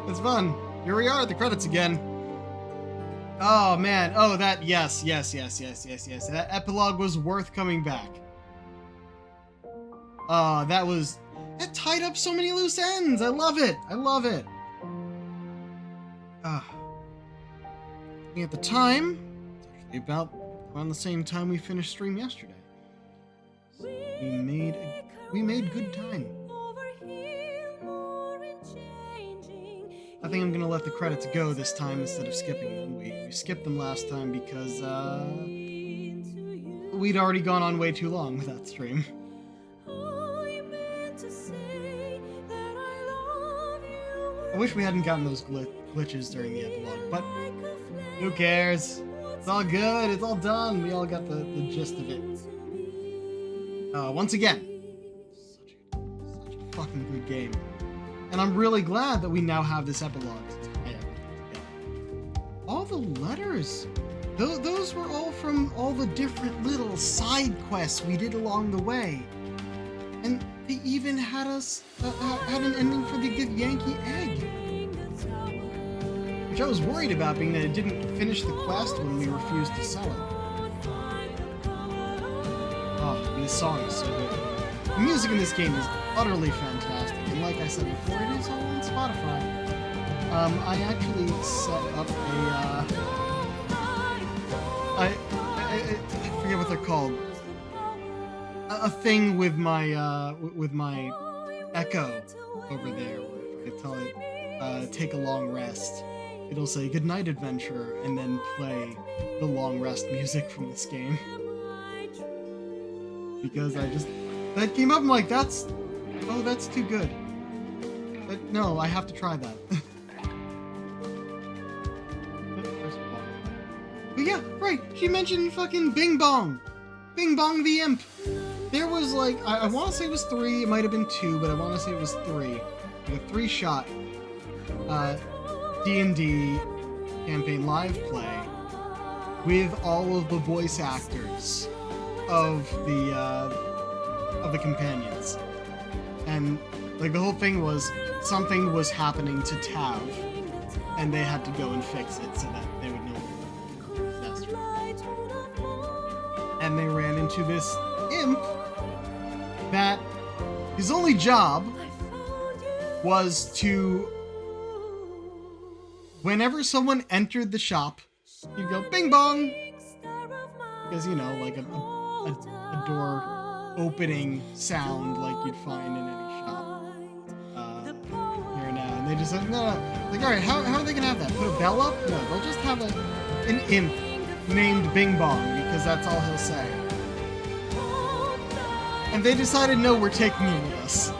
[SPEAKER 1] It's fun. Here we are at the credits again. Oh man. Oh, that yes. That epilogue was worth coming back. That tied up so many loose ends. I love it. At the time, it's actually about around the same time we finished stream yesterday. So we made good time. I think I'm gonna let the credits go this time instead of skipping them. We skipped them last time because we'd already gone on way too long with that stream. I wish we hadn't gotten those glitches during the epilogue, but who cares? It's all good, it's all done. We all got the gist of it. Once again, such a fucking good game. And I'm really glad that we now have this epilogue to tie everything together. All the letters, those were all from all the different little side quests we did along the way. And they even had had an ending for the Good Yankee Egg. Which I was worried about, being that it didn't finish the quest when we refused to sell it. Oh, and this song is so good. The music in this game is utterly fantastic, and like I said before, it is all on Spotify. I actually set up I forget what they're called. A thing with my Echo over there, where if I tell it take a long rest, it'll say "Good night, adventurer," and then play the long rest music from this game. Because that came up, I'm like, that's too good. But no, I have to try that. But yeah, right, she mentioned fucking Bing Bong. Bing Bong the Imp. There was like, I want to say it was 3, it might have been 2, but I want to say it was 3. Like a 3-shot D&D campaign live play with all of the voice actors of the companions. And Like, the whole thing was something was happening to Tav, and they had to go and fix it so that they would know what the disaster was. And they ran into this imp that his only job was to, whenever someone entered the shop, he'd go bing bong, because, you know, like a door opening sound like you'd find in any shop here and now. And they just said, no, like, all right, how are they gonna have that? Put a bell up? No, they'll just have an imp named Bing Bong, because that's all he'll say. And they decided, no, we're taking him with us.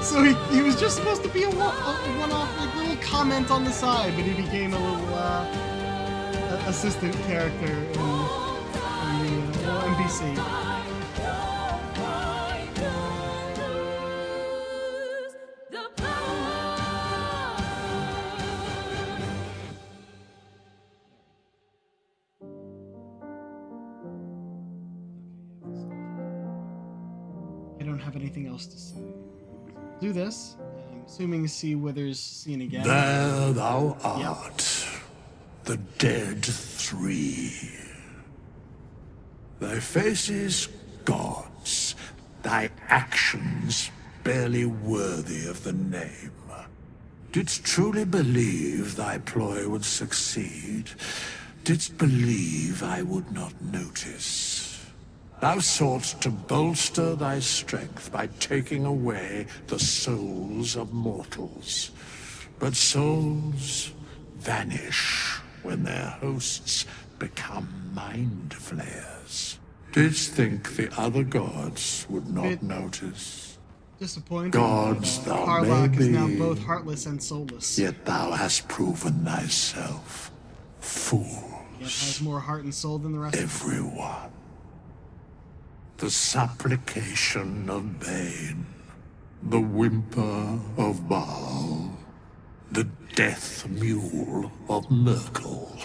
[SPEAKER 1] So he was just supposed to be a one-off, like, little comment on the side, but he became a little assistant character in the little NPC. I don't have anything else to say. Do this. I'm assuming see Withers seen again.
[SPEAKER 12] There thou art, the dead three. Thy faces gods, thy actions barely worthy of the name. Didst truly believe thy ploy would succeed? Didst believe I would not notice? Thou soughtst to bolster thy strength by taking away the souls of mortals. But souls vanish when their hosts become mind flayers. Didst think the other gods would not notice?
[SPEAKER 1] Disappointing.
[SPEAKER 12] Gods thou may
[SPEAKER 1] Harlock
[SPEAKER 12] be,
[SPEAKER 1] is now both heartless and soulless.
[SPEAKER 12] yet thou hast proven thyself fool.
[SPEAKER 1] Yet has more heart and soul than the rest
[SPEAKER 12] Everyone. The supplication of Bane, the whimper of Baal, the death mule of Merkel.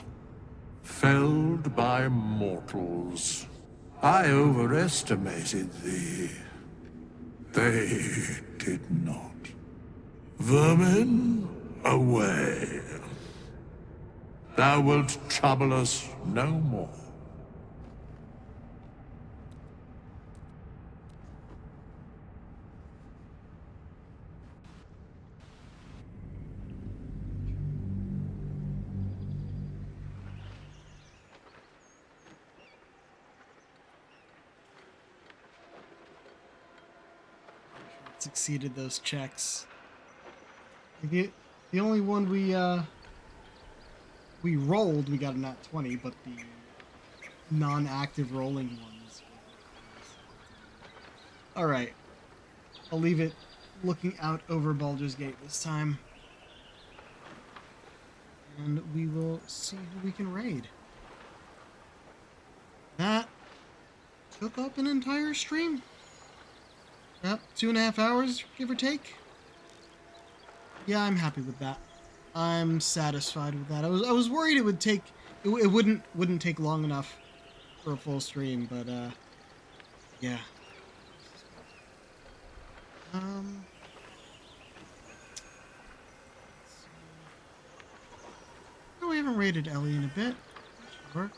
[SPEAKER 12] Felled by mortals, I overestimated thee. They did not. Vermin, away. Thou wilt trouble us no more.
[SPEAKER 1] succeeded those checks. The only one we rolled, we got a nat 20, but the non-active rolling ones. All right, I'll leave it looking out over Baldur's Gate this time, and we will see who we can raid. That took up an entire stream. Yep, 2.5 hours, give or take. Yeah, I'm happy with that. I'm satisfied with that. I was worried it would take it wouldn't take long enough for a full stream, but yeah. Oh, we haven't rated Ellie in a bit. That should work.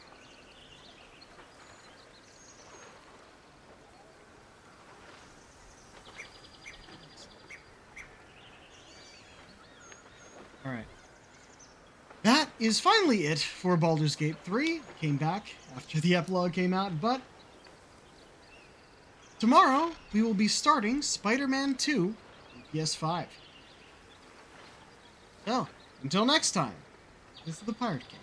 [SPEAKER 1] Alright. That is finally it for Baldur's Gate 3. Came back after the epilogue came out, but tomorrow we will be starting Spider-Man 2 on PS5. So, until next time, this is the Pirate King.